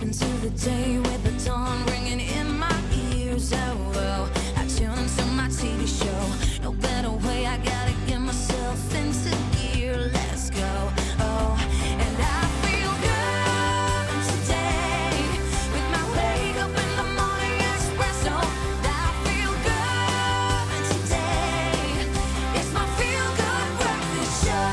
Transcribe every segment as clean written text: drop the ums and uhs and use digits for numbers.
into the day with the dawn ringing in my ears. Oh, I tune into my TV show. No better way, I gotta get myself into gear. Let's go. Oh, and I feel good today with my wake up in the morning espresso. I feel good today. It's my feel good breakfast show.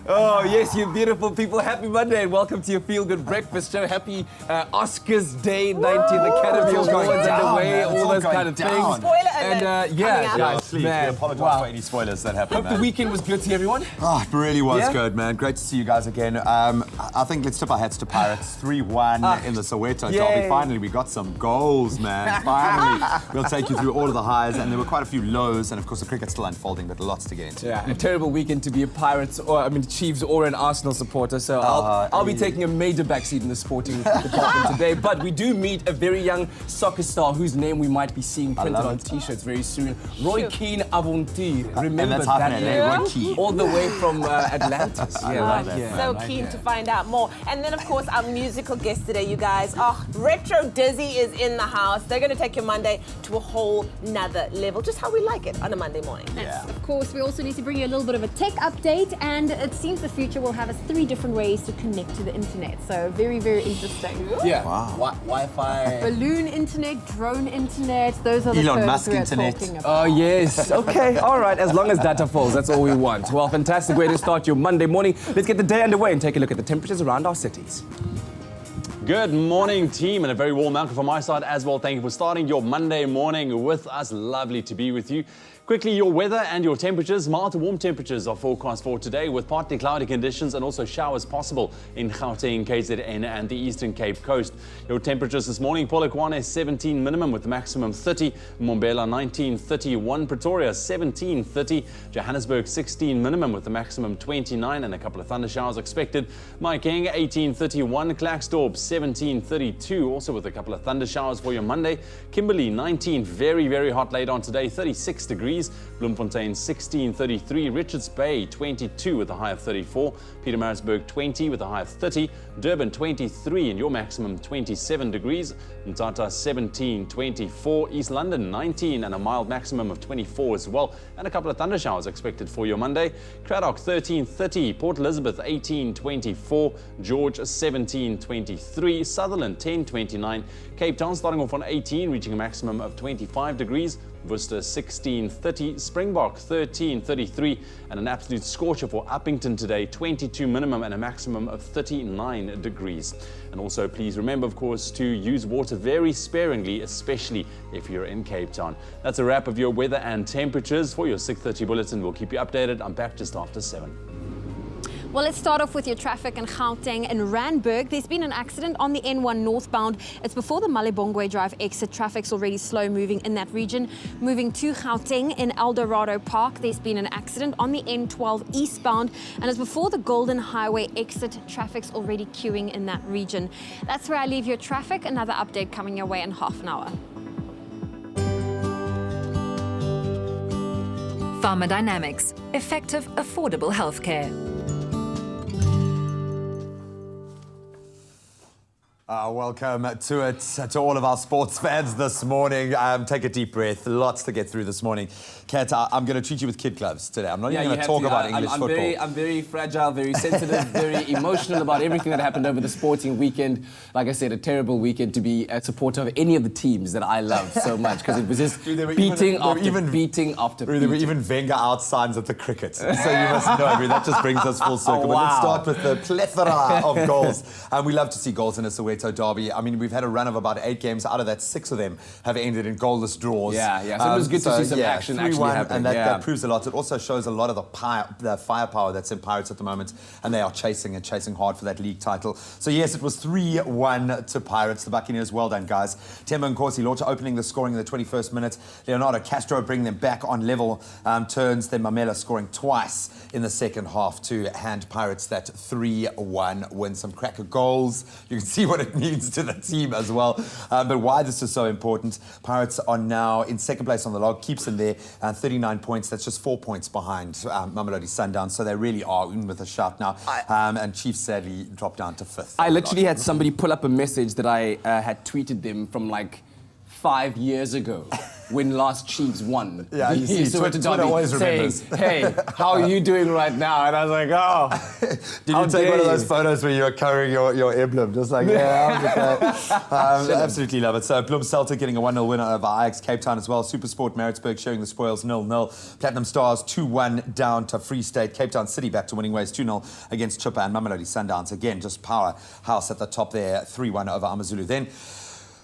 Oh, yes, you beautiful people. Happy Monday and welcome to your Feel Good Breakfast Show. Happy Oscars Day, 90th Academy Awards underway, all those kind of things. Spoiler And alert. guys, We man, apologise for any spoilers that happened. hope the weekend was good to everyone. Oh, it really was Yeah? good, man. Great to see you guys again. I think let's tip our hats to Pirates. 3-1 in the Soweto Yay. derby. Finally, we got some goals, man. Finally. We'll take you through all of the highs, and there were quite a few lows, and of course the cricket's still unfolding, but lots to get into. Yeah, a terrible weekend to be a Pirates, Chiefs or an Arsenal supporter. So I'll be taking a major backseat in the sporting department today. But we do meet a very young soccer star whose name we might be seeing printed love on it. T-shirts very soon. Roy Keane Avontuur. Remember that's that happening, name? Roy Keane. All the way from Atlantis. Yeah, right that. here. So right keen here. to find out more. And then, of course, our musical guest today, you guys. Oh, Retro Dizzy is in the house. They're going to take your Monday to a whole nother level. Just how we like it on a Monday morning. Yeah. Of course, we also need to bring you a little bit of a tech update, and it seems the future will have us 3 different ways to connect to the internet. So very, very interesting. Yeah. Wow. Wi-Fi. Balloon internet, drone internet, those are the Elon terms Musk we are internet. talking about. Oh, yes. Okay, all right. As long as data falls, that's all we want. Well, fantastic way to start your Monday morning. Let's get the day underway and take a look at the temperatures around our cities. Good morning, team, and a very warm welcome from my side as well. Thank you for starting your Monday morning with us. Lovely to be with you. Quickly, your weather and your temperatures. Mild to warm temperatures are forecast for today with partly cloudy conditions and also showers possible in Gauteng, KZN and the Eastern Cape Coast. Your temperatures this morning, Polokwane 17 minimum with the maximum 30, Mbombela 19, 31, Pretoria 17, 30, Johannesburg 16 minimum with the maximum 29 and a couple of thunder showers expected. Mahikeng 18, 31, Klerksdorp 17, 32, also with a couple of thunder showers for your Monday. Kimberley 19, very, very hot later on today, 36 degrees. Bloemfontein 16, 33, Richards Bay 22 with a high of 34, Pietermaritzburg 20 with a high of 30, Durban 23 and your maximum 27 degrees, Mthatha 17, 24, East London 19 and a mild maximum of 24 as well, and a couple of thunder showers expected for your Monday. Cradock 13, 30, Port Elizabeth 18, 24, George 17, 23, Sutherland 10, 29, Cape Town starting off on 18, reaching a maximum of 25 degrees, Worcester 16, 30, Springbok 13, 33, and an absolute scorcher for Uppington today, 22 minimum and a maximum of 39 degrees. And also please remember, of course, to use water very sparingly, especially if you're in Cape Town. That's a wrap of your weather and temperatures. For your 6:30 bulletin, we'll keep you updated. I'm back just after 7. Well, let's start off with your traffic in Gauteng and Randburg. There's been an accident on the N1 northbound. It's before the Malibongwe Drive exit. Traffic's already slow moving in that region. Moving to Gauteng in Eldorado Park, there's been an accident on the N12 eastbound, and it's before the Golden Highway exit. Traffic's already queuing in that region. That's where I leave your traffic. Another update coming your way in half an hour. Pharma Dynamics. Effective, affordable healthcare. Welcome to it, to all of our sports fans this morning. Take a deep breath. Lots to get through this morning. Kat, I'm going to treat you with kid gloves today. I'm not even going to talk about English football. I'm very fragile, very sensitive, very emotional about everything that happened over the sporting weekend. Like I said, a terrible weekend to be a supporter of any of the teams that I love so much, because it was just beating after beating. There were even Wenger out signs at the cricket. So you must know, that just brings us full circle. But let's start with the plethora of goals. And we love to see goals in a Soweto derby. I mean, we've had a run of about 8 games. Out of that, 6 of them have ended in goalless draws. Yeah. So it was good to see some action actually happen. And that proves a lot. It also shows a lot of the firepower that's in Pirates at the moment, and they are chasing hard for that league title. So yes, it was 3-1 to Pirates. The Buccaneers, well done, guys. Temba Nkosi Lorcha opening the scoring in the 21st minute. Leonardo Castro bringing them back on level turns. Then Mamela scoring twice in the second half to hand Pirates that 3-1 win. Some cracker goals. You can see what it it means to the team as well. But why this is so important, Pirates are now in second place on the log, keeps them there, 39 points. That's just 4 points behind Mamelodi Sundowns. So they really are in with a shout now. And Chiefs sadly dropped down to 5th. I literally had somebody pull up a message that I had tweeted them from like 5 years ago when last Chiefs won. Yeah, you see, Twitter always remembers. Hey, how are you doing right now? And I was like, oh. Did you take one of those photos where you were carrying your emblem? Just like, absolutely love it. So Bloem Celtic getting a 1-0 winner over Ajax Cape Town as well. Supersport Maritzburg sharing the spoils 0-0. Platinum Stars 2-1 down to Free State. Cape Town City back to winning ways 2-0 against Chippa, and Mamelodi Sundowns again just powerhouse at the top there, 3-1 over AmaZulu. Then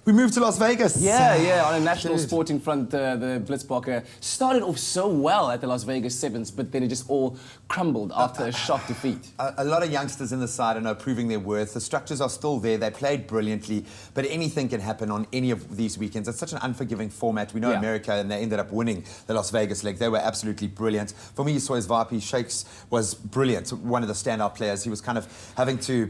we moved to Las Vegas. Yeah, on a national sporting front, the Blitzbokke started off so well at the Las Vegas Sevens, but then it just all crumbled after a shock defeat. A lot of youngsters in the side are now proving their worth. The structures are still there. They played brilliantly, but anything can happen on any of these weekends. It's such an unforgiving format. We know America, and they ended up winning the Las Vegas leg. They were absolutely brilliant. For me, Sois Vapi Shakes was brilliant, one of the standout players. He was kind of having to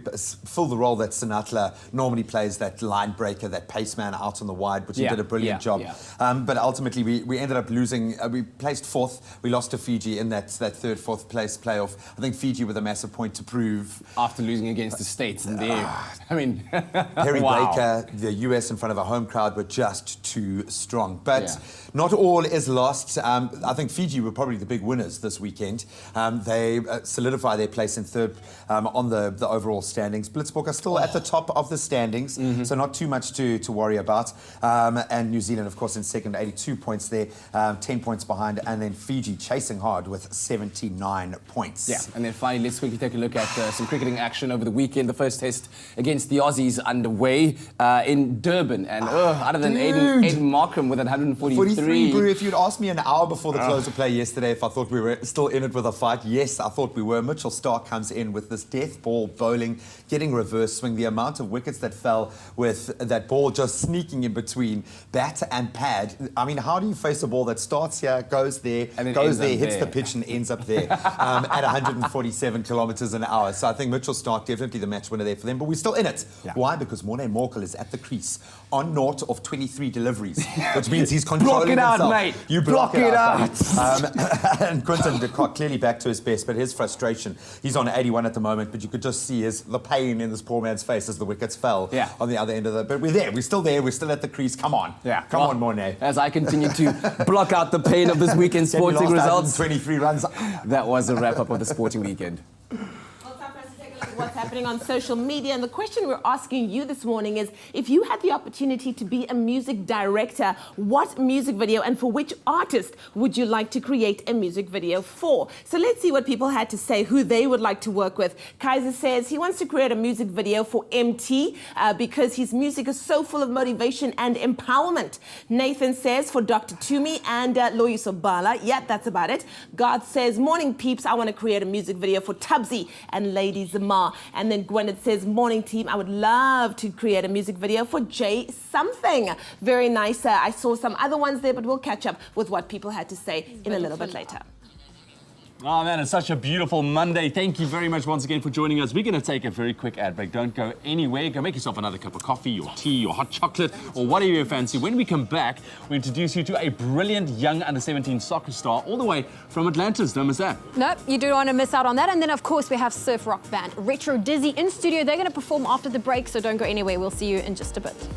fill the role that Sinatla normally plays, that line breaker, that paceman out on the wide, which he did a brilliant job. But ultimately, we ended up losing. We placed 4th. We lost to Fiji in that 3rd, 4th place playoff. I think Fiji with a massive point to prove. After losing against the States and there. I mean, Perry Baker, the US in front of a home crowd were just too strong. But not all is lost. I think Fiji were probably the big winners this weekend. They solidify their place in 3rd on the overall standings. Blitzbokke are still at the top of the standings, so not too much to worry about. And New Zealand, of course, in 2nd, 82 points there, 10 points behind. And then Fiji chasing hard with 79 points. Yeah, and then finally, let's quickly take a look at some cricketing action over the weekend. The first test against the Aussies underway in Durban. And other than Aiden Markham with 143. Brew, if you'd asked me an hour before the close of play yesterday if I thought we were still in it with a fight, yes, I thought we were. Michelin-star comes in with this death ball bowling, getting reverse swing. The amount of wickets that fell with that ball just sneaking in between bat and pad. I mean, how do you face a ball that starts here, goes there, hits the pitch and ends up there at 147 kilometers an hour? So I think Mitchell-Stark definitely the match winner there for them, but we're still in it. Why? Because Morné Morkel is at the crease on 0 of 23 deliveries, which means he's controlling himself. Block it out, mate. You block it out. And Quinton de Kock clearly back to his best, but his frustration, he's on 81 at the moment, but you could just see the pain in this poor man's face as the wickets fell on the other end of the... But we're there. We're still there. We're still at the crease. Come on. Come on, Morné. As I continue to block out the pain of this weekend's sporting results. 23 runs. That was a wrap-up of the sporting weekend. What's happening on social media, and the question we're asking you this morning is, if you had the opportunity to be a music director, what music video and for which artist would you like to create a music video for? So let's see what people had to say, who they would like to work with. Kaiser says he wants to create a music video for MT because his music is so full of motivation and empowerment. Nathan says for Dr. Tumi and Loyiso Bala. Yeah, that's about it. God says, morning peeps, I want to create a music video for Tubbsy and Lady Zamar. And then Gwyneth says, morning team, I would love to create a music video for Jay Something. Very nice. I saw some other ones there, but we'll catch up with what people had to say in a little bit later. Oh man, it's such a beautiful Monday. Thank you very much once again for joining us. We're going to take a very quick ad break. Don't go anywhere. Go make yourself another cup of coffee or tea or hot chocolate or whatever you fancy. When we come back, we introduce you to a brilliant young under-17 soccer star all the way from Atlantis. Don't miss that. Nope, you don't want to miss out on that. And then, of course, we have surf rock band Retro Dizzy in studio. They're going to perform after the break, so don't go anywhere. We'll see you in just a bit.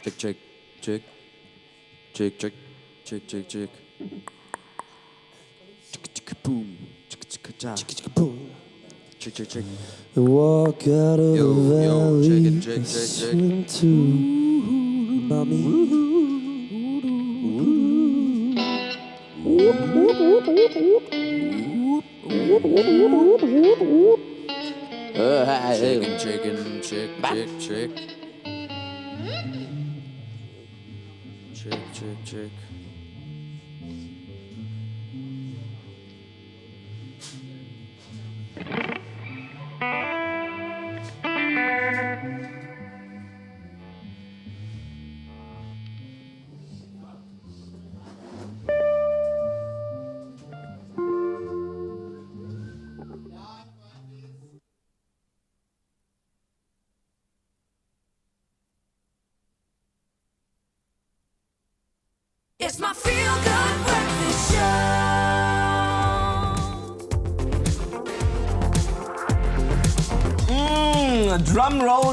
Check, check, check. Check, check, check, check, check. Boom. Boom. Check, check, check. Walk out of Yo, the yo, valley, check it, check, check, check. swim to mommy. Chicken, chicken, check, check, check. Check, check, check. It's my feel-good breakfast show.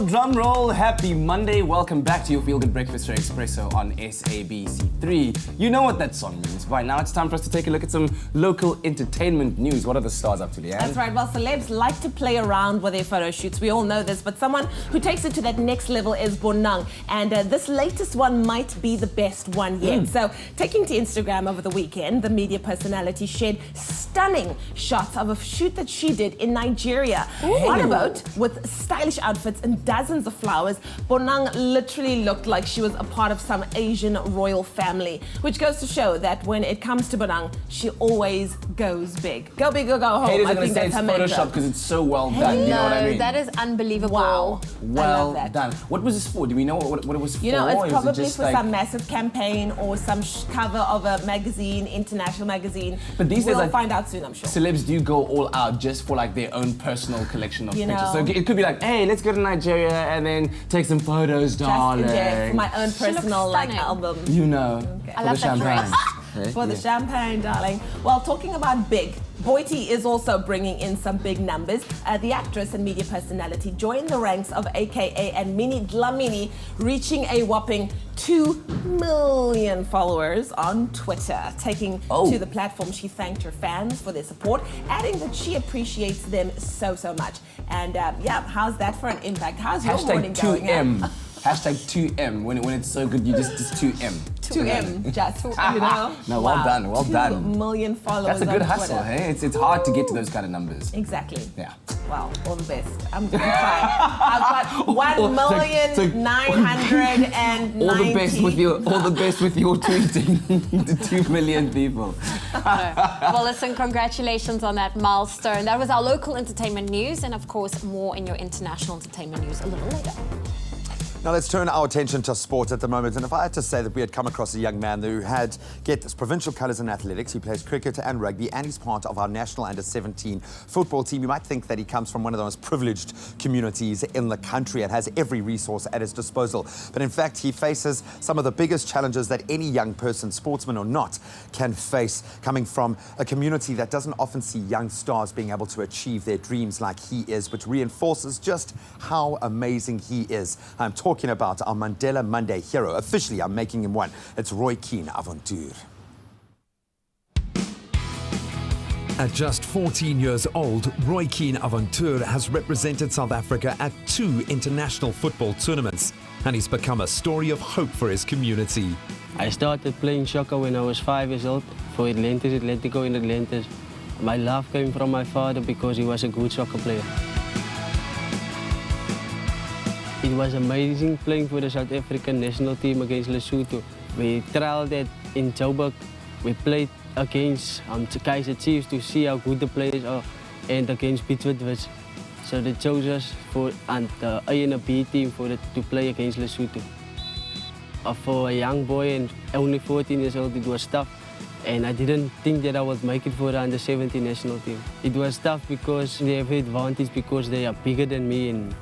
Drum roll, happy Monday. Welcome back to your Feel Good Breakfast Show Expresso on SABC3. You know what that song means. By now it's time for us to take a look at some local entertainment news. What are the stars up to, Leanne? That's right. Well, celebs like to play around with their photo shoots. We all know this, but someone who takes it to that next level is Bonang. And this latest one might be the best one yet. So, taking to Instagram over the weekend, the media personality shared stunning shots of a shoot that she did in Nigeria. On a boat with stylish outfits and dozens of flowers, Bonang literally looked like she was a part of some Asian royal family, which goes to show that when it comes to Bonang, she always goes big. Go big or go home. Haters I are going to think say it's that's her mantra. Photoshop because it's so well done. You know what I mean? that is unbelievable. Wow. Well I love that. done. What was this for? Do we know what it was for? You know, Or it's is it probably just for like- some massive campaign or some cover of a magazine, international magazine. But these days, we'll like, find out soon, I'm sure. Celebs do go all out just for like their own personal collection of You pictures. know. So it could be like, hey, let's go to Nigeria and then take some photos, darling. Just inject for my own She looks personal stunning. album. You know, Okay. I for love the that champagne. dress. For the champagne, darling. Well, talking about big, Boity is also bringing in some big numbers. The actress and media personality joined the ranks of AKA and Mini Dlamini, reaching a whopping 2 million followers on Twitter. Taking to the platform, she thanked her fans for their support, adding that she appreciates them so much. And yeah, how's that for an impact? How's your morning Hashtag going? 2M. Hashtag 2M. When it's so good, you just 2M. 2M, just, you know? No, well done, well 2 done. million followers That's a good on hustle, Twitter. hey? It's hard to get to those kind of numbers. Exactly. Yeah. Wow, all the best. I'm trying. I've got 1,990,000. All the best with your tweeting to 2 million people. Well, listen, congratulations on that milestone. That was our local entertainment news, and of course, more in your international entertainment news a little later. Now let's turn our attention to sport at the moment. And if I had to say that we had come across a young man who had, get this, provincial colours in athletics, he plays cricket and rugby, and he's part of our national under-17 football team, you might think that he comes from one of the most privileged communities in the country and has every resource at his disposal. But in fact, he faces some of the biggest challenges that any young person, sportsman or not, can face, coming from a community that doesn't often see young stars being able to achieve their dreams like he is, which reinforces just how amazing he is. I'm talking about our Mandela Monday hero. Officially, I'm making him one. It's Keane Aventure. At just 14 years old, Keane Aventure has represented South Africa at 2 international football tournaments, and he's become a story of hope for his community. I started playing soccer when I was 5 years old for Atlantis, Atletico in Atlantis. My love came from my father because he was a good soccer player. It was amazing playing for the South African national team against Lesotho. We trialed in Joburg. We played against Kaizer Chiefs to see how good the players are, and against Witwaters. So they chose us for the A and B team to play against Lesotho. For a young boy and only 14 years old, it was tough. And I didn't think that I would make it for the under-17 national team. It was tough because they have advantage because they are bigger than me and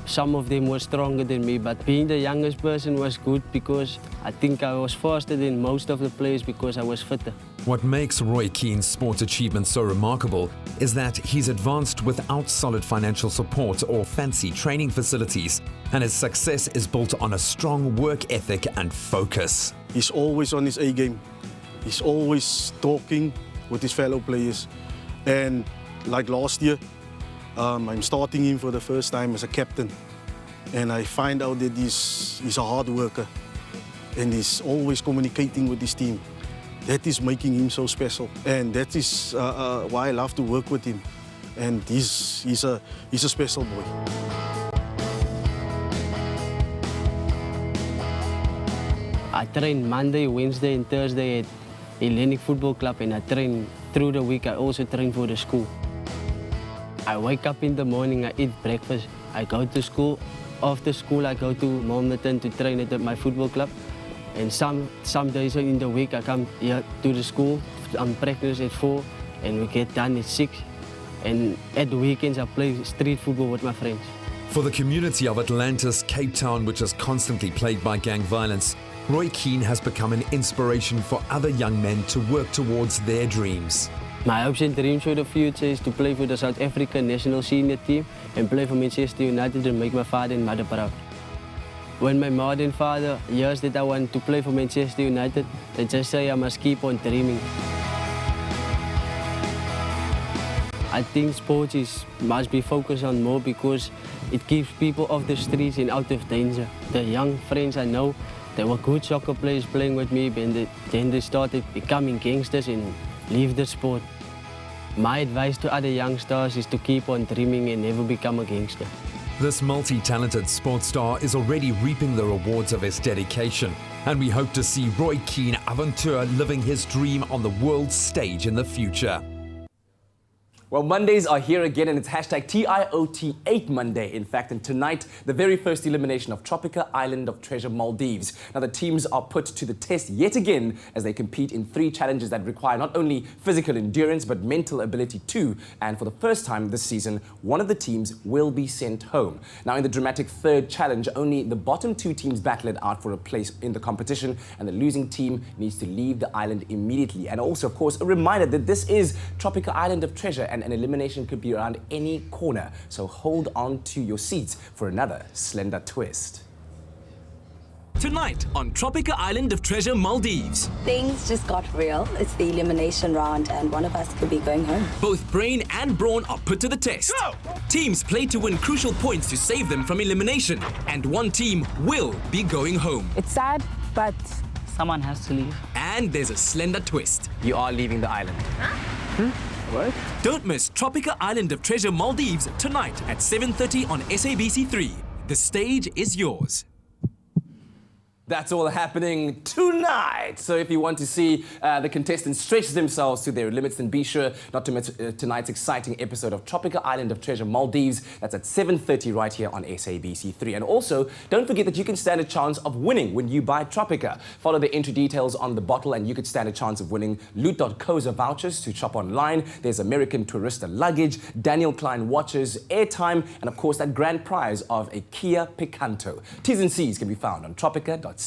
some of them were stronger than me, but being the youngest person was good because I think I was faster than most of the players because I was fitter. What makes Roy Keane's sports achievements so remarkable is that he's advanced without solid financial support or fancy training facilities, and his success is built on a strong work ethic and focus. He's always on his A game. He's always talking with his fellow players. And like last year, I'm starting him for the first time as a captain. And I find out that he's a hard worker and he's always communicating with his team. That is making him so special, and that is why I love to work with him. And he's a special boy. I train Monday, Wednesday and Thursday at Hellenic Football Club, and I train through the week. I also train for the school. I wake up in the morning, I eat breakfast, I go to school. After school I go to Milnerton to train at my football club. And some days in the week I come here to the school. I'm practice at 4 and we get done at 6. And at the weekends I play street football with my friends. For the community of Atlantis, Cape Town, which is constantly plagued by gang violence, Roy Keane has become an inspiration for other young men to work towards their dreams. My hopes and dreams for the future is to play for the South African national senior team and play for Manchester United and make my father and mother proud. When my mother and father hears that I want to play for Manchester United, they just say I must keep on dreaming. I think sports must be focused on more because it keeps people off the streets and out of danger. The young friends I know, they were good soccer players playing with me, and then they started becoming gangsters and leave the sport. My advice to other youngsters is to keep on dreaming and never become a gangster. This multi-talented sports star is already reaping the rewards of his dedication, and we hope to see Roy Keane Aventure living his dream on the world stage in the future. Well, Mondays are here again, and it's hashtag TIOT8 Monday, in fact. And tonight, the very first elimination of Tropica Island of Treasure Maldives. Now, the teams are put to the test yet again as they compete in 3 challenges that require not only physical endurance, but mental ability too. And for the first time this season, one of the teams will be sent home. Now, in the dramatic 3rd challenge, only the bottom 2 teams battle it out for a place in the competition, and the losing team needs to leave the island immediately. And also, of course, a reminder that this is Tropica Island of Treasure, and an elimination could be around any corner. So hold on to your seats for another slender twist. Tonight on Tropica Island of Treasure Maldives. Things just got real. It's the elimination round and one of us could be going home. Both brain and brawn are put to the test. Go! Teams play to win crucial points to save them from elimination, and one team will be going home. It's sad, but someone has to leave. And there's a slender twist. You are leaving the island. Huh? What? Don't miss Tropica Island of Treasure Maldives tonight at 7:30 on SABC3. The stage is yours. That's all happening tonight. So if you want to see the contestants stretch themselves to their limits, then be sure not to miss tonight's exciting episode of Tropica Island of Treasure Maldives. That's at 7:30 right here on SABC3. And also, don't forget that you can stand a chance of winning when you buy Tropica. Follow the entry details on the bottle and you could stand a chance of winning Loot.coza vouchers to shop online. There's American Tourister luggage, Daniel Klein watches, airtime, and of course that grand prize of a Kia Picanto. T's and C's can be found on tropica.co.za.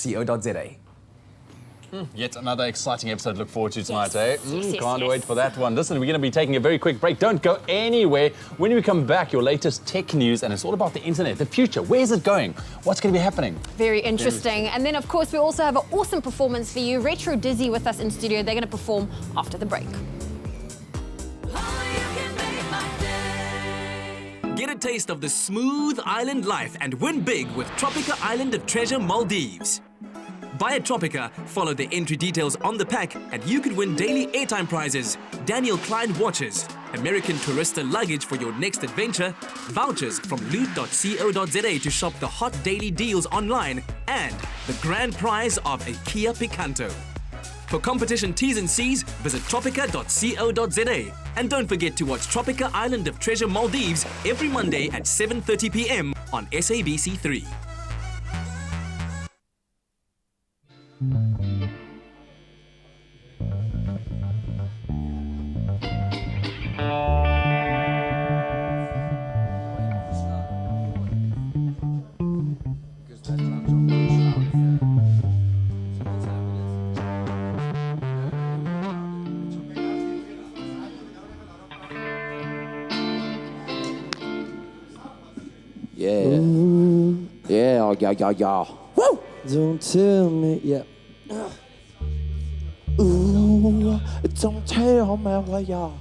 Yet another exciting episode to look forward to tonight, eh? Yes, Can't wait for that one. Listen, we're going to be taking a very quick break. Don't go anywhere. When we come back, your latest tech news, and it's all about the internet, the future. Where is it going? What's going to be happening? Very interesting. And then, of course, we also have an awesome performance for you. Retro Dizzy with us in studio. They're going to perform after the break. Get a taste of the smooth island life and win big with Tropica Island of Treasure Maldives. Buy a Tropica, follow the entry details on the pack, and you could win daily airtime prizes, Daniel Klein watches, American Tourister luggage for your next adventure, vouchers from loot.co.za to shop the hot daily deals online, and the grand prize of a Kia Picanto. For competition T's and C's, visit tropica.co.za. And don't forget to watch Tropica Island of Treasure Maldives every Monday at 7:30 p.m. on SABC3. Yeah. Ooh. Yeah, yeah. Woo! Don't tell me, yeah. Ooh, don't tell me where y'all.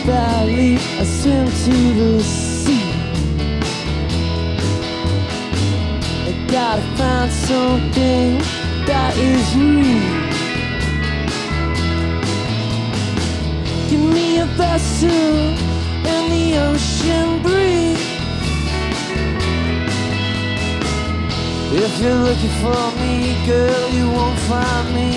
Valley, I swim to the sea. I gotta find something that is real. Give me a vessel and the ocean breeze. If you're looking for me, girl, you won't find me.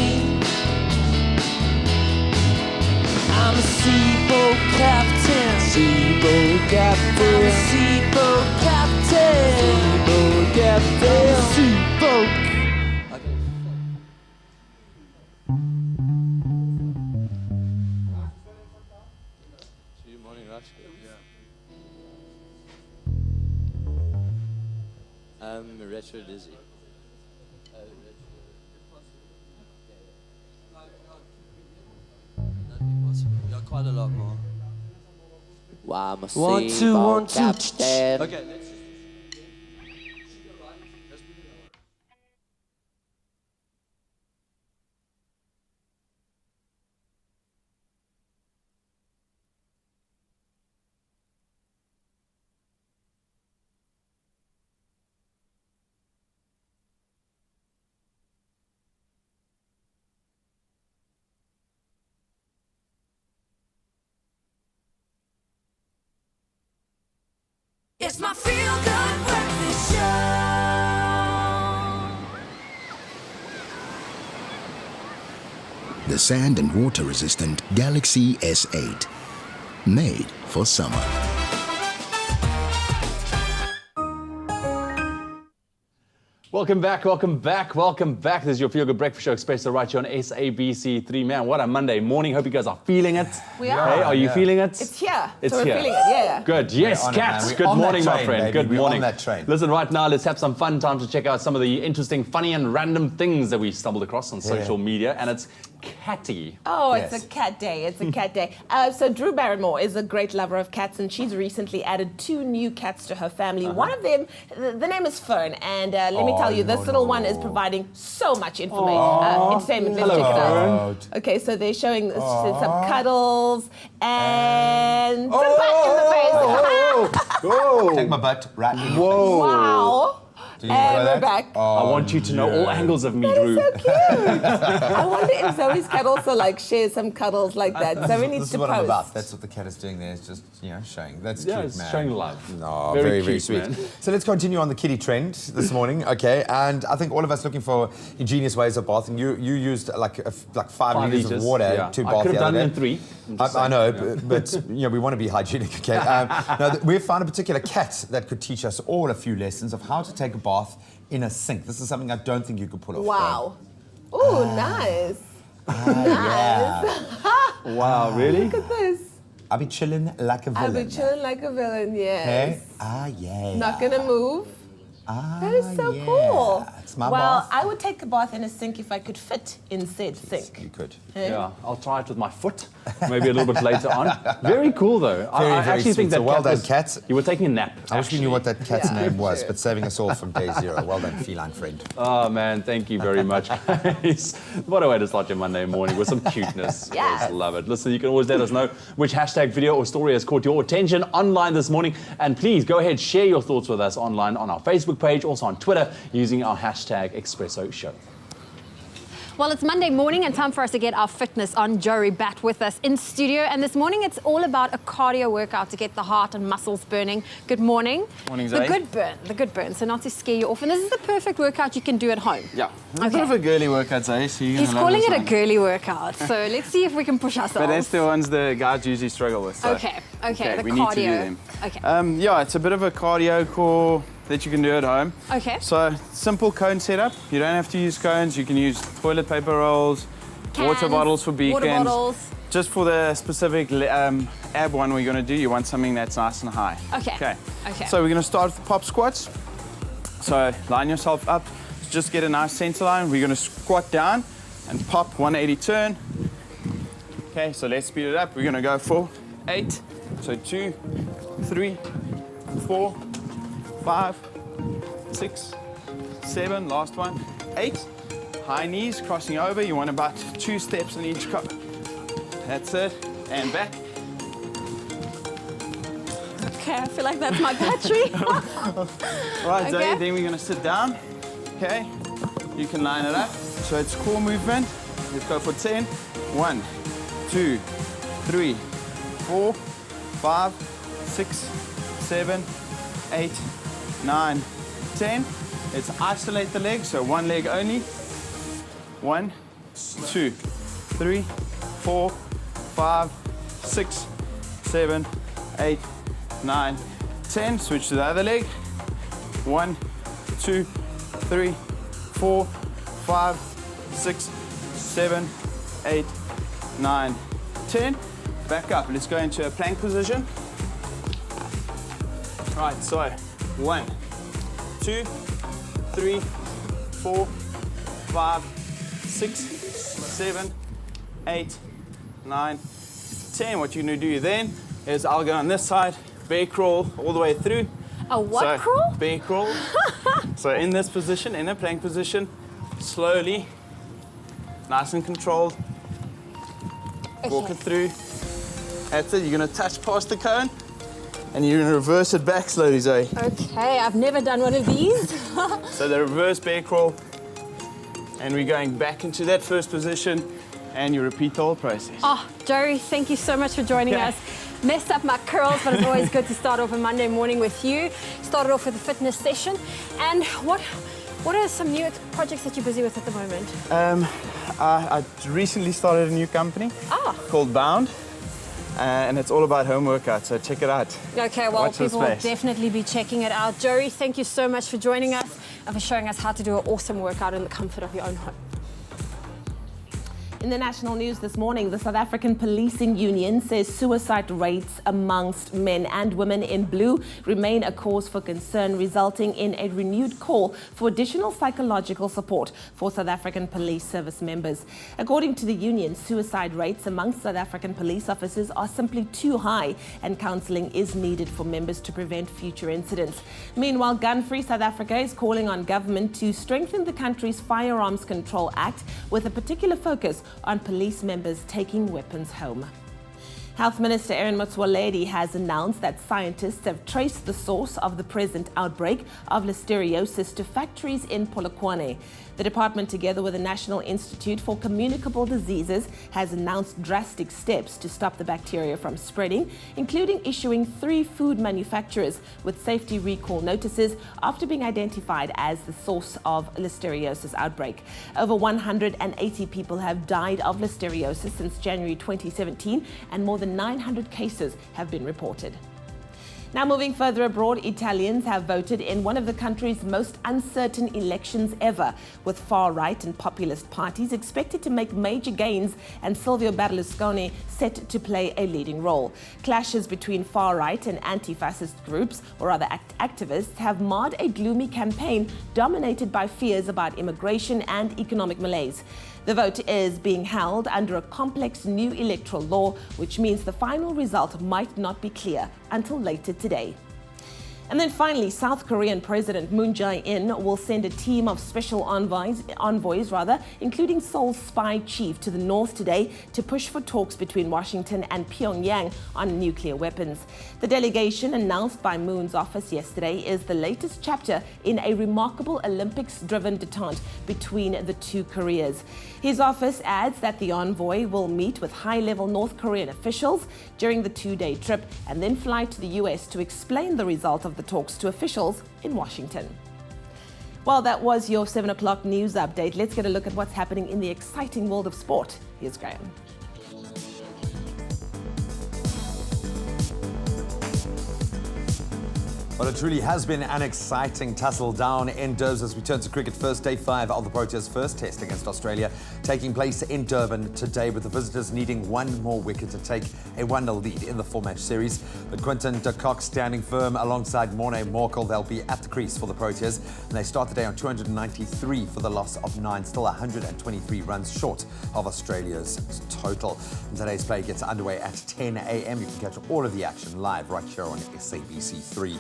I'm a seaboat captain. Seaboat captain. I'm a seaboat captain. Seaboat captain. I'm a seaboat. Morning, Raj. Yeah. I'm retro dizzy. We got quite a lot more. Wow, I'm a 1, 2, 1, 2. captain. Okay, let's just... It's my feel-good breakfast show. The sand and water resistant Galaxy S8. Made for summer. Welcome back, welcome back, welcome back. This is your Feel Good Breakfast Show, Expresso, right here on SABC3. Man, what a Monday morning. Hope you guys are feeling it. We are. Hey, are you feeling it? It's here. It's so we're here. feeling it, yeah. Good. Yes, Kat. Good morning, my friend. Good morning. We're on that train. Listen, right now, let's have some fun time to check out some of the interesting, funny, and random things that we stumbled across on social media. And it's catty. Oh, Yes. it's a cat day. It's a cat day. So Drew Barrymore is a great lover of cats, and she's recently added 2 new cats to her family. One of them, the name is Fern, and let me tell you, this little one is providing so much information, entertainment. Let's check it out. Okay, so they're showing some cuddles and some butt in the face. Take my butt right in Whoa. Wow. Do you enjoy And that? we're back. I want you to know all angles of me, Drew. So cute. I wonder if Zoe's cat also like shares some cuddles like that. Zoe needs This to is what I'm post. about. That's what the cat is doing there. It's just, showing. That's Yeah, cute, it's man. showing love. No, Very very, cute, very sweet. man. So let's continue on the kitty trend this morning, okay? And I think all of us looking for ingenious ways of bathing. You used like 5 liters of water to bath I could the have done other it in day. 3. I know, but we want to be hygienic, okay? We've found a particular cat that could teach us all a few lessons of how to take a bath in a sink. This is something I don't think you could pull off. Wow. Ooh, nice. Nice. Wow, really? Look at this. I'll be chilling like a I'll villain. be chilling like a villain, yes. Hey? Ah, yeah. Not gonna move. That is so yeah. cool. It's my well, bath. I would take a bath in a sink if I could fit in said sink. You could. Yeah, I'll try it with my foot, maybe a little bit later on. Very cool, though. I Very actually sweet. think that So well cat done, was, Kat. You were taking a nap. I wish we knew what that cat's Yeah. name was, but saving us all from day 0. Well done, feline friend. Oh, man, thank you very much, guys. What a way to start your Monday morning with some cuteness. Yes. Always love it. Listen, you can always let us know which hashtag, video, or story has caught your attention online this morning. And please go ahead, share your thoughts with us online on our Facebook page, also on Twitter, using our hashtag Expresso Show. Well, it's Monday morning and time for us to get our fitness on. Johry Batt with us in studio. And this morning it's all about a cardio workout to get the heart and muscles burning. Good morning. Morning, Zoe. The good burn. So not to scare you off. And this is the perfect workout you can do at home. Yeah. It's a bit of a girly workout, Zoe. So He's calling it a girly workout. So let's see if we can push ourselves. But that's the ones the guys usually struggle with. So. Okay, the we cardio. need to do them. Okay. Yeah, it's a bit of a cardio core that you can do at home. Okay. So simple cone setup. You don't have to use cones. You can use toilet paper rolls, water bottles for beacons. Water bottles. Just for the specific ab one we're going to do, you want something that's nice and high. Okay. So we're going to start with the pop squats. So line yourself up. Just get a nice center line. We're going to squat down and pop 180 turn. Okay, so let's speed it up. We're going to go for 8. So 2, 3, 4, 5, 6, 7, last one, 8. High knees, crossing over. You want about 2 steps in each cup. That's it. And back. Okay, I feel like that's my battery. Right, Zoe, Okay. then we're going to sit down. Okay, you can line it up. So it's core movement. Let's go for 10. 1, 2, 3, 4, 5, 6, 7, 8, 9, 10. Let's isolate the leg, so one leg only. 1, 2, 3, 4, 5, 6, 7, 8, 9, 10. Switch to the other leg. 1, 2, 3, 4, 5, 6, 7, 8, 9, 10. Back up. Let's go into a plank position. Right, so 1, 2, 3, 4, 5, 6, 7, 8, 9, 10. What you're going to do then is I'll go on this side, bear crawl all the way through. A what crawl? Bear crawl. So in this position, in a plank position, slowly, nice and controlled. Walk it through. That's it. You're going to touch past the cone and you're going to reverse it back slowly, Zoe. Okay, I've never done one of these. So the reverse bear crawl, and we're going back into that first position, and you repeat the whole process. Oh, Johry, thank you so much for joining Yeah. us. Messed up my curls, but it's always good to start off a Monday morning with you. Started off with a fitness session. And what are some new projects that you're busy with at the moment? I recently started a new company called Bound, and it's all about home workouts, so check it out. Okay, well, Watch this people will space. definitely be checking it out. Johry, thank you so much for joining us and for showing us how to do an awesome workout in the comfort of your own home. In the national news this morning, the South African Policing Union says suicide rates amongst men and women in blue remain a cause for concern, resulting in a renewed call for additional psychological support for South African police service members. According to the union, suicide rates amongst South African police officers are simply too high, and counselling is needed for members to prevent future incidents. Meanwhile, Gun-Free South Africa is calling on government to strengthen the country's Firearms Control Act with a particular focus on police members taking weapons home. Health Minister Aaron Motsoaledi has announced that scientists have traced the source of the present outbreak of listeriosis to factories in Polokwane. The department, together with the National Institute for Communicable Diseases, has announced drastic steps to stop the bacteria from spreading, including issuing 3 food manufacturers with safety recall notices after being identified as the source of listeriosis outbreak. Over 180 people have died of listeriosis since January 2017, and more than 900 cases have been reported. Now, moving further abroad, Italians have voted in one of the country's most uncertain elections ever, with far-right and populist parties expected to make major gains and Silvio Berlusconi set to play a leading role. Clashes between far-right and anti-fascist groups, or other activists, have marred a gloomy campaign dominated by fears about immigration and economic malaise. The vote is being held under a complex new electoral law, which means the final result might not be clear until later today. And then finally, South Korean President Moon Jae-in will send a team of special envoys, including Seoul's spy chief, to the north today to push for talks between Washington and Pyongyang on nuclear weapons. The delegation, announced by Moon's office yesterday, is the latest chapter in a remarkable Olympics-driven detente between the two Koreas. His office adds that the envoy will meet with high-level North Korean officials during the two-day trip and then fly to the US to explain the result of the talks to officials in Washington. Well, that was your 7 o'clock news update. Let's get a look at what's happening in the exciting world of sport. Here's Graeme. Well, it truly has been an exciting tussle down indoors as we turn to cricket first. Day 5 of the Proteas' first test against Australia taking place in Durban today, with the visitors needing one more wicket to take a 1-0 lead in the 4-match series. But Quinton de Kock standing firm alongside Morne Morkel. They'll be at the crease for the Proteas, and they start the day on 293 for the loss of 9, still 123 runs short of Australia's total. And today's play gets underway at 10 a.m. You can catch all of the action live right here on SABC3.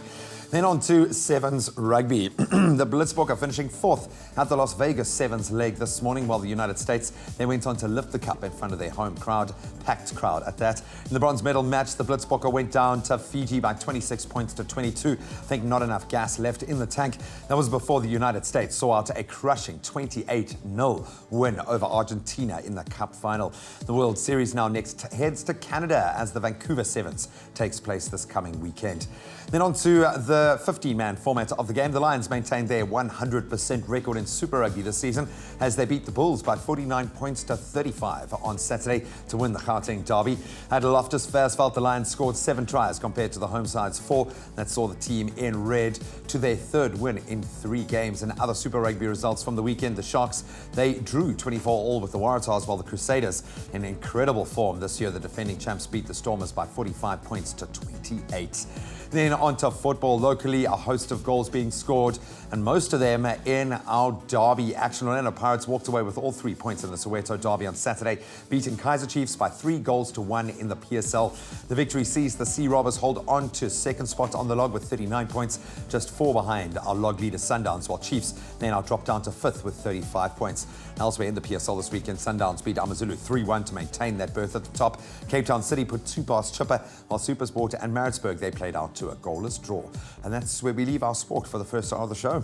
Then on to Sevens rugby. The Blitzboks are finishing 4th at the Las Vegas Sevens leg this morning, while the United States, they went on to lift the cup in front of their home crowd, packed crowd at that. In the bronze medal match, the Blitzboks went down to Fiji by 26 points to 22. I think not enough gas left in the tank. That was before the United States saw out a crushing 28-0 win over Argentina in the cup final. The World Series now next heads to Canada as the Vancouver Sevens takes place this coming weekend. Then on to the 15-man format of the game. The Lions maintained their 100% record in Super Rugby this season as they beat the Bulls by 49 points to 35 on Saturday to win the Gauteng derby. At Loftus Versfeld, the Lions scored 7 tries compared to the home side's 4. That saw the team in red to their 3rd win in 3 games. And other Super Rugby results from the weekend, the Sharks, they drew 24-all with the Waratahs, while the Crusaders, in incredible form this year, the defending champs, beat the Stormers by 45 points to 28. Then on to football. Locally, a host of goals being scored, and most of them in our derby action. Orlando Pirates walked away with all 3 points in the Soweto derby on Saturday, beating Kaizer Chiefs by 3-1 in the PSL. The victory sees the Sea Robbers hold on to 2nd spot on the log with 39 points, just 4 behind our log leader Sundowns, while Chiefs they now drop down to 5th with 35 points. Elsewhere in the PSL this weekend, Sundowns beat AmaZulu 3-1 to maintain that berth at the top. Cape Town City put 2 past Chipper, while SuperSport and Maritzburg, they played out to a goalless draw. And that's where we leave our sport for the first hour of the show.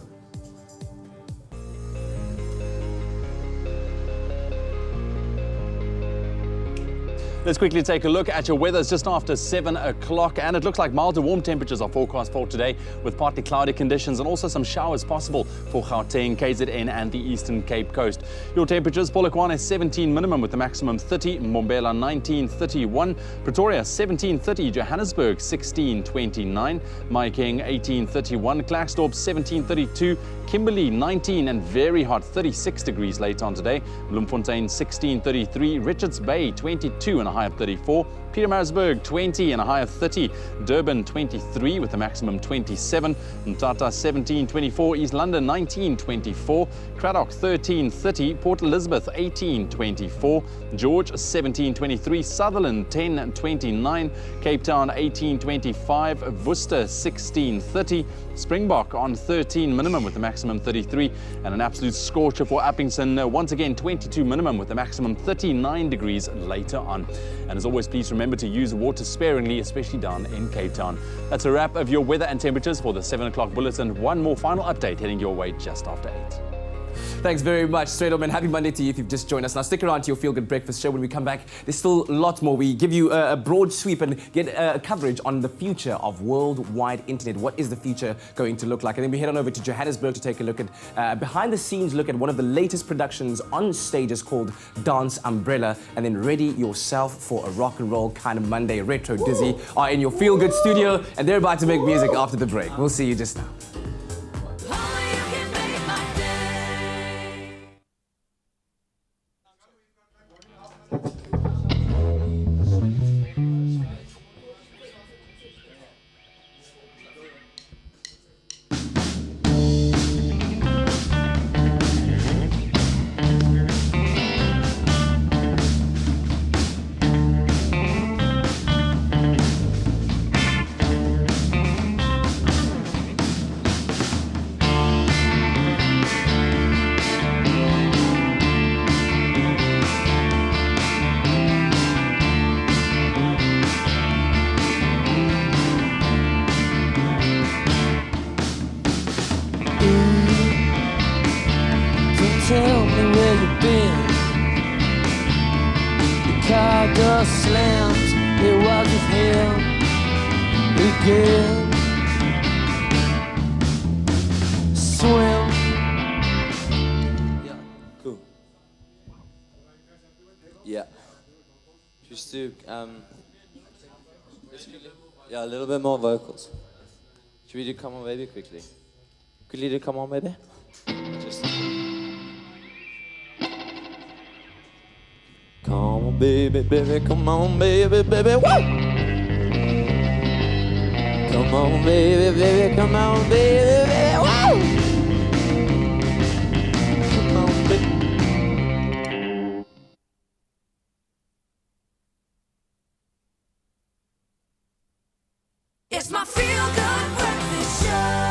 Let's quickly take a look at your weather. It's just after 7 o'clock, and it looks like mild to warm temperatures are forecast for today, with partly cloudy conditions and also some showers possible for Gauteng, KZN and the Eastern Cape Coast. Your temperatures: Polokwane 17 minimum with the maximum 30, Mbombela 19, 31, Pretoria 17, 30, Johannesburg 16, 29, Mahikeng 18, 31, Klerksdorp 17, 32, Kimberley 19 and very hot 36 degrees later on today, Bloemfontein 16, 33, Richards Bay 22 and a high of 34, Pietermaritzburg 20 and a high of 30, Durban 23 with a maximum 27, Mthatha 17, 24, East London 19, 24, Cradock 13, 30, Port Elizabeth 18, 24, George 17, 23, Sutherland 10, 29, Cape Town 18, 25, Worcester 16, 30, Springbok on 13 minimum with a maximum 33, and an absolute scorcher for Uppington, once again 22 minimum with a maximum 39 degrees later on. And as always, please remember to use water sparingly, especially down in Cape Town. That's a wrap of your weather and temperatures for the 7 o'clock bulletin. One more final update heading your way just after 8. Thanks very much, Straightman. Happy Monday to you if you've just joined us. Now stick around to your Feel Good Breakfast show. When we come back, there's still a lot more. We give you a broad sweep and get coverage on the future of worldwide internet. What is the future going to look like? And then we head on over to Johannesburg to take a look at behind the scenes look at one of the latest productions on stages called Dance Umbrella. And then ready yourself for a rock and roll kind of Monday. Retro Dizzy are in your Feel Good studio, and they're about to make music after the break. We'll see you just now. the bin. The car door slams, it was with him again. Swim. Yeah, cool. Yeah. Just to, yeah, a little bit more vocals. Should we do Come On Baby quickly? Quickly do Come On Baby? Just... Come on, baby, baby, come on, baby, baby, woo! Come on, baby, baby, come on, baby, baby, woo! Come on, baby. It's my feel-good breakfast show.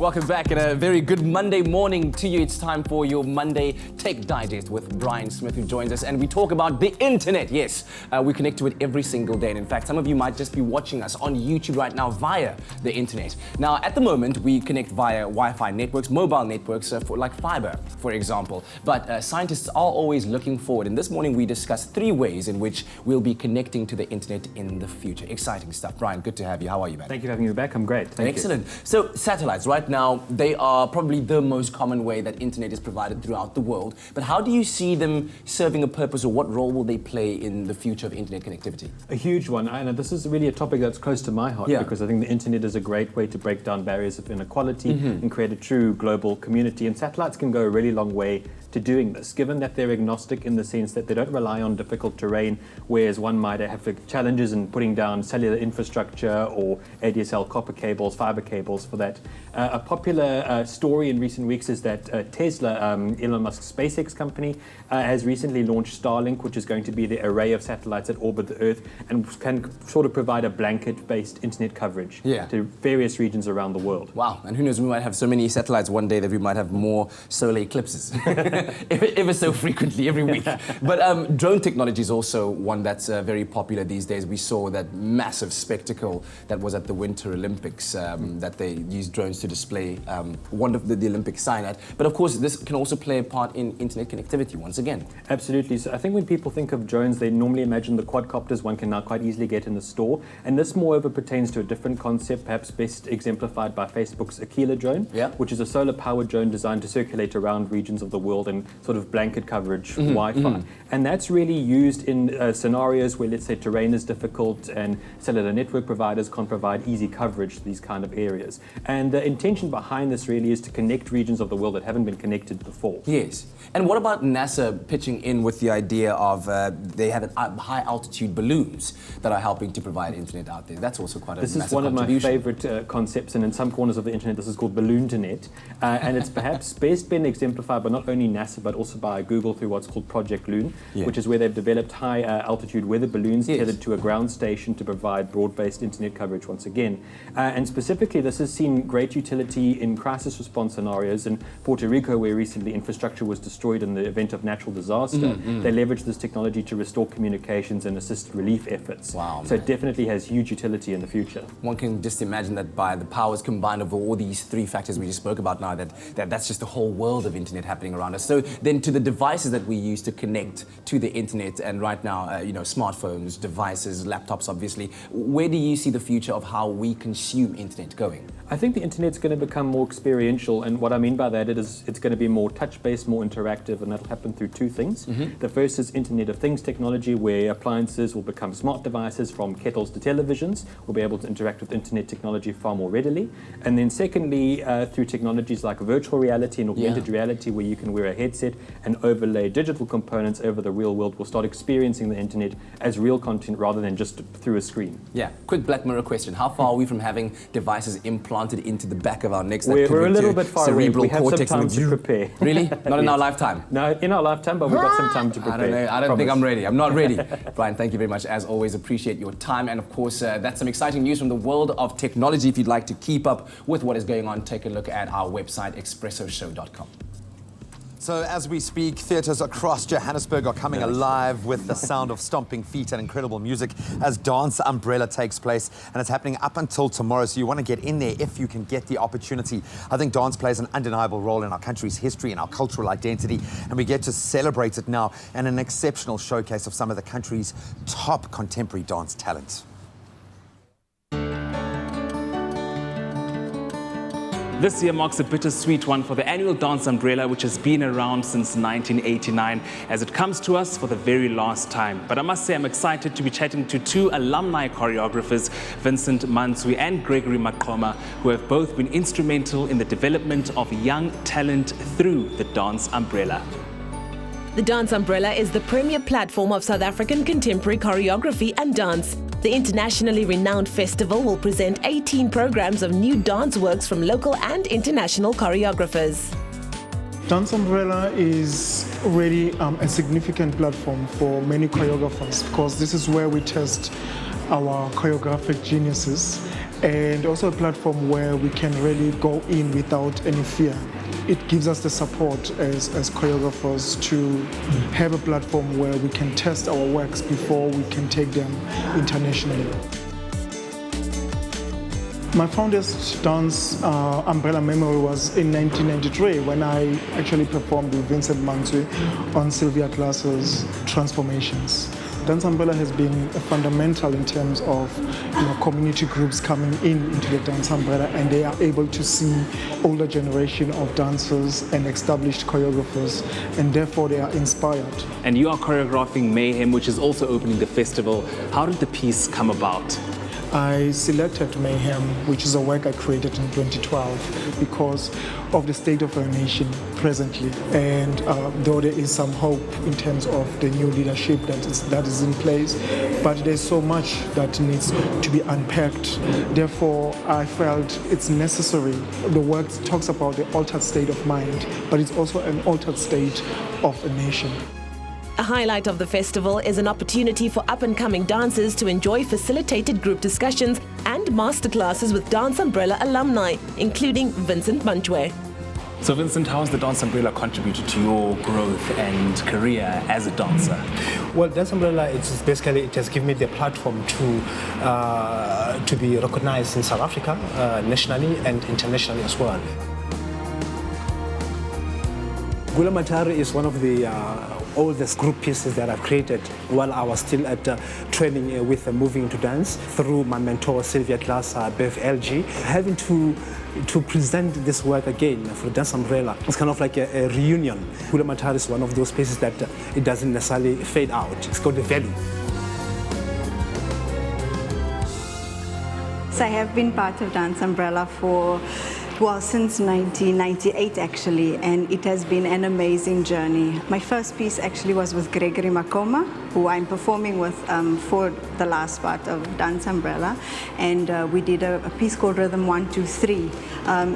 Welcome back and a very good Monday morning to you. It's time for your Monday Tech Digest with Bryan Smith, who joins us, and we talk about the internet. Yes, we connect to it every single day, and in fact, some of you might just be watching us on YouTube right now via the internet. Now, at the moment, we connect via Wi-Fi networks, mobile networks, for like fiber, for example. But scientists are always looking forward, and this morning we discussed 3 ways in which we'll be connecting to the internet in the future. Exciting stuff. Bryan, good to have you. How are you, man? Thank you for having me back. I'm great. Thank you. Excellent. So satellites, right now, they are probably the most common way that internet is provided throughout the world. But how do you see them serving a purpose, or what role will they play in the future of internet connectivity? A huge one, and this is really a topic that's close to my heart, because I think the internet is a great way to break down barriers of inequality and create a true global community. And satellites can go a really long way to doing this, given that they're agnostic in the sense that they don't rely on difficult terrain, whereas one might have challenges in putting down cellular infrastructure or ADSL copper cables, fiber cables for that. A popular story in recent weeks is that Tesla, Elon Musk's SpaceX company, has recently launched Starlink, which is going to be the array of satellites that orbit the Earth and can sort of provide a blanket-based internet coverage to various regions around the world. Wow, and who knows, we might have so many satellites one day that we might have more solar eclipses. ever so frequently, every week. But drone technology is also one that's very popular these days. We saw that massive spectacle that was at the Winter Olympics, that they used drones to display one of the Olympic sign at. But of course, this can also play a part in internet connectivity once again. Absolutely. So I think when people think of drones, they normally imagine the quadcopters one can now quite easily get in the store. And this moreover pertains to a different concept, perhaps best exemplified by Facebook's Aquila drone, which is a solar-powered drone designed to circulate around regions of the world and sort of blanket coverage Wi-Fi. And that's really used in scenarios where, let's say, terrain is difficult and cellular network providers can't provide easy coverage to these kind of areas. And the intention behind this really is to connect regions of the world that haven't been connected before. Yes. And what about NASA pitching in with the idea of they have high altitude balloons that are helping to provide internet out there? That's also quite a massive This is one of my favorite concepts, and in some corners of the internet this is called balloon-to-net. And it's perhaps best been exemplified by not only NASA but also by Google through what's called Project Loon, which is where they've developed high altitude weather balloons tethered to a ground station to provide broad-based internet coverage once again. And specifically, this has seen great utility in crisis response scenarios. In Puerto Rico, where recently infrastructure was destroyed in the event of natural disaster, they leveraged this technology to restore communications and assist relief efforts. Wow, so it definitely has huge utility in the future. One can just imagine that by the powers combined of all these 3 factors we just spoke about now, that's just a whole world of internet happening around us. So then to the devices that we use to connect to the internet, and right now, you know, smartphones, devices, laptops, obviously, where do you see the future of how we consume internet going? I think the internet's going to become more experiential, and what I mean by that is it's going to be more touch-based, more interactive, and that'll happen through 2 things. The first is Internet of Things technology, where appliances will become smart devices, from kettles to televisions. We'll be able to interact with internet technology far more readily. And then secondly, through technologies like virtual reality and augmented reality, where you can wear a headset and overlay digital components over the real world, we'll start experiencing the internet as real content rather than just through a screen. Yeah, quick Black Mirror question. How far are we from having devices implanted into the back of our necks? We're a little bit far away. We have some time to prepare. Really? Not in our lifetime? No, in our lifetime, but we've got some time to prepare. I don't know. I don't think I'm ready. I'm not ready. Bryan, thank you very much. As always, appreciate your time. And of course, that's some exciting news from the world of technology. If you'd like to keep up with what is going on, take a look at our website, expressoshow.com. So as we speak, theatres across Johannesburg are coming alive with the sound of stomping feet and incredible music as Dance Umbrella takes place. And it's happening up until tomorrow, so you want to get in there if you can get the opportunity. I think dance plays an undeniable role in our country's history and our cultural identity, and we get to celebrate it now in an exceptional showcase of some of the country's top contemporary dance talent. This year marks a bittersweet one for the annual Dance Umbrella, which has been around since 1989, as it comes to us for the very last time. But I must say I'm excited to be chatting to two alumni choreographers, Vincent Mansui and Gregory Maqoma, who have both been instrumental in the development of young talent through the Dance Umbrella. The Dance Umbrella is the premier platform of South African contemporary choreography and dance. The internationally renowned festival will present 18 programs of new dance works from local and international choreographers. Dance Umbrella is really a significant platform for many choreographers because this is where we test our choreographic geniuses, and also a platform where we can really go in without any fear. It gives us the support as choreographers to have a platform where we can test our works before we can take them internationally. My fondest dance umbrella memory was in 1993 when I actually performed with Vincent Mansui on Sylvia Plath's Transformations. Dance Umbrella has been fundamental in terms of community groups coming into the Dance Umbrella, and they are able to see older generation of dancers and established choreographers, and therefore they are inspired. And you are choreographing Mayhem, which is also opening the festival. How did the piece come about? I selected Mayhem, which is a work I created in 2012 because of the state of our nation presently. And though there is some hope in terms of the new leadership that is in place, but there's so much that needs to be unpacked. Therefore, I felt it's necessary. The work talks about the altered state of mind, but it's also an altered state of a nation. A highlight of the festival is an opportunity for up-and-coming dancers to enjoy facilitated group discussions and masterclasses with Dance Umbrella alumni, including Vincent Mansui. So Vincent, how has the Dance Umbrella contributed to your growth and career as a dancer? Well, Dance Umbrella, it has given me the platform to be recognized in South Africa, nationally and internationally as well. Gula Matari is one of the oldest group pieces that I've created while I was still at training with moving into dance through my mentor Sylvia Plath, Veuve LG. Having to present this work again for Dance Umbrella, it's kind of like a reunion. Gula Matari is one of those pieces that it doesn't necessarily fade out. It's got the value. So I have been part of Dance Umbrella since 1998 actually, and it has been an amazing journey. My first piece actually was with Gregory Maqoma, who I'm performing with for the last part of Dance Umbrella, and we did a piece called Rhythm 1, 2, 3.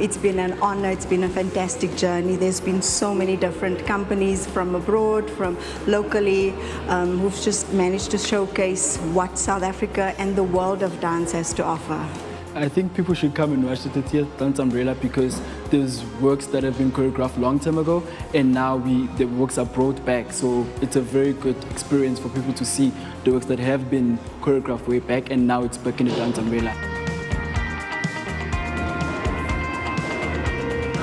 It's been an honor, it's been a fantastic journey. There's been so many different companies from abroad, from locally, who've just managed to showcase what South Africa and the world of dance has to offer. I think people should come and watch the 30th Dance Umbrella because there's works that have been choreographed a long time ago, and now the works are brought back. So it's a very good experience for people to see the works that have been choreographed way back, and now it's back in the Dance Umbrella.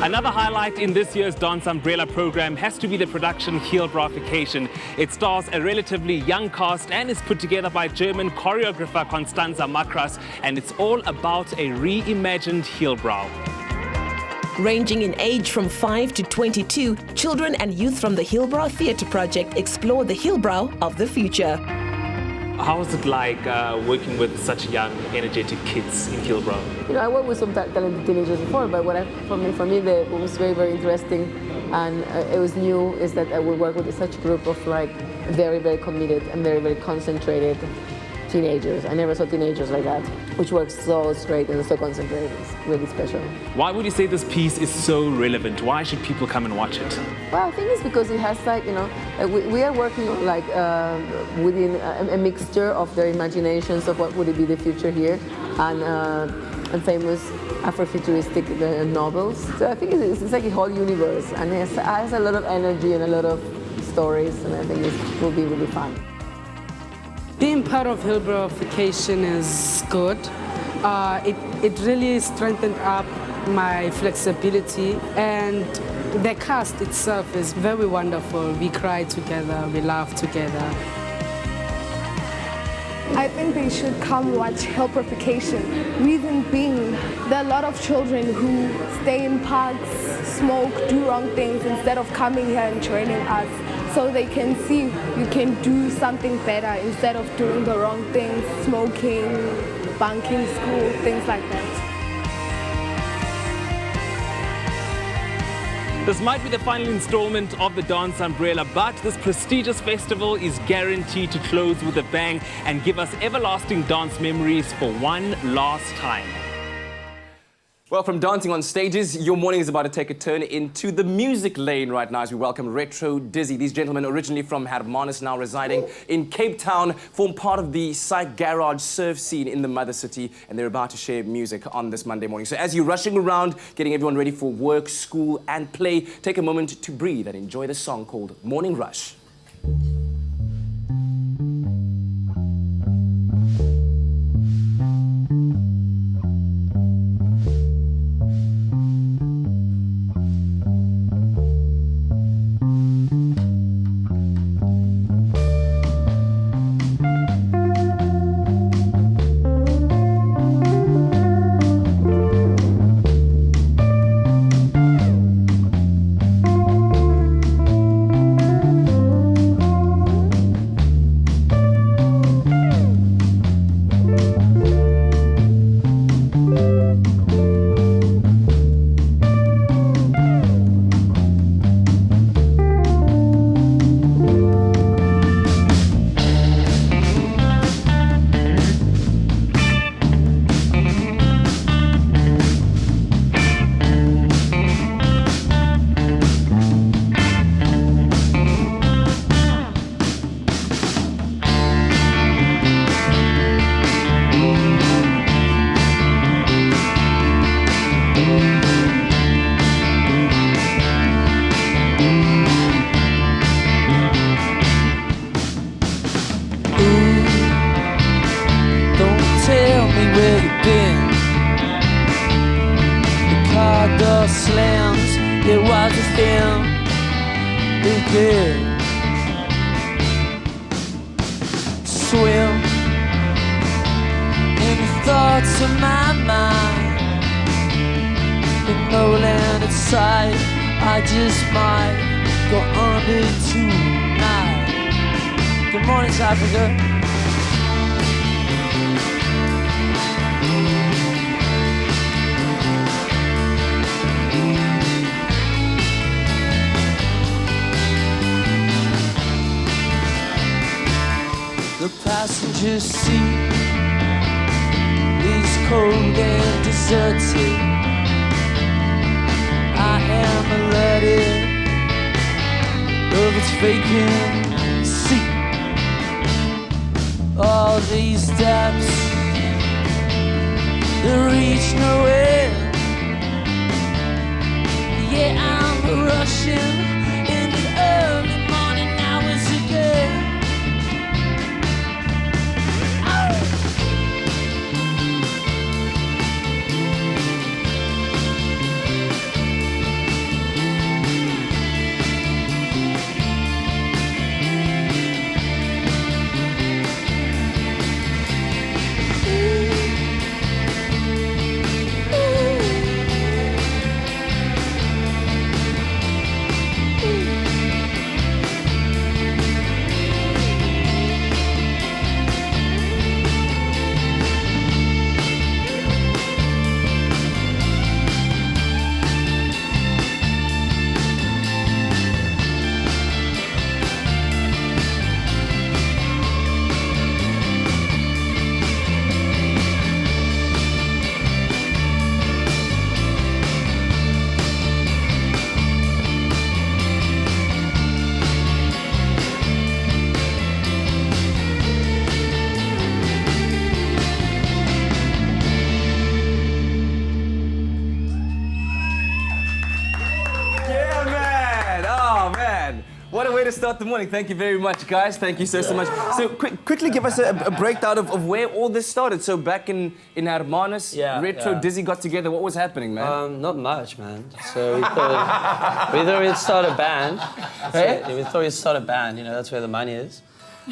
Another highlight in this year's Dance Umbrella program has to be the production Heelbraufication. It stars a relatively young cast and is put together by German choreographer Constanza Makras, and it's all about a reimagined Heelbrau. Ranging in age from 5 to 22, children and youth from the Heelbrau Theatre Project explore the Heelbrau of the future. How is it like working with such young, energetic kids in Heelbrau? I worked with some talented teenagers before, but for me, what was very, very interesting and it was new is that I would work with such a group of very, very committed and very, very concentrated teenagers. I never saw teenagers like that, which works so straight and so concentrated. It's really special. Why would you say this piece is so relevant? Why should people come and watch it? Well, I think it's because it has we are working on within a mixture of their imaginations of what would it be the future here, and and famous Afrofuturistic novels. So I think it's like a whole universe, and it has a lot of energy and a lot of stories, and I think it will be really fun. Being part of Hillbrow Vacation is good. It really strengthened up my flexibility, and the cast itself is very wonderful. We cry together, we laugh together. I think they should come watch Hillbrow Vacation. Reason being, there are a lot of children who stay in parks, smoke, do wrong things instead of coming here and joining us, so they can see you can do something better instead of doing the wrong things, smoking, bunking school, things like that. This might be the final installment of the Dance Umbrella, but this prestigious festival is guaranteed to close with a bang and give us everlasting dance memories for one last time. Well, from dancing on stages, your morning is about to take a turn into the music lane right now as we welcome Retro Dizzy. These gentlemen, originally from Hermanus, now residing in Cape Town, form part of the Psych Garage surf scene in the mother city, and they're about to share music on this Monday morning. So as you're rushing around, getting everyone ready for work, school, and play, take a moment to breathe and enjoy the song called Morning Rush. way to start the morning. Thank you very much, guys. Thank you so much. So quickly give us a breakdown of where all this started. So back in Hermanus, Retro, Dizzy got together. What was happening, man? Not much, man. So we thought we'd start a band. We thought we'd start a band, you know, that's where the money is.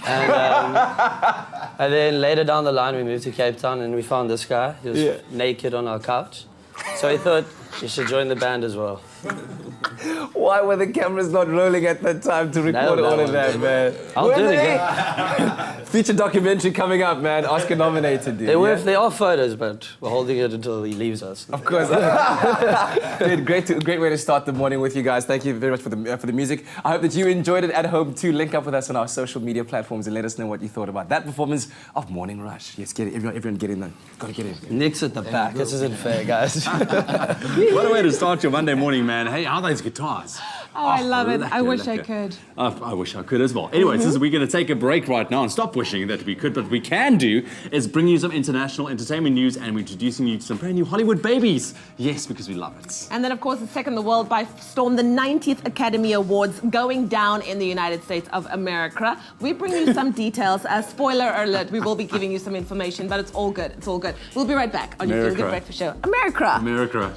And then later down the line, we moved to Cape Town and we found this guy. He was naked on our couch. So we thought you should join the band as well. Why were the cameras not rolling at that time to record all of that, man? I'll do it again. Feature documentary coming up, man. Oscar nominated, dude. They are photos, but we're holding it until he leaves us. Of course. Dude, great way to start the morning with you guys. Thank you very much for the music. I hope that you enjoyed it at home too. Link up with us on our social media platforms and let us know what you thought about that performance of Morning Rush. Yes, get it. Everyone get in there. Gotta get in. Nick's at the back. This isn't fair, guys. What a way to start your Monday morning, man. Hey, how are those guitars? Oh, I love it. I wish I could. I wish I could as well. Anyway, since we're going to take a break right now and stop wishing that we could, but what we can do is bring you some international entertainment news and we're introducing you to some brand new Hollywood babies. Yes, because we love it. And then, of course, it's taken the world by storm, the 90th Academy Awards going down in the United States of America. We bring you some details. Spoiler alert, we will be giving you some information, but it's all good. It's all good. We'll be right back on your Feel Good Breakfast Show. America.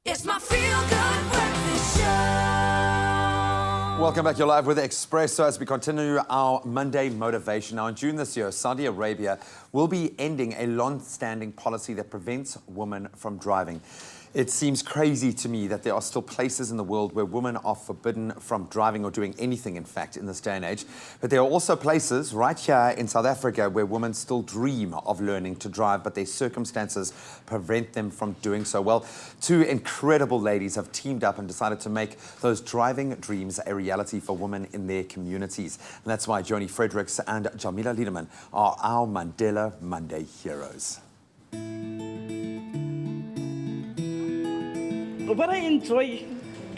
It's my Feel Good Breakfast Show. Welcome back. You're live with Expresso as we continue our Monday motivation. Now, in June this year, Saudi Arabia will be ending a long-standing policy that prevents women from driving. It seems crazy to me that there are still places in the world where women are forbidden from driving or doing anything, in fact, in this day and age. But there are also places right here in South Africa where women still dream of learning to drive, but their circumstances prevent them from doing so. Well, two incredible ladies have teamed up and decided to make those driving dreams a reality for women in their communities. And that's why Joni Fredericks and Jamila Liederman are our Mandela Monday heroes. What I enjoy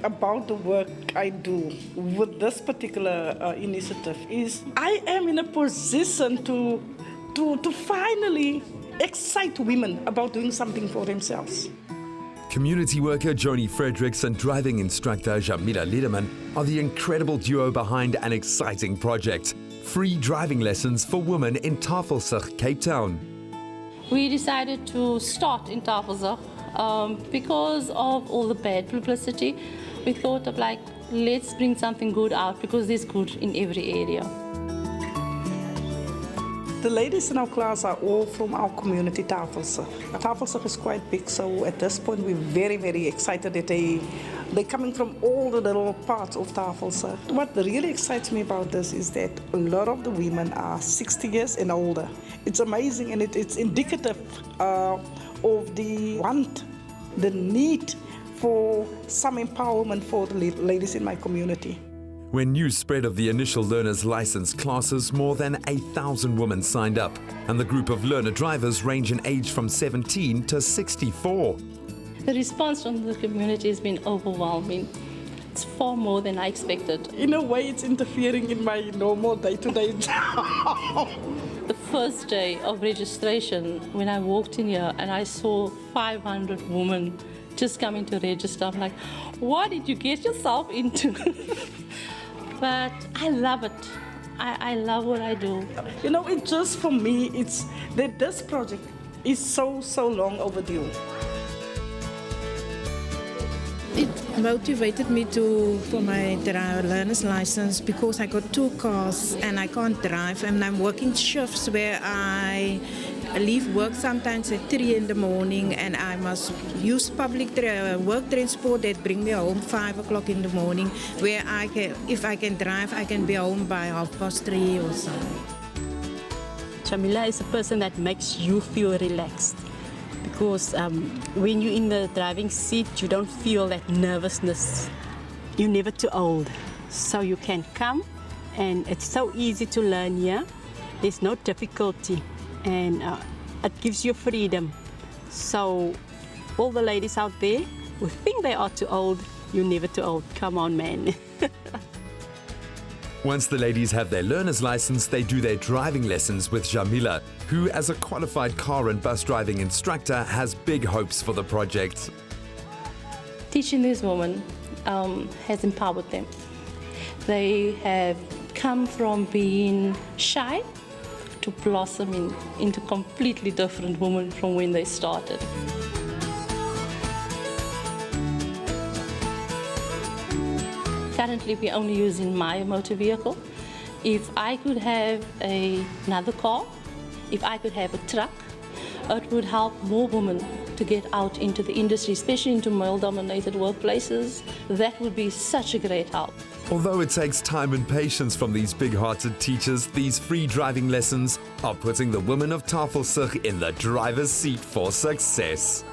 about the work I do with this particular initiative is I am in a position to finally excite women about doing something for themselves. Community worker Joni Fredericks and driving instructor Jamila Liederman are the incredible duo behind an exciting project. Free driving lessons for women in Tafelsig, Cape Town. We decided to start in Tafelsig because of all the bad publicity. We thought of like, let's bring something good out because there's good in every area. The ladies in our class are all from our community, Tafelsig. Tafelsig is quite big, so at this point we're very, very excited that they're coming from all the little parts of Tafelsig. What really excites me about this is that a lot of the women are 60 years and older. It's amazing, and it's indicative of the want, the need for some empowerment for the ladies in my community. When news spread of the initial learner's license classes, more than 1,000 women signed up, and the group of learner drivers range in age from 17 to 64. The response from the community has been overwhelming. It's far more than I expected. In a way, it's interfering in my normal day-to-day job. The first day of registration, when I walked in here and I saw 500 women just coming to register, I'm like, what did you get yourself into? But I love it. I love what I do. You know, it just for me, it's that this project is so long overdue. It motivated me for my learner's license because I got 2 cars and I can't drive, and I'm working shifts where I leave work sometimes at 3 in the morning and I must use public work transport that bring me home 5 o'clock in the morning, where if I can drive, I can be home by 3:30 or so. Jamila is a person that makes you feel relaxed, because when you're in the driving seat, you don't feel that nervousness. You're never too old, so you can come, and it's so easy to learn here. There's no difficulty, and it gives you freedom. So all the ladies out there who think they are too old, you're never too old. Come on, man. Once the ladies have their learner's license, they do their driving lessons with Jamila, who, as a qualified car and bus driving instructor, has big hopes for the project. Teaching these women has empowered them. They have come from being shy to blossoming into completely different women from when they started. Currently, we're only using my motor vehicle. If I could have another car, if I could have a truck, it would help more women to get out into the industry, especially into male-dominated workplaces. That would be such a great help. Although it takes time and patience from these big-hearted teachers, these free driving lessons are putting the women of Tafelsig in the driver's seat for success.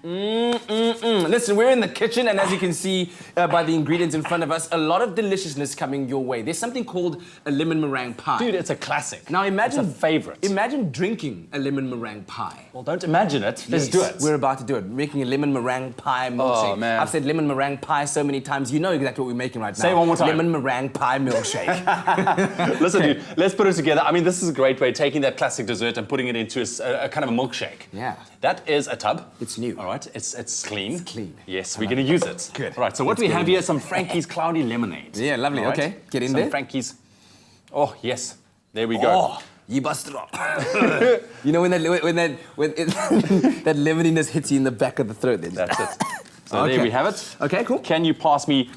Listen, we're in the kitchen, and as you can see by the ingredients in front of us, a lot of deliciousness coming your way. There's something called a lemon meringue pie. Dude, it's a classic. Now imagine... It's a favorite. Imagine drinking a lemon meringue pie. Well, don't imagine it. Let's do it. We're about to do it. We're making a lemon meringue pie milkshake. Oh, man. I've said lemon meringue pie so many times, you know exactly what we're making right now. Say it one more time. Lemon meringue pie milkshake. Listen, dude, let's put it together. I mean, this is a great way, taking that classic dessert and putting it into a kind of a milkshake. Yeah. That is a tub. It's new. All right, it's clean. It's clean. Yes, we're going to use it. Good. All right, so what we have here is some Frankies Cloudy Lemonade. Yeah, lovely. All right? Okay, get in some there. Frankies. Oh, yes. There we go. Oh, you busted up. You know when that lemoniness hits you in the back of the throat then? That's it. So Okay. there we have it. Okay, cool. Can you pass me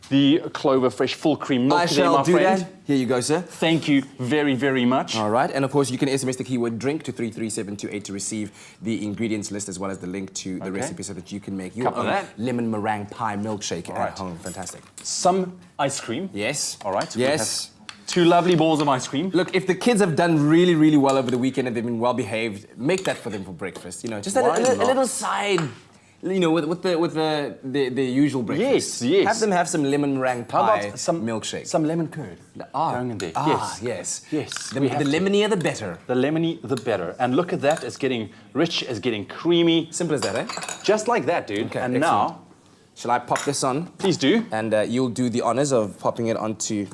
the Clover fresh full cream milk I today, my shall do friend. that. Here you go, sir. Thank you very, very much. All right, and of course you can SMS the keyword drink to 33728 to receive the ingredients list as well as the link to the recipe so that you can make your own lemon meringue pie milkshake at home. Fantastic. Some ice cream. Yes. All right. Yes. 2 lovely balls of ice cream. Look, if the kids have done really, really well over the weekend and they've been well behaved, make that for them for breakfast. You know, just a little side. You know, with the usual breakfast. Yes, yes. Have them have some lemon meringue pie. How about some milkshake? Some lemon curd. Going in there. Yes. Yes. The lemonier, the better. The lemony, the better. And look at that. It's getting rich. It's getting creamy. Simple as that, eh? Just like that, dude. Okay, and excellent. now, shall I pop this on? Please do. And you'll do the honors of popping it onto.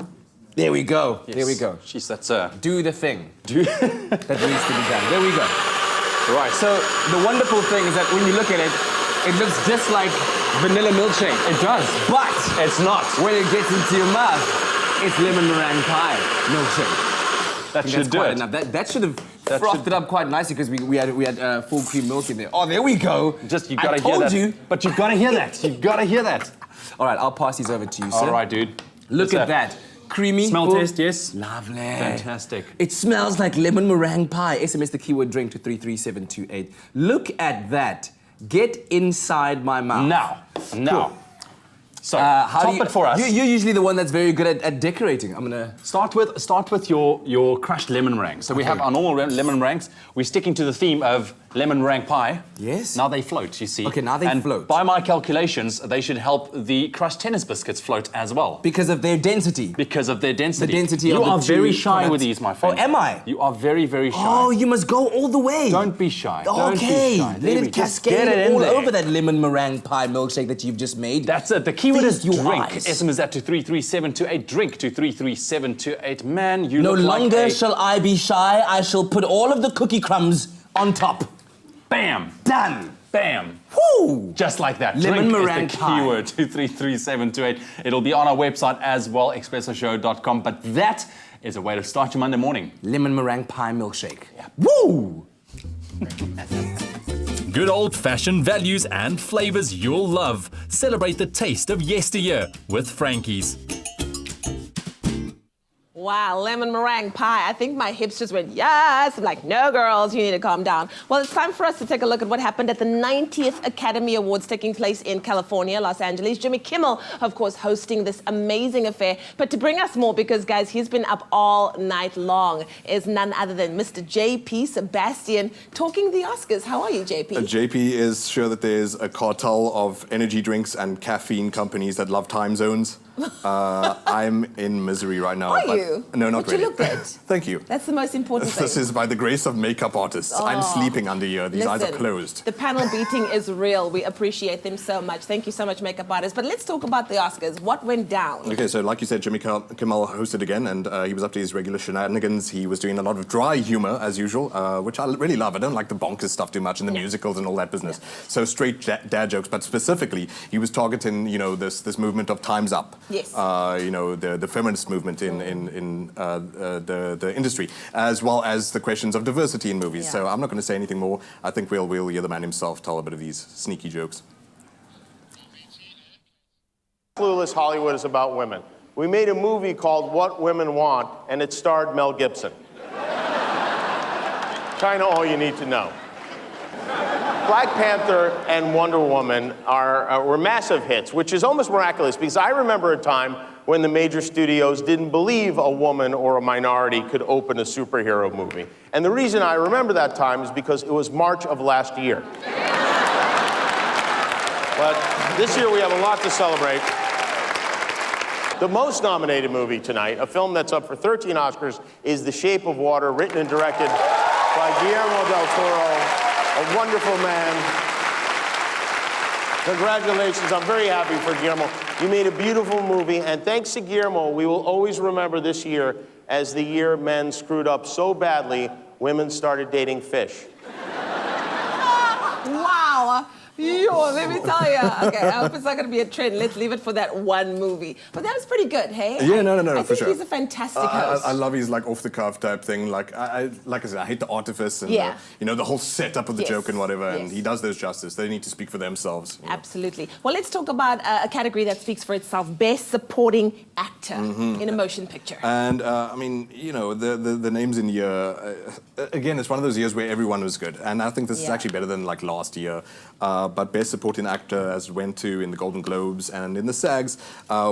There we go. Yes. There we go. Jeez, that's do the thing. Do that needs to be done. There we go. Right. So the wonderful thing is that when you look at it, it looks just like vanilla milkshake. It does. But it's not. When it gets into your mouth, it's lemon meringue pie milkshake. That should do it. Enough. That should have frothed it up quite nicely because we had full cream milk in there. Oh, there we go. Just you gotta hear that. I told you. But you've gotta hear that. You've gotta hear that. All right, I'll pass these over to you, sir. All right, dude. Look at that. Creamy. Smell test, yes. Lovely. Fantastic. It smells like lemon meringue pie. SMS the keyword drink to 33728. Look at that. Get inside my mouth. Now. Cool. So, top it for us. You're usually the one that's very good at decorating. I'm gonna start with your crushed lemon meringue. So we have our normal lemon meringues. We're sticking to the theme of lemon meringue pie. Yes. Now they float, you see. Okay, now they float. By my calculations, they should help the crushed tennis biscuits float as well. Because of their density. Because of their density. The density you of the are very two shy products. with these, my friend. Oh, am I? You are very, very shy. Oh, you must go all the way. Don't be shy. Okay. Don't be shy. Let it cascade all over that lemon meringue pie milkshake that you've just made. That's it. The keyword is your drink. eyes. SMS that to 33728. Drink to 33728. Man, you no look like longer shall I be shy. I shall put all of the cookie crumbs on top. Bam. Done. Bam. Woo. Just like that. Lemon Drink meringue is the pie. keyword to 33728. It'll be on our website as well, expressoshow.com. But that is a way to start your Monday morning. Lemon meringue pie milkshake. Yeah. Woo! Good old-fashioned values and flavors you'll love. Celebrate the taste of yesteryear with Frankies. Wow, lemon meringue pie. I think my hips just went, yes. I'm like, no, girls, you need to calm down. Well, it's time for us to take a look at what happened at the 90th Academy Awards taking place in California, Los Angeles. Jimmy Kimmel, of course, hosting this amazing affair. But to bring us more, because, guys, he's been up all night long, is none other than Mr. JP Sebastian talking the Oscars. How are you, JP? JP is sure that there's a cartel of energy drinks and caffeine companies that love time zones. I'm in misery right now. Are you? No, not But really. you look good. Thank you. That's the most important thing. This is by the grace of makeup artists. I'm Oh. sleeping under here. These eyes are Listen, closed. The panel beating is real. We appreciate them so much. Thank you so much, makeup artists. But let's talk about the Oscars. What went down? Okay, so like you said, Jimmy Kimmel hosted again, and he was up to his regular shenanigans. He was doing a lot of dry humor, as usual, which I really love. I don't like the bonkers stuff too much, and the musicals and all that business. So straight dad jokes, but specifically, he was targeting, this movement of Time's Up. Yes. The feminist movement in the industry, as well as the questions of diversity in movies. So I'm not going to say anything more. I think we'll hear the man himself tell a bit of these sneaky jokes. Clueless Hollywood is about women. We made a movie called What Women Want, and it starred Mel Gibson. Kind of all you need to know. Black Panther and Wonder Woman were massive hits, which is almost miraculous because I remember a time when the major studios didn't believe a woman or a minority could open a superhero movie. And the reason I remember that time is because it was March of last year. But this year we have a lot to celebrate. The most nominated movie tonight, a film that's up for 13 Oscars, is The Shape of Water, written and directed by Guillermo del Toro, a wonderful man. Congratulations, I'm very happy for Guillermo. You made a beautiful movie, and thanks to Guillermo, we will always remember this year as the year men screwed up so badly, women started dating fish. Wow. Yo, let me tell you. Okay, I hope it's not going to be a trend. Let's leave it for that one movie. But that was pretty good, hey? Yeah, no, I for think sure. he's a fantastic host. I love his like off the cuff type thing. Like I said, I hate the artifice and Yeah. the whole setup of the Yes. joke and whatever. And Yes. he does those justice. They need to speak for themselves. Absolutely. Well, let's talk about a category that speaks for itself: Best Supporting Actor in a Motion Picture. And I mean, the names in here. Again, it's one of those years where everyone was good, and I think this is Yeah. actually better than like last year. But Best Supporting Actor, as went to in the Golden Globes and in the SAGs,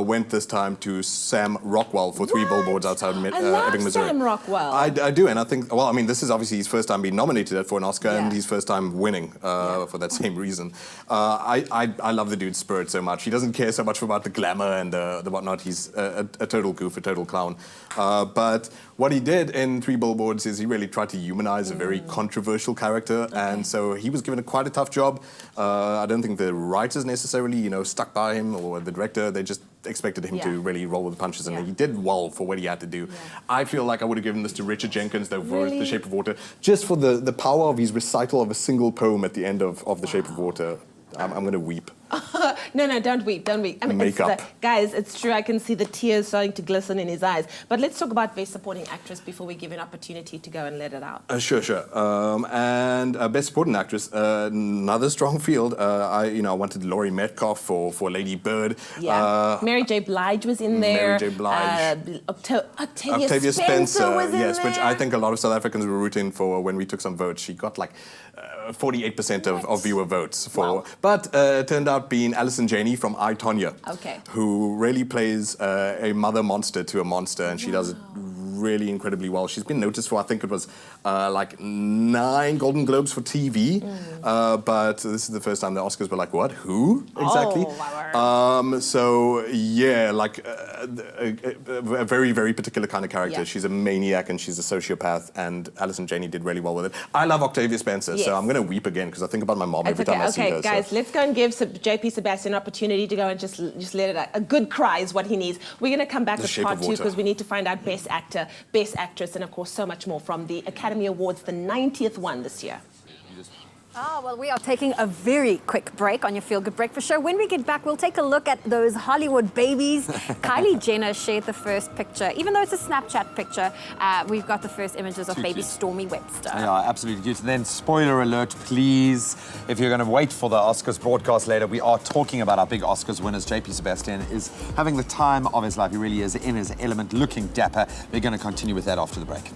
went this time to Sam Rockwell for Three Billboards Outside I love Ebbing, Missouri. Sam Rockwell. I do, and I think, well, I mean, this is obviously his first time being nominated for an Oscar and his first time winning for that same reason. I love the dude's spirit so much. He doesn't care so much about the glamour and the whatnot. He's a total goof, a total clown. But what he did in Three Billboards is he really tried to humanize a very controversial character, and so he was given quite a tough job. I don't think the writers necessarily, stuck by him, or the director. They just expected him to really roll with the punches, and he did well for what he had to do. I feel like I would have given this to Richard Jenkins, though, for The Shape of Water, just for the power of his recital of a single poem at the end of The Shape of Water. I'm going to weep. No, don't weep. I mean, Makeup. Guys, it's true. I can see the tears starting to glisten in his eyes. But let's talk about Best Supporting Actress before we give you an opportunity to go and let it out. Sure. And Best Supporting Actress, another strong field. I wanted Laurie Metcalf for Lady Bird. Yeah. Mary J. Blige was in there. Mary J. Blige. Octavia Spencer was in yes, there. which I think a lot of South Africans were rooting for when we took some votes. She got like 48% of viewer votes for. Wow. But turned out being Alison Janney from I, Tonya, who really plays a mother monster to a monster, and she does it really incredibly well. She's been noticed for, I think it was like 9 Golden Globes for TV, but this is the first time the Oscars were like, what? Who? Exactly. So, yeah, like a very, very particular kind of character. Yeah. She's a maniac and she's a sociopath, and Alison Janney did really well with it. I love Octavia Spencer, so I'm going to weep again because I think about my mom every time I see her. Okay, guys, let's go and give JP Sebastian an opportunity to go and just let it out. A good cry is what he needs. We're going to come back with part 2 because we need to find out Best Actor, Best Actress, and of course so much more from the Academy Awards, the 90th one this year. Well, we are taking a very quick break on your Feel Good Breakfast show. When we get back, we'll take a look at those Hollywood babies. Kylie Jenner shared the first picture. Even though it's a Snapchat picture, we've got the first images of baby Stormy Webster. Yeah, absolutely cute. Then, spoiler alert, please, if you're going to wait for the Oscars broadcast later, we are talking about our big Oscars winners. JP Sebastian is having the time of his life. He really is in his element, looking dapper. We're going to continue with that after the break.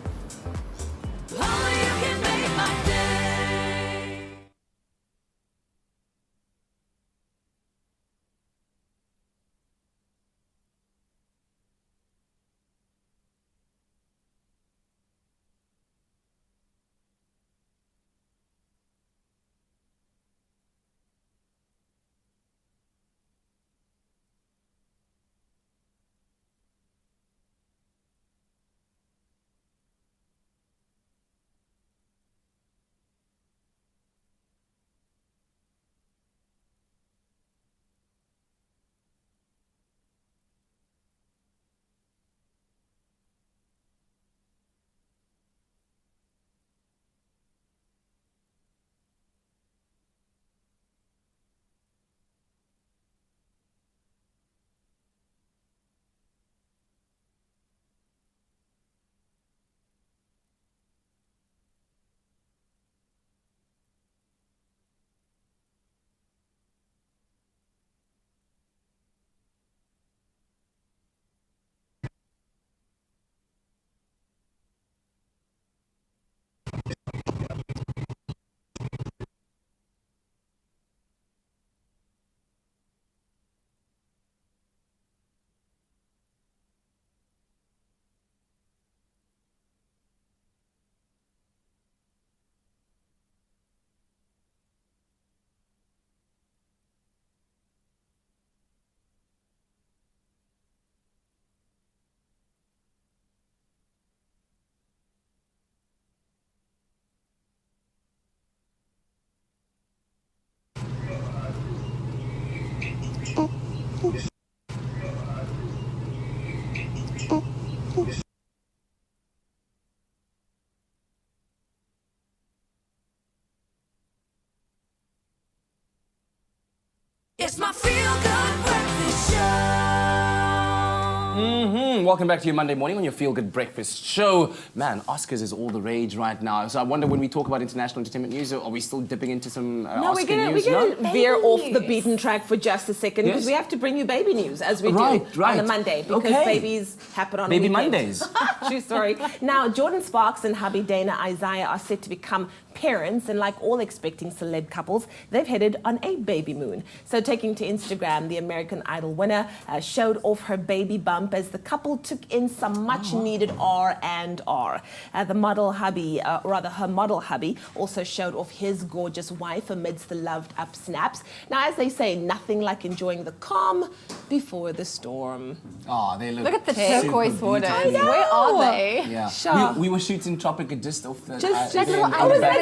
Welcome back to your Monday morning on your Feel Good Breakfast show. Man, Oscars is all the rage right now. So I wonder, when we talk about international entertainment news, are we still dipping into some Oscar news? We're gonna veer off the beaten track for just a second, because we have to bring you baby news, as we do on a Monday, because babies happen on Baby weekend. Mondays. True story. Now, Jordan Sparks and hubby Dana Isaiah are set to become parents, and like all expecting celeb couples, they've headed on a baby moon. So taking to Instagram, the American Idol winner showed off her baby bump as the couple took in some much-needed R&R. The model hubby, her model hubby, also showed off his gorgeous wife amidst the loved-up snaps. Now, as they say, nothing like enjoying the calm before the storm. Oh, they Look at the turquoise waters. Where are they? Yeah. Sure. We were shooting Tropica just off the... Just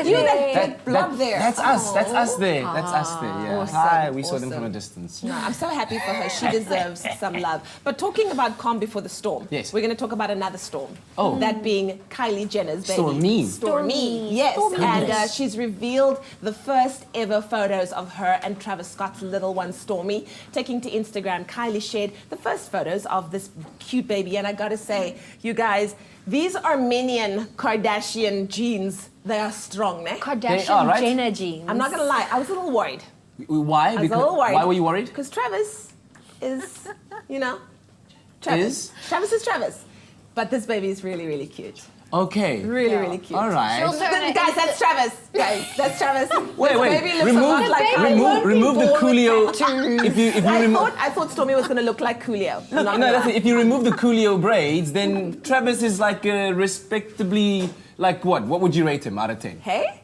you that blob there. That's us. That's us there. That's us there. Yeah. Awesome, Hi. We saw them from a distance. No, I'm so happy for her. She deserves some love. But talking about calm before the storm, yes, we're going to talk about another storm. Oh. That being Kylie Jenner's baby. Stormy. Yes. Stormy. And she's revealed the first ever photos of her and Travis Scott's little one, Stormy. Taking to Instagram, Kylie shared the first photos of this cute baby. And I got to say, you guys, these Armenian Kardashian genes, they are strong, ne? Kardashian Jenner genes. I'm not going to lie, I was a little worried. Why? I was a little worried. Why were you worried? Because Travis is, Travis. Travis is Travis. But this baby is really, really cute. Okay. Really, really cute. All right. Guys, that's Travis. Guys, that's Travis. Wait. Baby looks a lot like remove the Coolio. I thought Stormy was going to look like Coolio. No, that's it. If you remove the Coolio braids, then Travis is like respectably, like what? What would you rate him out of 10? Hey?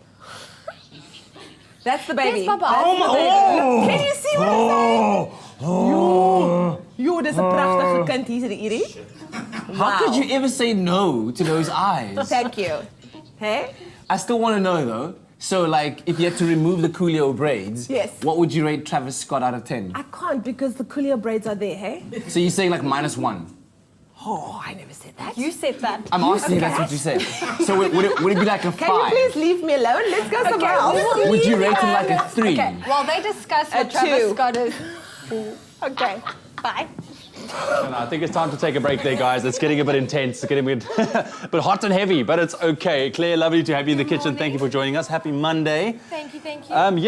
That's the baby. Yes, Papa. Can you see what I'm saying? Yo, dis 'n pragtige kind hierdie. How could you ever say no to those eyes? Thank you. Hey? I still want to know though. So, like, if you had to remove the Coolio braids, yes, what would you rate Travis Scott out of 10? I can't, because the Coolio braids are there, hey? So you're saying like -1? Oh, I never said that. You said that. I'm asking you, that's what you said. So would it be like a 5? Can you please leave me alone? Let's go somewhere else. Would you rate him like a 3? Okay, while they discuss what Travis Scott is. Okay, bye. And I think it's time to take a break there, guys. It's getting a bit intense. It's getting a bit hot and heavy, but it's okay. Claire, lovely to have you in the kitchen. Thank you for joining us. Happy Monday. Thank you.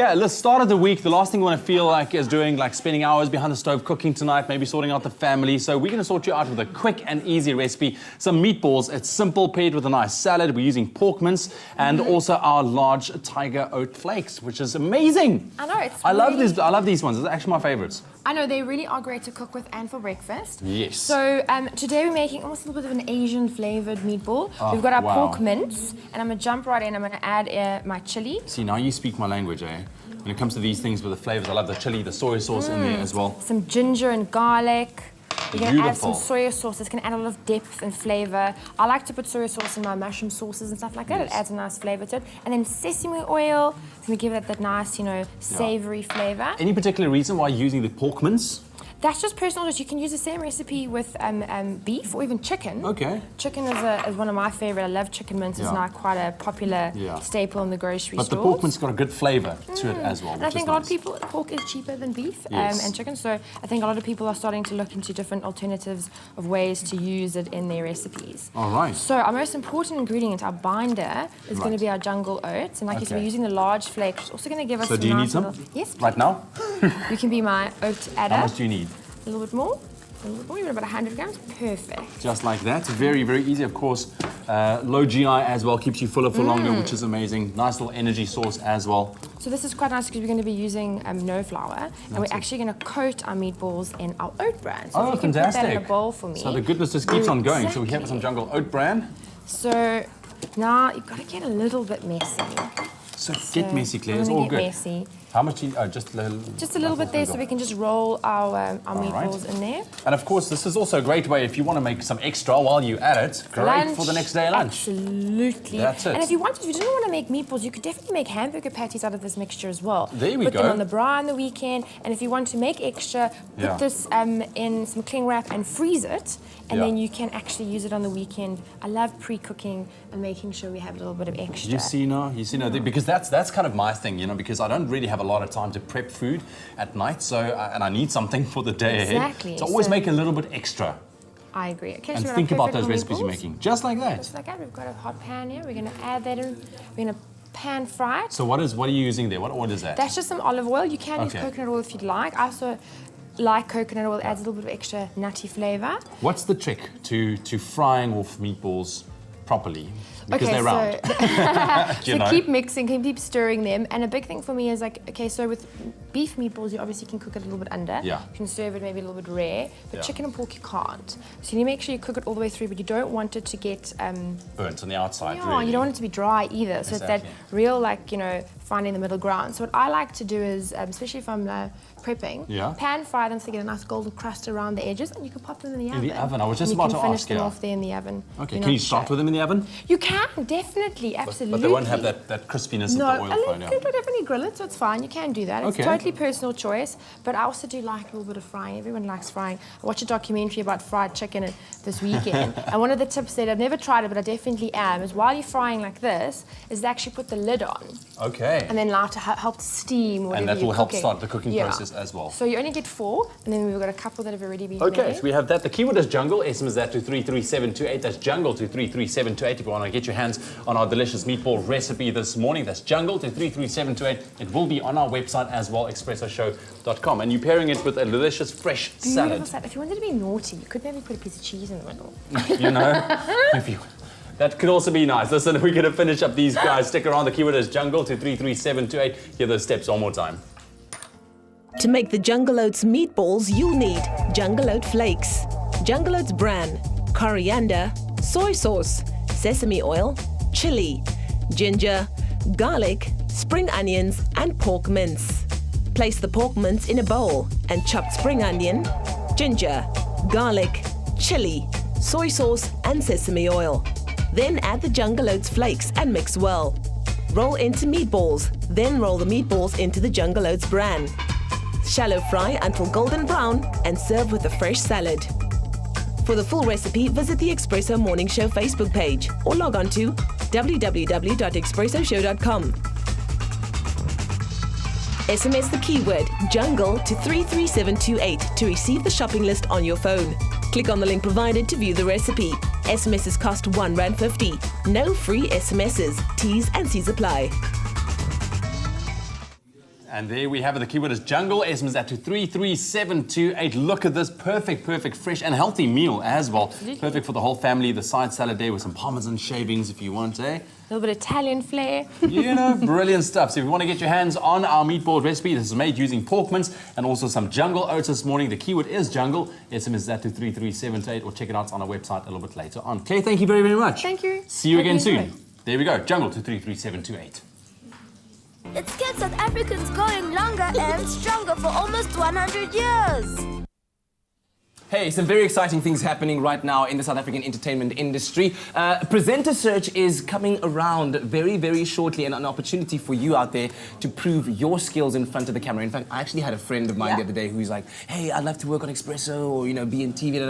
Yeah, let's start of the week. The last thing we want to feel like is doing, like, spending hours behind the stove cooking tonight, maybe sorting out the family. So we're going to sort you out with a quick and easy recipe. Some meatballs. It's simple, paired with a nice salad. We're using pork mince and also our large tiger oat flakes, which is amazing. I know, it's I love these ones. It's actually my favorites. I know, they really are great to cook with and for breakfast. Yes. So today we're making almost a little bit of an Asian flavoured meatball. We've got our pork mince, and I'm going to jump right in. I'm going to add my chili. See, now you speak my language, eh? When it comes to these things with the flavours, I love the chili, the soy sauce in there as well. Some ginger and garlic. We're going to add some soy sauce. It's going to add a lot of depth and flavour. I like to put soy sauce in my mushroom sauces and stuff like that. Yes. It adds a nice flavour to it. And then sesame oil. It's going to give it that nice, savoury flavour. Any particular reason why you're using the pork mince? That's just personal choice. You can use the same recipe with beef or even chicken. Okay. Chicken is one of my favourite. I love chicken mince. It's now quite a popular staple in the grocery stores. But the pork mince got a good flavour to it as well. And I think a lot of people, pork is cheaper than beef and chicken. So I think a lot of people are starting to look into different alternatives of ways to use it in their recipes. All right. So our most important ingredient, our binder, is going to be our jungle oats. And like you said, we're using the large flake, which is also going to give us So do you need some? Yes. Right now? You can be my oat adder. How much do you need? A little bit more. A little bit more, even about 100 grams. Perfect. Just like that. Very, very easy. Of course, low GI as well. Keeps you fuller for longer, which is amazing. Nice little energy source as well. So this is quite nice because we're going to be using no flour. And we're actually going to coat our meatballs in our oat bran. So if you can put that in a bowl for me. So the goodness just keeps on going. So we have some jungle oat bran. So now you've got to get a little bit messy. So get messy, Claire. It's all good. Messy. How much do you... just a little... Just a little bit there so we can just roll our meatballs in there. And of course, this is also a great way if you want to make some extra while you're at it. Great for the next day lunch. Absolutely. That's it. And if you didn't want to make meatballs, you could definitely make hamburger patties out of this mixture as well. There we Put go. them on the braai on the weekend. And if you want to make extra, put this in some cling wrap and freeze it. And then you can actually use it on the weekend. I love pre-cooking and making sure we have a little bit of extra. You see now, because that's kind of my thing, because I don't really have a lot of time to prep food at night, so and I need something for the day ahead. Exactly. So always make a little bit extra. I agree. Okay, And so think about those perfect recipes you're meatballs. making. Just like that. Just like that. We've got a hot pan here. We're going to add that in. We're going to pan fry it. So what are you using there? What oil is that? That's just some olive oil. You can use Okay. coconut oil if you'd like. I also like coconut oil. It adds a little bit of extra nutty flavour. What's the trick to frying off meatballs properly? Because Okay, they're round. So, so keep mixing, keep stirring them. And a big thing for me is like, okay, so with beef meatballs, you obviously can cook it a little bit under. Yeah. You can serve it maybe a little bit rare. But Yeah. chicken and pork, you can't. So you need to make sure you cook it all the way through, but you don't want it to get... Burnt on the outside, yeah, really. you don't want it to be dry either. So it's that Exactly. real, like, you know, finding the middle ground. So what I like to do is, especially if I'm prepping, Yeah. pan fry them so they get a nice golden crust around the edges, and you can pop them in the oven. In the oven, I was just And about to you can ask, finish them yeah. off there in the oven. Okay, You're can you not start sure. with them in the oven? You can, definitely, absolutely. But they won't have that crispiness No, of the oil you phone. could definitely grill it, so it's fine. You can do that. It's Okay. totally personal choice. But I also do like a little bit of frying. Everyone likes frying. I watched a documentary about fried chicken this weekend, and one of the tips that I've never tried it, but I definitely am, is while you're frying like this, is to actually put the lid on, Okay. and then allow it to help the steam. Or And whatever that will you're help cooking. start the cooking Yeah. process as well. So you only get 4, and then we've got a couple that have already been Okay, made. so we have that. The keyword is jungle. SMS that to 33728. That's jungle to 33728. If you want to get your hands on our delicious meatball recipe this morning, that's jungle to 33728. It will be on our website as well, expressoshow.com. And you're pairing it with a delicious fresh Beautiful salad. salad. If you wanted to be naughty, you could maybe put a piece of cheese in the middle. You know, if you, that could also be nice. Listen, we're going to finish up these guys. Stick around. The keyword is jungle to 33728. Hear those steps one more time. To make the Jungle Oats meatballs, you'll need Jungle Oat flakes, Jungle Oats bran, coriander, soy sauce, sesame oil, chili, ginger, garlic, spring onions, and pork mince. Place the pork mince in a bowl and chopped spring onion, ginger, garlic, chili, soy sauce, and sesame oil. Then add the Jungle Oats flakes and mix well. Roll into meatballs, then roll the meatballs into the Jungle Oats bran. Shallow fry until golden brown and serve with a fresh salad. For the full recipe, visit the Expresso Morning Show Facebook page or log on to www.expressoshow.com. SMS the keyword jungle to 33728 to receive the shopping list on your phone. Click on the link provided to view the recipe. SMSs cost R1.50. No free SMSs. T's and C's apply. And there we have it. The keyword is jungle. SMS that to 33728. Look at this perfect, fresh and healthy meal as well. Absolutely. Perfect for the whole family. The side salad there with some parmesan shavings if you want, eh? A little bit of Italian flair. You know, brilliant stuff. So if you want to get your hands on our meatball recipe, this is made using pork mince and also some jungle oats this morning. The keyword is jungle. SMS that to 33728 or check it out on our website a little bit later on. Claire, thank you very, very much. Thank you. See you Hope again you soon. enjoy. There we go. Jungle to 33728. It's kept South Africans going longer and stronger for almost 100 years. Hey, some very exciting things happening right now in the South African entertainment industry. Presenter search is coming around very, very shortly, and an opportunity for you out there to prove your skills in front of the camera. In fact, I actually had a friend of mine the other day who's like, hey, I'd love to work on Expresso or, you know, be in TV,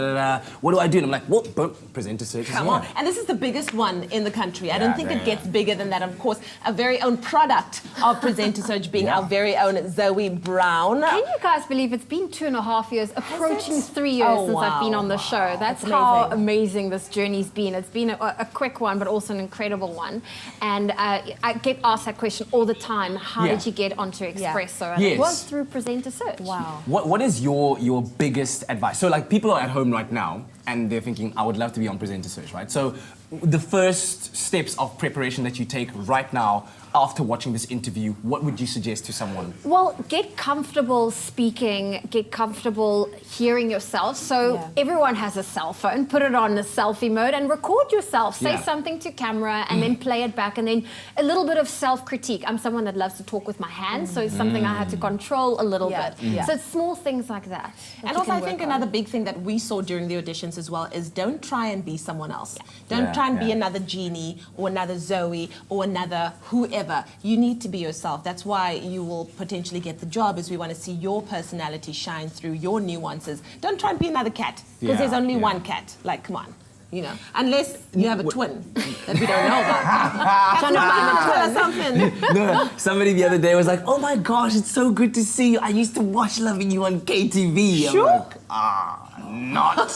What do I do? And I'm like, well, boom, presenter search is Come on. on. And this is the biggest one in the country. I Yeah, don't think it gets bigger than that. Of course, a very own product of Presenter Search being our very own Zoe Brown. Can you guys believe it's been 2.5 years, approaching 3 years since I've been on the show? That's how amazing this journey's been. It's been a quick one, but also an incredible one. And I get asked that question all the time. How did you get onto Expresso? And it was through Presenter Search. Wow. What is your biggest advice? So like people are at home right now and they're thinking, I would love to be on Presenter Search, right? So the first steps of preparation that you take right now after watching this interview, what would you suggest to someone? Well, get comfortable speaking, get comfortable hearing yourself. So everyone has a cell phone, put it on a selfie mode and record yourself. Say something to camera and then play it back, and then a little bit of self-critique. I'm someone that loves to talk with my hands, so it's something I had to control a little bit. So it's small things like that. And also, I think another big thing that we saw during the auditions as well is don't try and be someone else. Don't try and be another Jeannie or another Zoe or another whoever. You need to be yourself. That's why you will potentially get the job, is we want to see your personality shine through your nuances. Don't try and be another cat, because there's only one cat. Like, come on. You know, unless you have a twin that we don't know about. Trying to find a twin or something. No, somebody the other day was like, oh my gosh, it's so good to see you. I used to watch Loving You on KTV. Sure. I'm like, not.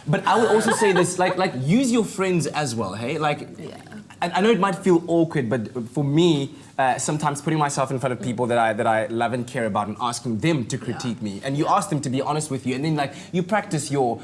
But I would also say this, like use your friends as well, hey? Like, I know it might feel awkward, but for me, sometimes putting myself in front of people that I love and care about and asking them to critique me, and you ask them to be honest with you, and then like you practice your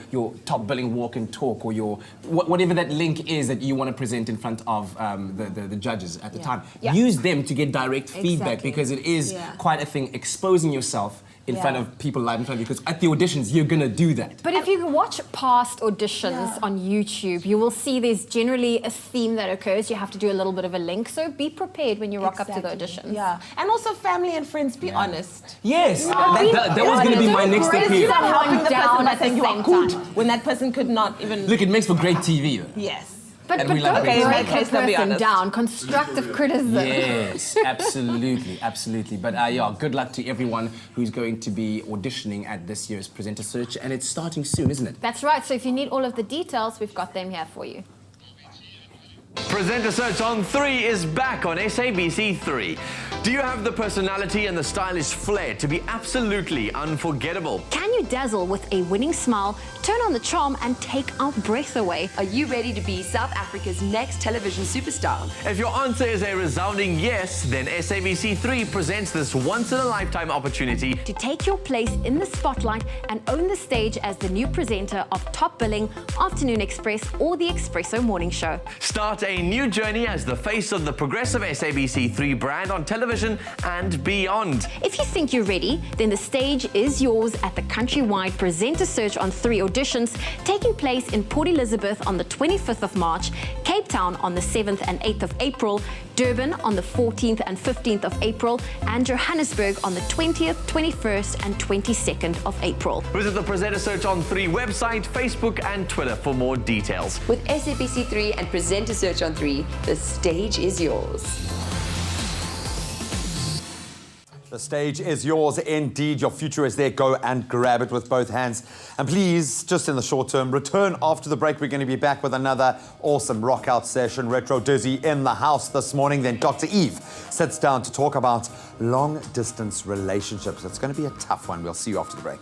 top billing walk and talk, or your whatever that link is that you want to present in front of the judges at the time. Use them to get direct feedback, because it is quite a thing, exposing yourself in front of people live in front of you, because at the auditions you're gonna do that. But if you watch past auditions on YouTube, you will see there's generally a theme that occurs. You have to do a little bit of a link, so be prepared when you rock up to the auditions. Yeah, and also family and friends, be honest. Yes, that was going to be my next step here. You're not helping the down person by at the saying you are same good time. when that person could not even... Look, it makes for great TV though. Yes. But And don't we love break it. the person down. Constructive criticism. Yes, absolutely, absolutely. But yeah, good luck to everyone who's going to be auditioning at this year's Presenter Search, and it's starting soon, isn't it? That's right. So if you need all of the details, we've got them here for you. Presenter Search on 3 is back on SABC 3. Do you have the personality and the stylish flair to be absolutely unforgettable? Can you dazzle with a winning smile, turn on the charm, and take our breath away? Are you ready to be South Africa's next television superstar? If your answer is a resounding yes, then SABC 3 presents this once-in-a-lifetime opportunity To take your place in the spotlight and own the stage as the new presenter of Top Billing, Afternoon Express, or the Expresso Morning Show. Start a new journey as the face of the progressive SABC 3 brand on television and beyond. If you think you're ready, then the stage is yours at the countrywide Presenter Search on 3 auditions, taking place in Port Elizabeth on the 25th of March, Cape Town on the 7th and 8th of April, Durban on the 14th and 15th of April, and Johannesburg on the 20th, 21st, and 22nd of April. Visit the Presenter Search on 3 website, Facebook, and Twitter for more details. With SABC 3 and Presenter Search on 3, the stage is yours. The stage is yours indeed. Your future is there. Go and grab it with both hands. And please, just in the short term, return after the break. We're going to be back with another awesome rock out session. Retro Dizzy in the house this morning. Then Dr. Eve sits down to talk about long distance relationships. It's going to be a tough one. We'll see you after the break.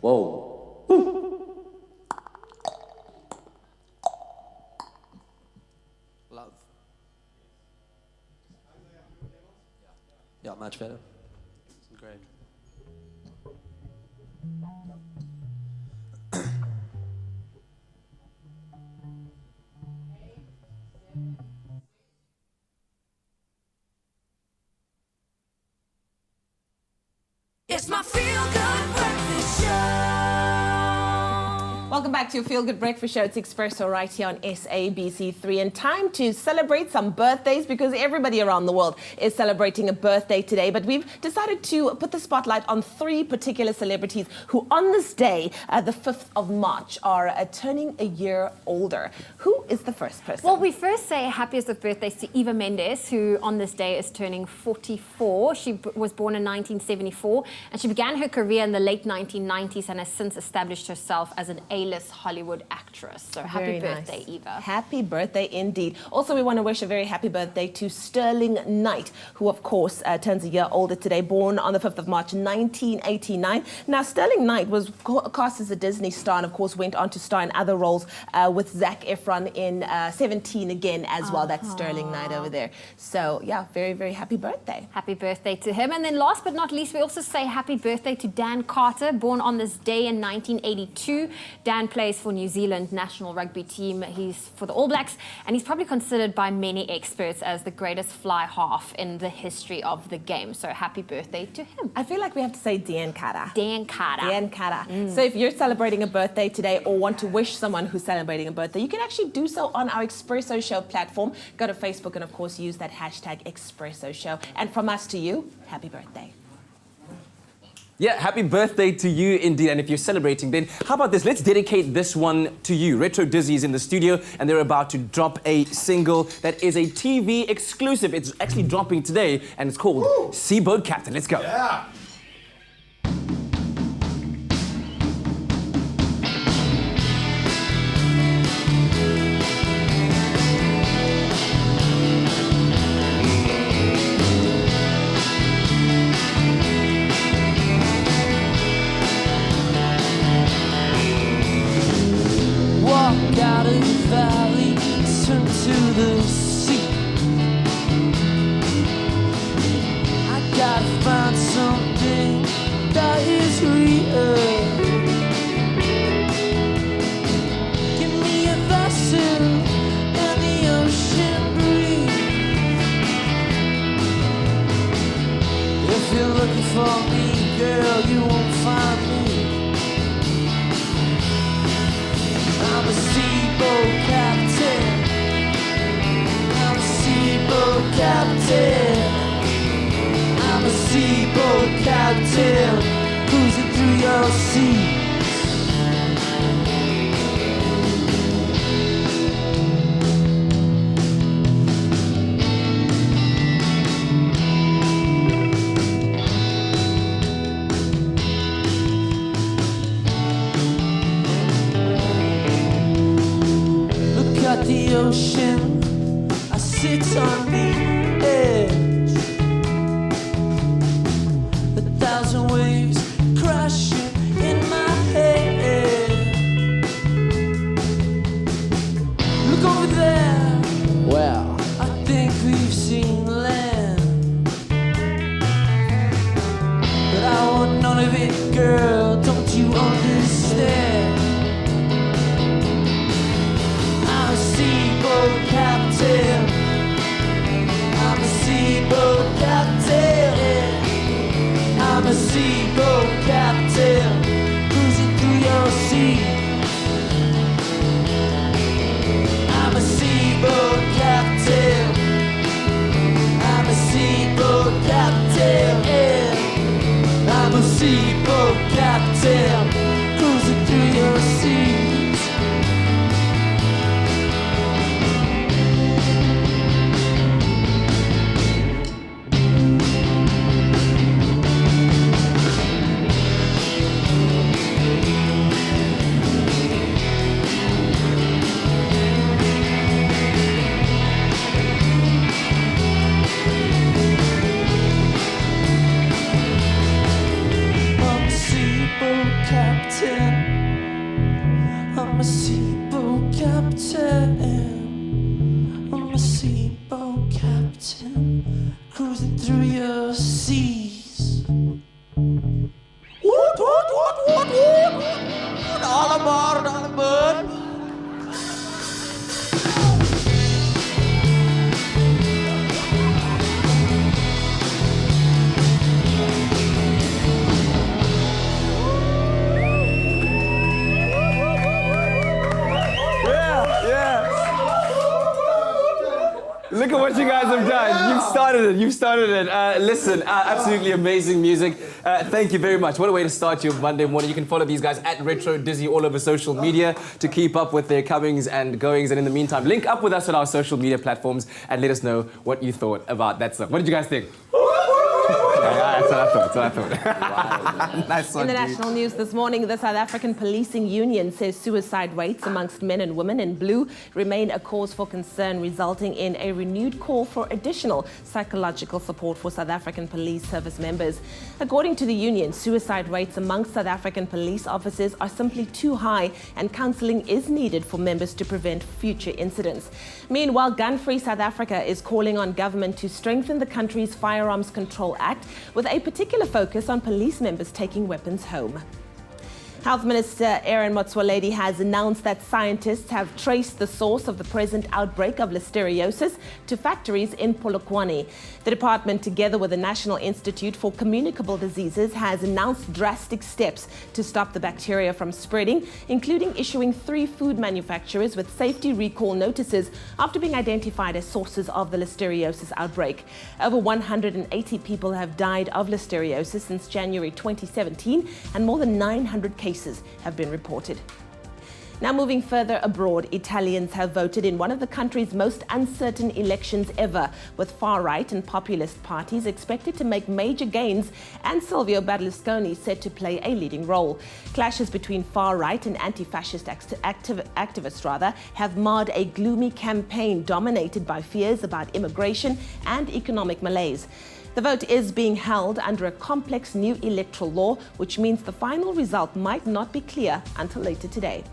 Whoa. Love. Yeah, much better. Great. It's my feel-good breakfast show. Welcome back to your Feel Good Breakfast Show. It's Expresso right here on SABC3. And time to celebrate some birthdays because everybody around the world is celebrating a birthday today. But we've decided to put the spotlight on 3 particular celebrities who on this day, the 5th of March, are turning a year older. Who is the first person? Well, we first say happiest of birthdays to Eva Mendes, who on this day is turning 44. She was born in 1974 and she began her career in the late 1990s and has since established herself as an A-list Hollywood actress. So happy birthday, Eva. Happy birthday indeed. Also, we want to wish a very happy birthday to Sterling Knight, who of course turns a year older today, born on the 5th of March 1989. Now, Sterling Knight was cast as a Disney star and of course went on to star in other roles with Zac Efron in 17 again as well. That's Sterling Knight over there. So yeah, very, very happy birthday. Happy birthday to him. And then last but not least, we also say happy birthday to Dan Carter, born on this day in 1982. Dan plays for New Zealand national rugby team. He's for the All Blacks, and he's probably considered by many experts as the greatest fly half in the history of the game. So happy birthday to him. I feel like we have to say Dan Carter. Dan Carter. Dan Carter. So if you're celebrating a birthday today or want to wish someone who's celebrating a birthday, you can actually do so on our Expresso Show platform. Go to Facebook and of course use that hashtag Expresso Show. And from us to you, happy birthday. Yeah, happy birthday to you indeed. And if you're celebrating, then how about this? Let's dedicate this one to you. Retro Dizzy is in the studio and they're about to drop a single that is a TV exclusive. It's actually dropping today and it's called Seaboat Captain. Let's go. Yeah. Out of the valley, turn to the sea. I gotta find something that is real. Give me a vessel and the ocean breeze. If you're looking for me, girl, you won't find me. I'm a seaboat captain. I'm a seaboat captain. I'm a seaboat captain, cruising through your seas. The ocean, I sit on the edge. 1,000 waves crashing in my head. Look over there. Well, I think we've seen land, but I want none of it, girl. Don't you understand? Seaboat captain, I'm a seaboat captain. I'm a seaboat captain, cruising through your seas. I'm a seaboat captain. I'm a seaboat captain. I'm a seaboat captain, cruising through your seas. Look at what you guys have done. You've started it. Listen, absolutely amazing music. Thank you very much. What a way to start your Monday morning. You can follow these guys at Retro Dizzy all over social media to keep up with their comings and goings. And in the meantime, link up with us on our social media platforms and let us know what you thought about that song. What did you guys think? That's what I thought. Nice one, In the dude. national news this morning, the South African Policing Union says suicide rates amongst men and women in blue remain a cause for concern, resulting in a renewed call for additional psychological support for South African police service members. According to the union, suicide rates amongst South African police officers are simply too high, and counselling is needed for members to prevent future incidents. Meanwhile, Gun-Free South Africa is calling on government to strengthen the country's Firearms Control Act with a particular focus on police members taking weapons home. Health Minister Aaron Motsoaledi has announced that scientists have traced the source of the present outbreak of listeriosis to factories in Polokwane. The department, together with the National Institute for Communicable Diseases, has announced drastic steps to stop the bacteria from spreading, including issuing 3 food manufacturers with safety recall notices after being identified as sources of the listeriosis outbreak. Over 180 people have died of listeriosis since January 2017, and more than 900 cases have been reported. Now moving further abroad, Italians have voted in one of the country's most uncertain elections ever, with far-right and populist parties expected to make major gains and Silvio Berlusconi set to play a leading role. Clashes between far-right and anti-fascist activists have marred a gloomy campaign dominated by fears about immigration and economic malaise. The vote is being held under a complex new electoral law, which means the final result might not be clear until later today.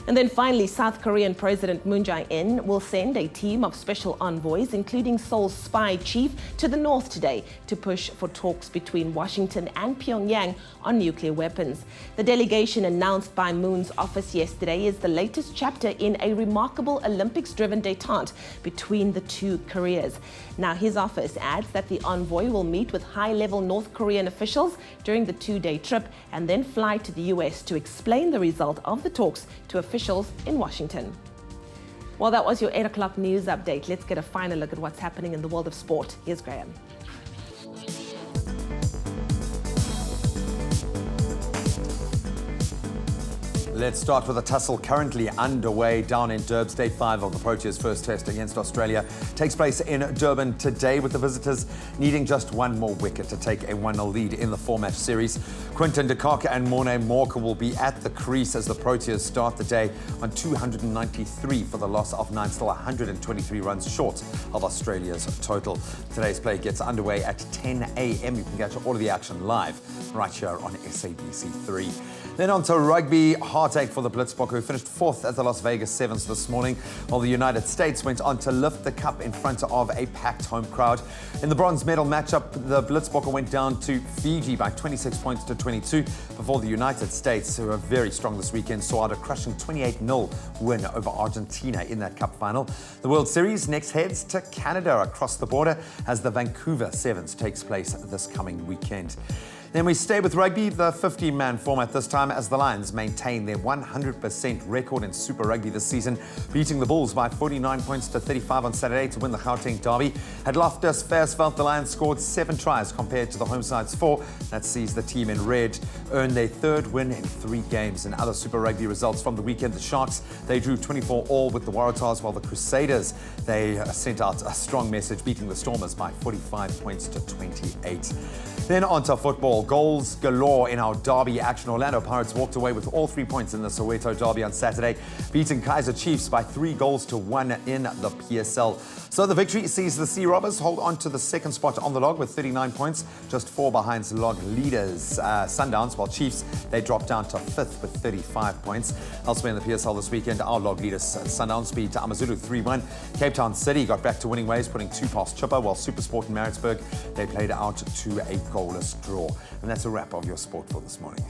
And then finally, South Korean President Moon Jae-in will send a team of special envoys, including Seoul's spy chief, to the north today to push for talks between Washington and Pyongyang on nuclear weapons. The delegation announced by Moon's office yesterday is the latest chapter in a remarkable Olympics-driven détente between the two Koreas. Now, his office adds that the envoy will meet with high-level North Korean officials during the 2-day trip and then fly to the US to explain the result of the talks to officials in Washington. Well, that was your 8 o'clock news update. Let's get a final look at what's happening in the world of sport. Here's Graeme. Let's start with a tussle currently underway down in Durban. Day 5 of the Proteas' first test against Australia takes place in Durban today, with the visitors needing just one more wicket to take a 1-0 lead in the 4-match series. Quinton de Kock and Morne Morker will be at the crease as the Proteas start the day on 293 for the loss of 9, still 123 runs short of Australia's total. Today's play gets underway at 10 a.m. You can catch all of the action live right here on SABC3. Then on to rugby. Heartache for the Blitzbokke, who finished 4th at the Las Vegas Sevens this morning, while the United States went on to lift the cup in front of a packed home crowd. In the bronze medal matchup, the Blitzbokke went down to Fiji by 26 points to 22, before the United States, who are very strong this weekend, saw out a crushing 28-0 win over Argentina in that cup final. The World Series next heads to Canada across the border as the Vancouver Sevens takes place this coming weekend. Then we stay with rugby, the 50-man format this time, as the Lions maintain their 100% record in Super Rugby this season, beating the Bulls by 49 points to 35 on Saturday to win the Gauteng Derby. At Loftus Versfeld, the Lions scored 7 tries compared to the home side's 4. That sees the team in red earn their 3rd win in 3 games. And other Super Rugby results from the weekend, the Sharks, they drew 24 all with the Waratahs, while the Crusaders, they sent out a strong message, beating the Stormers by 45 points to 28. Then on to football. Goals galore in our derby action. Orlando Pirates walked away with all 3 points in the Soweto Derby on Saturday, beating Kaizer Chiefs by 3-1 in the PSL. So the victory sees the Sea Robbers hold on to the 2nd spot on the log with 39 points, just 4 behind log leaders Sundowns, while Chiefs, they dropped down to 5th with 35 points. Elsewhere in the PSL this weekend, our log leaders Sundowns beat Amazulu 3-1. Cape Town City got back to winning ways, putting 2 past Chipper, while SuperSport in Maritzburg, they played out to a goalless draw. And that's a wrap of your sport for this morning.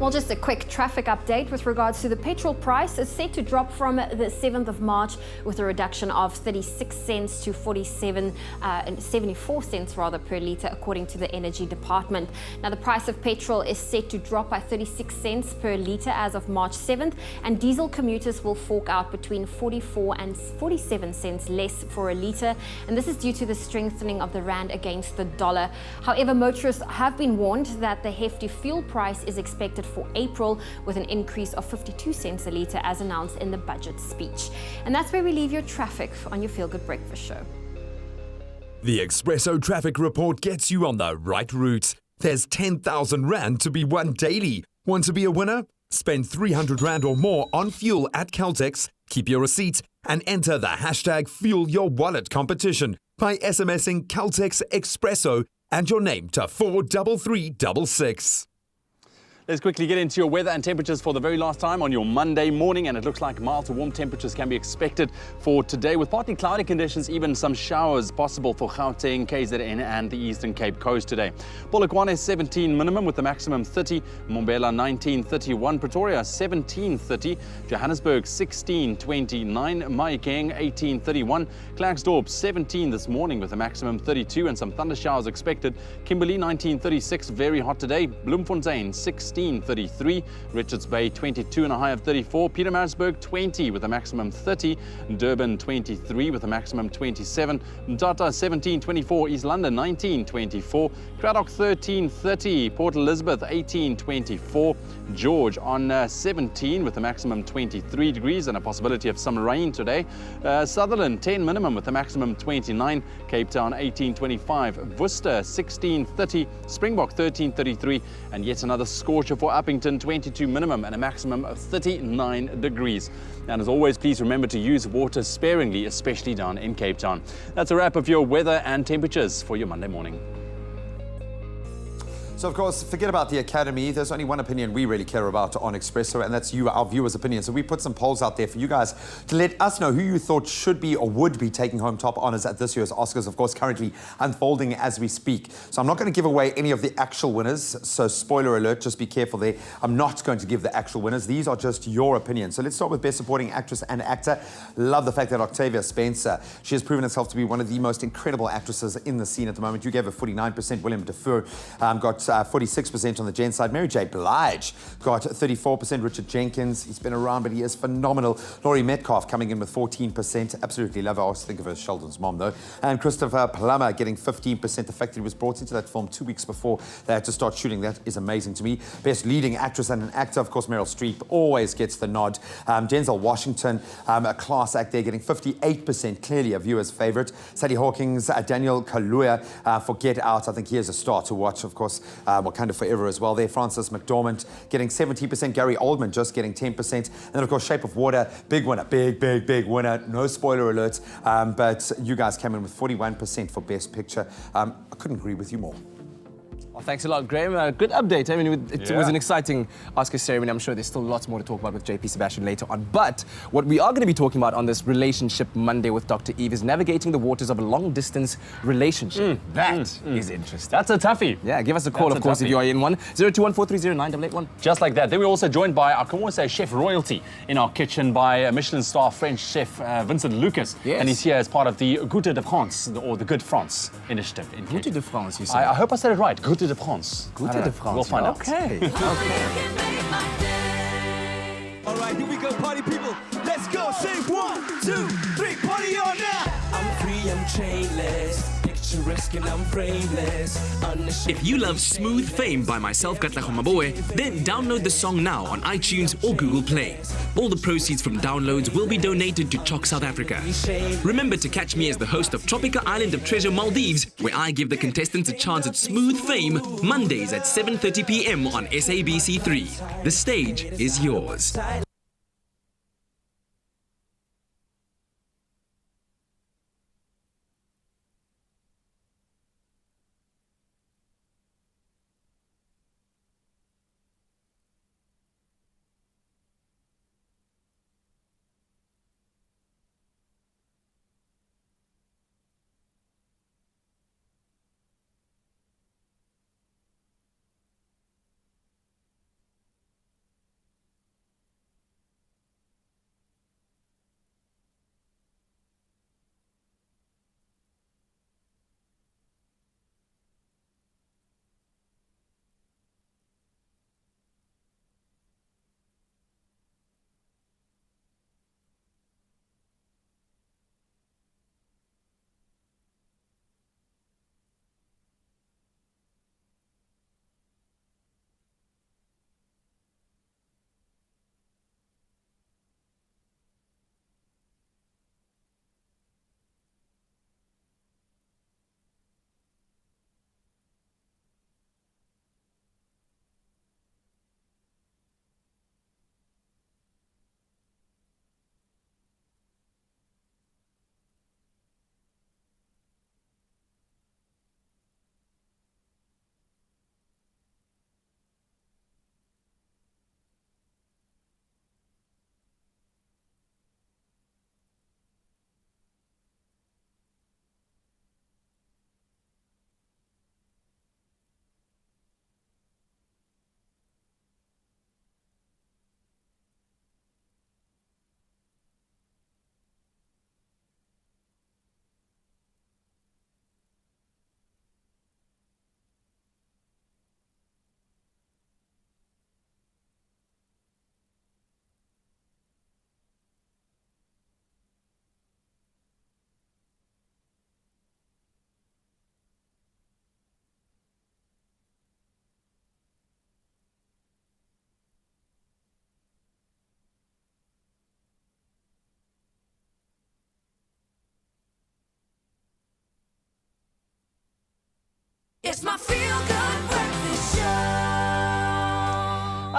Well, just a quick traffic update with regards to the petrol price. It's set to drop from the 7th of March with a reduction of 36 cents to 74 cents rather per litre, according to the Energy Department. Now, the price of petrol is set to drop by 36 cents per litre as of March 7th, and diesel commuters will fork out between 44 and 47 cents less for a litre, and this is due to the strengthening of the rand against the dollar. However, motorists have been warned that the hefty fuel price is expected for April, with an increase of 52 cents a litre as announced in the budget speech. And that's where we leave your traffic on your Feel Good Breakfast Show. The Expresso traffic report gets you on the right route. There's 10,000 Rand to be won daily. Want to be a winner? Spend 300 Rand or more on fuel at Caltex, keep your receipt, and enter the hashtag Fuel Your Wallet competition by SMSing Caltex Expresso and your name to 43366. Let's quickly get into your weather and temperatures for the very last time on your Monday morning, and it looks like mild to warm temperatures can be expected for today, with partly cloudy conditions, even some showers possible for Gauteng, KZN and the Eastern Cape Coast today. Polokwane 17 minimum with the maximum 30, Mbombela 19:31, Pretoria 17:30, Johannesburg 16:29, Mahikeng 18:31, Klerksdorp 17 this morning with a maximum 32 and some thunder showers expected, Kimberley 19:36, very hot today, Bloemfontein 16:33, Richards Bay 22 and a high of 34, Pietermaritzburg 20 with a maximum 30, Durban 23 with a maximum 27, Mthatha 17:24, East London 19:24, Cradock 13:30, Port Elizabeth 18:24, George on 17 with a maximum 23 degrees and a possibility of some rain today, Sutherland 10 minimum with a maximum 29, Cape Town 18:25, Worcester 16:30, Springbok 13:33, and yet another scorcher for Uppington, 22 minimum and a maximum of 39 degrees. And as always, please remember to use water sparingly, especially down in Cape Town. That's a wrap of your weather and temperatures for your Monday morning. So, of course, forget about the Academy. There's only one opinion we really care about on Expresso, and that's you, our viewers' opinion. So we put some polls out there for you guys to let us know who you thought should be or would be taking home top honors at this year's Oscars, of course, currently unfolding as we speak. So I'm not going to give away any of the actual winners, so spoiler alert, just be careful there. I'm not going to give the actual winners. These are just your opinions. So let's start with Best Supporting Actress and Actor. Love the fact that Octavia Spencer, she has proven herself to be one of the most incredible actresses in the scene at the moment. You gave her 49%. William Dafoe got 46% on the Jen side. Mary J. Blige got 34%. Richard Jenkins, he's been around, but he is phenomenal. Laurie Metcalf coming in with 14%. Absolutely love her. I always think of her as Sheldon's mom, though. And Christopher Plummer getting 15%. The fact that he was brought into that film 2 weeks before they had to start shooting, that is amazing to me. Best Leading Actress and an Actor, of course, Meryl Streep always gets the nod. Denzel Washington, a class act there, getting 58%. Clearly a viewer's favorite. Sally Hawkins, Daniel Kaluuya for Get Out. I think he is a star to watch, of course. Wakanda Forever as well there. Frances McDormand getting 70%. Gary Oldman just getting 10%. And then, of course, Shape of Water, big winner. Big winner. No spoiler alert. But you guys came in with 41% for Best Picture. I couldn't agree with you more. Well, thanks a lot, Graeme. Good update. I mean, it was an exciting Oscar ceremony. I'm sure there's still lots more to talk about with JP Sebastian later on. But what we are going to be talking about on this Relationship Monday with Dr. Eve is navigating the waters of a long-distance relationship. That is interesting. That's a toughie. Yeah, give us a call, of course, if you are in one. 021-430-9881. Just like that. Then we're also joined by, I can almost say, chef royalty in our kitchen by Michelin-star French chef Vincent Lucas. Yes. And he's here as part of the Goûter de France, or the Good France initiative. Goûter de France, you said? I hope I said it right. Goûter de France. Goûter de France. We'll find out. Okay. All right, here we go, party people. Let's go. Say 1, 2, 3, party on now. I'm free, I'm chainless. Picturesque and I'm brainless. If you love Smooth Fame by myself, Katlego Maboe, then download the song now on iTunes or Google Play. All the proceeds from downloads will be donated to Choc South Africa. Remember to catch me as the host of Tropical Island of Treasure Maldives, where I give the contestants a chance at Smooth Fame, Mondays at 7:30 p.m. on SABC3. The stage is yours.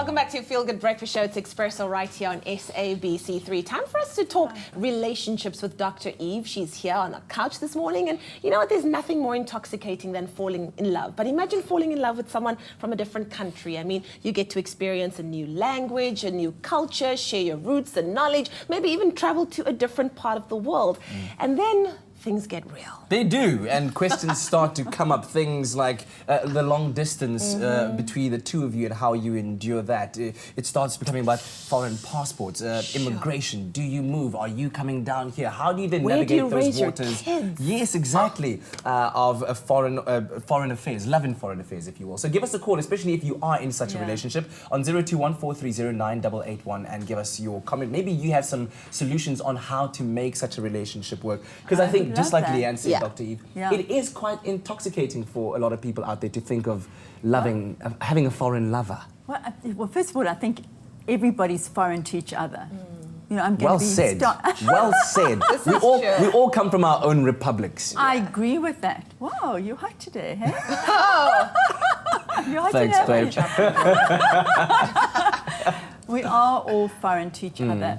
Welcome back to Feel Good Breakfast Show. It's Expresso right here on SABC3. Time for us to talk relationships with Dr. Eve. She's here on the couch this morning. And you know what? There's nothing more intoxicating than falling in love. But imagine falling in love with someone from a different country. I mean, you get to experience a new language, a new culture, share your roots and knowledge, maybe even travel to a different part of the world. And then things get real. They do, and questions start to come up. Things like the long distance between the two of you and how you endure that. It starts becoming about foreign passports, immigration. Do you move? Are you coming down here? How do you then navigate those waters? Yes, exactly. Of foreign affairs, love in foreign affairs, if you will. So give us a call, especially if you are in such a relationship, on 0214309881 and give us your comment. Maybe you have some solutions on how to make such a relationship work. Because I think, just like Leanne said, Dr. Eve, it is quite intoxicating for a lot of people out there to think of loving, having a foreign lover. Well, first of all, I think everybody's foreign to each other. You know, I'm going Well to be said. Well said. We all come from our own republics. I agree with that. Wow, you're hot today, hey? You're hot Thanks, today. babe. We are all foreign to each other.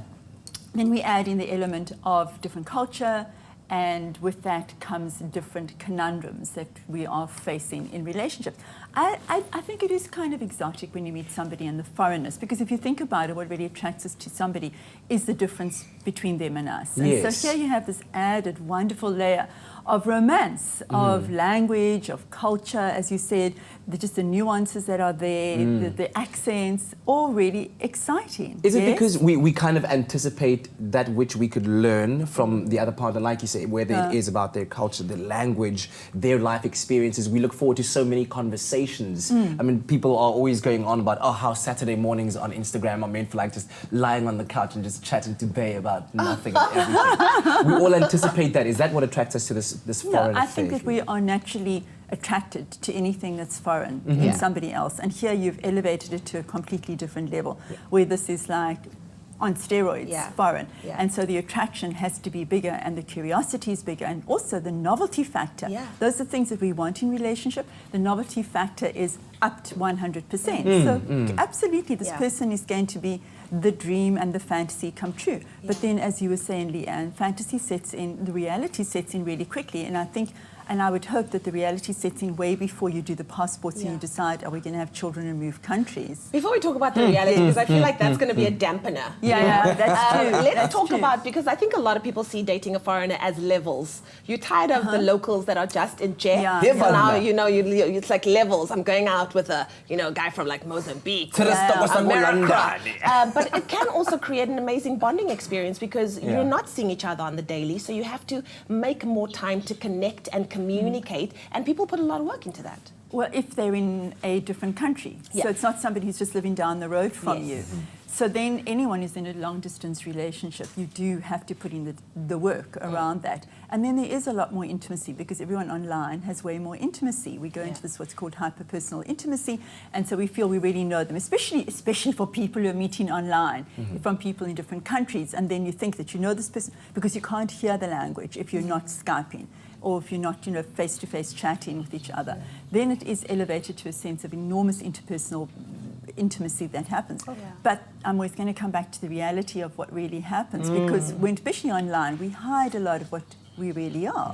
Then we add in the element of different culture, and with that comes different conundrums that we are facing in relationships. I think it is kind of exotic when you meet somebody in the foreignness, because if you think about it, what really attracts us to somebody is the difference between them and us. And so here you have this added wonderful layer of romance, of language, of culture, as you said, just the nuances that are there, the accents, all really exciting. Is it because we kind of anticipate that which we could learn from the other partner, like you say, whether it is about their culture, their language, their life experiences? We look forward to so many conversations. I mean, people are always going on about, how Saturday mornings on Instagram are meant for like just lying on the couch and just chatting to Bay about nothing and everything. We all anticipate that. Is that what attracts us to this foreign I think that we are naturally attracted to anything that's foreign in somebody else. And here you've elevated it to a completely different level, where this is like on steroids, foreign. And so the attraction has to be bigger and the curiosity is bigger, and also the novelty factor. Those are things that we want in relationship. The novelty factor is up to 100%. So absolutely, this person is going to be the dream and the fantasy come true. But then, as you were saying, Leanne, fantasy sets in, the reality sets in really quickly. And I think, and I would hope that the reality sets in way before you do the passports and you decide, are we going to have children and move countries? Before we talk about the reality, because I feel like that's going to be a dampener. That's true. Let's talk about, because I think a lot of people see dating a foreigner as levels. You're tired of the locals that are just in check. So now, you know, it's like levels. I'm going out with a, guy from like Mozambique, America. But it can also create an amazing bonding experience, because you're not seeing each other on the daily, so you have to make more time to connect and communicate, and people put a lot of work into that. Well, if they're in a different country. So it's not somebody who's just living down the road from you. So then anyone who's in a long-distance relationship, you do have to put in the work around that. And then there is a lot more intimacy, because everyone online has way more intimacy. We go into this what's called hyper-personal intimacy, and so we feel we really know them, especially for people who are meeting online, from people in different countries. And then you think that you know this person, because you can't hear the language if you're not Skyping, or if you're not, face-to-face chatting with each other. Then it is elevated to a sense of enormous interpersonal intimacy that happens. But I'm always going to come back to the reality of what really happens, because when, especially online, we hide a lot of what we really are.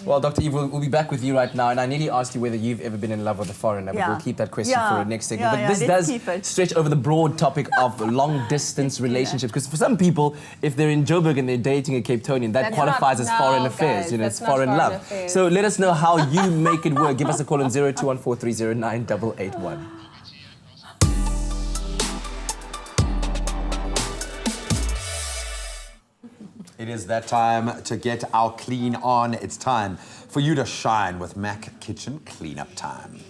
Well, Dr. Eve, we'll be back with you right now, and I nearly asked you whether you've ever been in love with a foreigner, but we'll keep that question for the next segment. But this does stretch over the broad topic of long-distance relationships, because for some people, if they're in Joburg and they're dating a Cape Townian, that qualifies as foreign affairs, it's foreign love. So let us know how you make it work. Give us a call on 0214309881. It is that time to get our clean on. It's time for you to shine with Mac Kitchen Cleanup Time.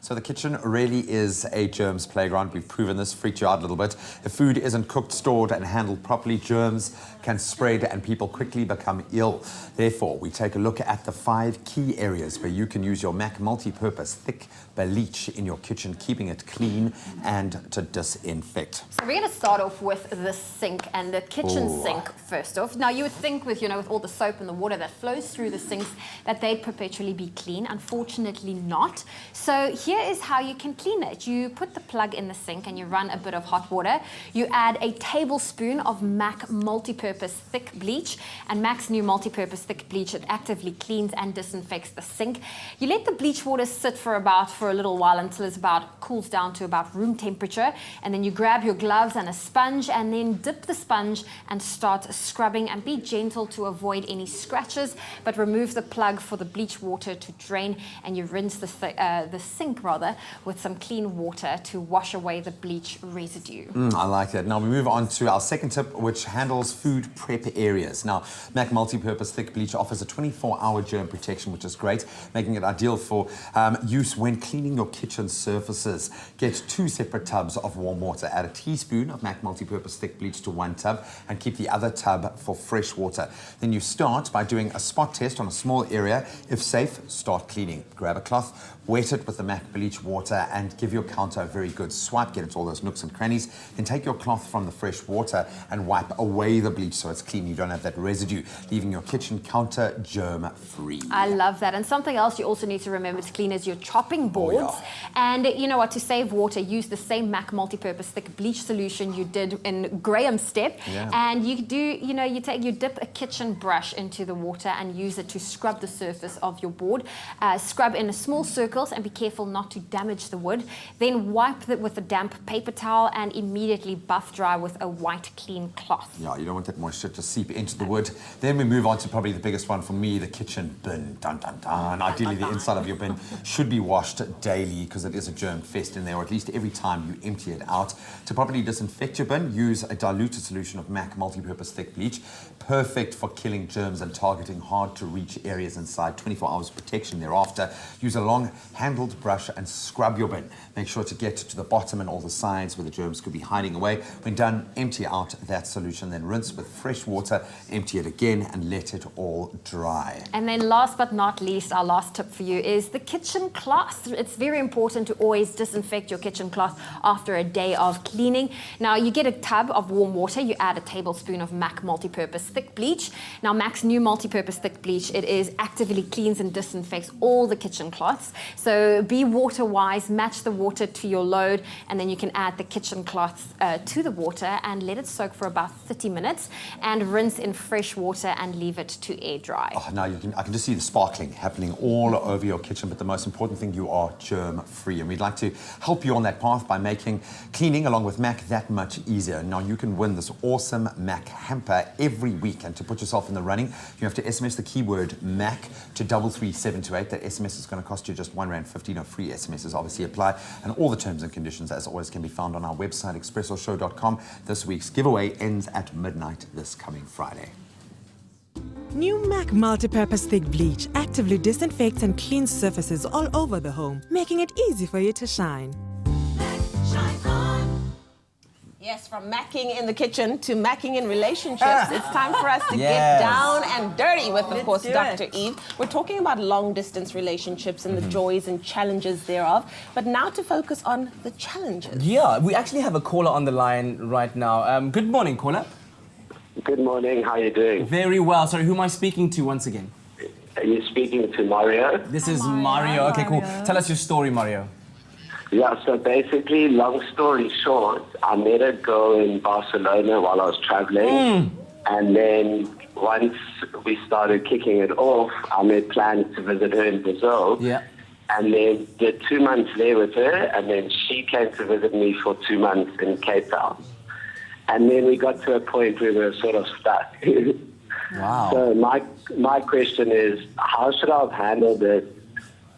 So the kitchen really is a germs playground. We've proven this, freaked you out a little bit. If food isn't cooked, stored and handled properly, germs can spread and people quickly become ill. Therefore, we take a look at the 5 key areas where you can use your Mac multi-purpose thick bleach in your kitchen, keeping it clean and to disinfect. So we're going to start off with the sink and the kitchen sink first off. Now you would think with, with all the soap and the water that flows through the sinks that they'd perpetually be clean. Unfortunately not. So here here is how you can clean it. You put the plug in the sink and you run a bit of hot water. You add a tablespoon of MAC multi-purpose thick bleach, and MAC's new multi-purpose thick bleach, it actively cleans and disinfects the sink. You let the bleach water sit for a little while until it cools down to about room temperature, and then you grab your gloves and a sponge and then dip the sponge and start scrubbing, and be gentle to avoid any scratches, but remove the plug for the bleach water to drain, and you rinse the sink with some clean water to wash away the bleach residue. I like that. Now we move on to our second tip, which handles food prep areas. Now, MAC multi-purpose thick bleach offers a 24-hour germ protection, which is great, making it ideal for use when cleaning your kitchen surfaces. Get 2 separate tubs of warm water. Add a teaspoon of MAC multi-purpose thick bleach to one tub and keep the other tub for fresh water. Then you start by doing a spot test on a small area. If safe, start cleaning. Grab a cloth, wet it with the MAC bleach water and give your counter a very good swipe. Get into all those nooks and crannies. Then take your cloth from the fresh water and wipe away the bleach so it's clean. You don't have that residue, leaving your kitchen counter germ-free. I love that. And something else you also need to remember to clean is your chopping boards. And you know what, to save water, use the same MAC multi-purpose thick bleach solution you did in Graeme's step. And you dip a kitchen brush into the water and use it to scrub the surface of your board. Scrub in a small circle and be careful not to damage the wood. Then wipe it with a damp paper towel and immediately buff dry with a white clean cloth. Yeah, you don't want that moisture to seep into the wood. Then we move on to probably the biggest one for me, the kitchen bin. Dun, dun, dun. Ideally, the inside of your bin should be washed daily because it is a germ fest in there, or at least every time you empty it out. To properly disinfect your bin, use a diluted solution of MAC multi-purpose thick bleach. Perfect for killing germs and targeting hard-to-reach areas inside. 24 hours protection thereafter. Use a long handled brush and scrub your bin. Make sure to get to the bottom and all the sides where the germs could be hiding away. When done, empty out that solution, then rinse with fresh water, empty it again and let it all dry. And then last but not least, our last tip for you is the kitchen cloth. It's very important to always disinfect your kitchen cloth after a day of cleaning. Now you get a tub of warm water, you add a tablespoon of MAC multi-purpose thick bleach. Now MAC's new multi-purpose thick bleach, it is actively cleans and disinfects all the kitchen cloths. So be water wise, match the water to your load, and then you can add the kitchen cloths to the water and let it soak for about 30 minutes and rinse in fresh water and leave it to air dry. Oh, now I can just see the sparkling happening all over your kitchen, but the most important thing, you are germ free, and we'd like to help you on that path by making cleaning along with MAC that much easier. Now you can win this awesome MAC hamper every week, and to put yourself in the running, you have to SMS the keyword MAC to 33728. That SMS is going to cost you just R1.50. No free SMSs obviously apply, and all the terms and conditions as always can be found on our website expressoshow.com. This week's giveaway ends at midnight this coming Friday. New MAC multi-purpose thick bleach actively disinfects and cleans surfaces all over the home, making it easy for you to shine. Yes, from macking in the kitchen to macking in relationships, it's time for us to get down and dirty with, of course, Dr. Eve. We're talking about long-distance relationships and the joys and challenges thereof, but now to focus on the challenges. Yeah, we actually have a caller on the line right now. Good morning, caller. Good morning, how are you doing? Very well. Sorry, who am I speaking to once again? Are you speaking to Mario? This is Mario. Okay, cool. Tell us your story, Mario. Yeah, so basically, long story short, I met a girl in Barcelona while I was traveling. And then once we started kicking it off, I made plans to visit her in Brazil. Yeah. And then did 2 months there with her, and then she came to visit me for 2 months in Cape Town. And then we got to a point where we were sort of stuck. Wow. So my question is, how should I have handled it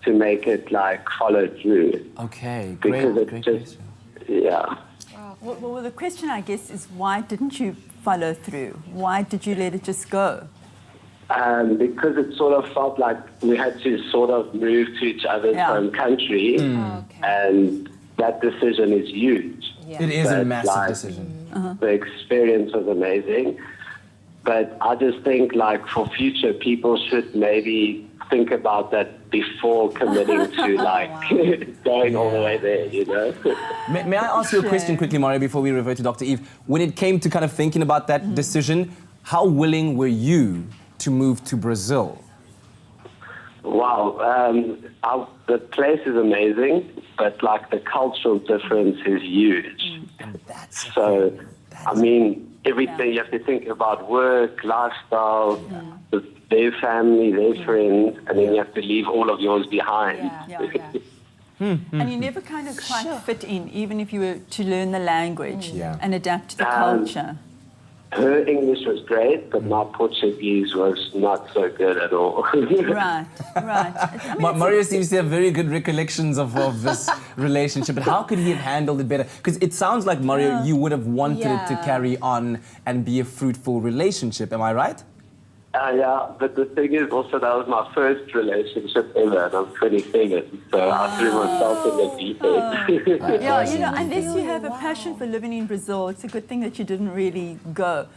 to make it like follow through? Okay, because great. it's just, yeah. Well, the question, I guess, is why didn't you follow through? Why did you let it just go? Because it sort of felt like we had to sort of move to each other's home country, and that decision is huge. It is a massive decision. The experience was amazing, but I just think like for future, people should maybe think about that before committing to like going all the way there, you know? May I ask you a question quickly, Mario, before we revert to Dr. Eve? When it came to kind of thinking about that decision, how willing were you to move to Brazil? Wow, the place is amazing, but like the cultural difference is huge. So, I mean, everything you have to think about work, lifestyle, their family, their friends, and then you have to leave all of yours behind. And you never kind of quite fit in, even if you were to learn the language and adapt to the culture. Her English was great, but my Portuguese was not so good at all. Right. I mean, Mario seems to have very good recollections of this relationship, but how could he have handled it better? Because it sounds like, Mario, you would have wanted it to carry on and be a fruitful relationship. Am I right? Yeah, but the thing is also that was my first relationship ever, and I'm 27, so I threw myself in the deep end. Yeah, you know, unless you have a passion for living in Brazil, it's a good thing that you didn't really go,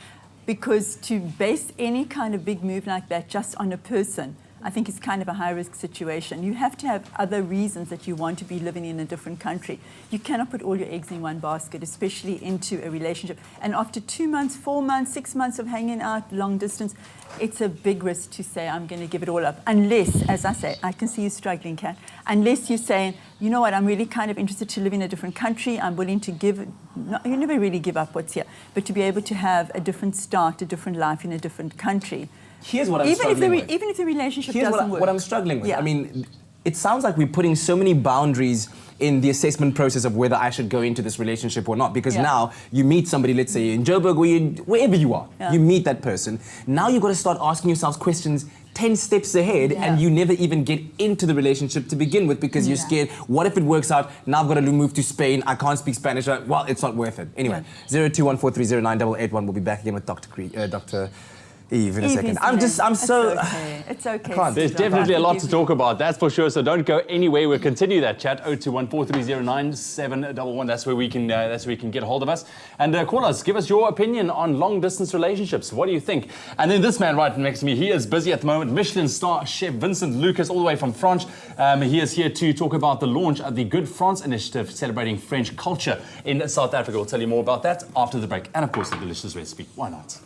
because to base any kind of big move like that just on a person, I think it's kind of a high-risk situation. You have to have other reasons that you want to be living in a different country. You cannot put all your eggs in one basket, especially into a relationship. And after 2 months, 4 months, 6 months of hanging out long distance, it's a big risk to say, I'm going to give it all up. Unless, as I say, I can see you struggling, Kat, unless you're saying, you know what, I'm really kind of interested to live in a different country, I'm willing to give, you never really give up what's here, but to be able to have a different start, a different life in a different country. Here's what I'm struggling with. Even if the relationship Here's doesn't work. what I'm struggling with. I mean, it sounds like we're putting so many boundaries in the assessment process of whether I should go into this relationship or not. Because now you meet somebody, let's say in Joburg or wherever you are, you meet that person. Now you've got to start asking yourselves questions 10 steps ahead, and you never even get into the relationship to begin with because you're scared. What if it works out? Now I've got to move to Spain. I can't speak Spanish. Well, it's not worth it. Anyway, 0214309881. We'll be back again with Dr. Eve in a second. It's okay. There's definitely a lot to talk about, that's for sure. So don't go anywhere. We'll continue that chat. 0214309711. That's where we can get a hold of us and call us. Give us your opinion on long distance relationships. What do you think? And then this man right next to me, he is busy at the moment. Michelin-star chef Vincent Lucas, all the way from France. He is here to talk about the launch of the Good France initiative, celebrating French culture in South Africa. We'll tell you more about that after the break, and of course the delicious recipe. Why not?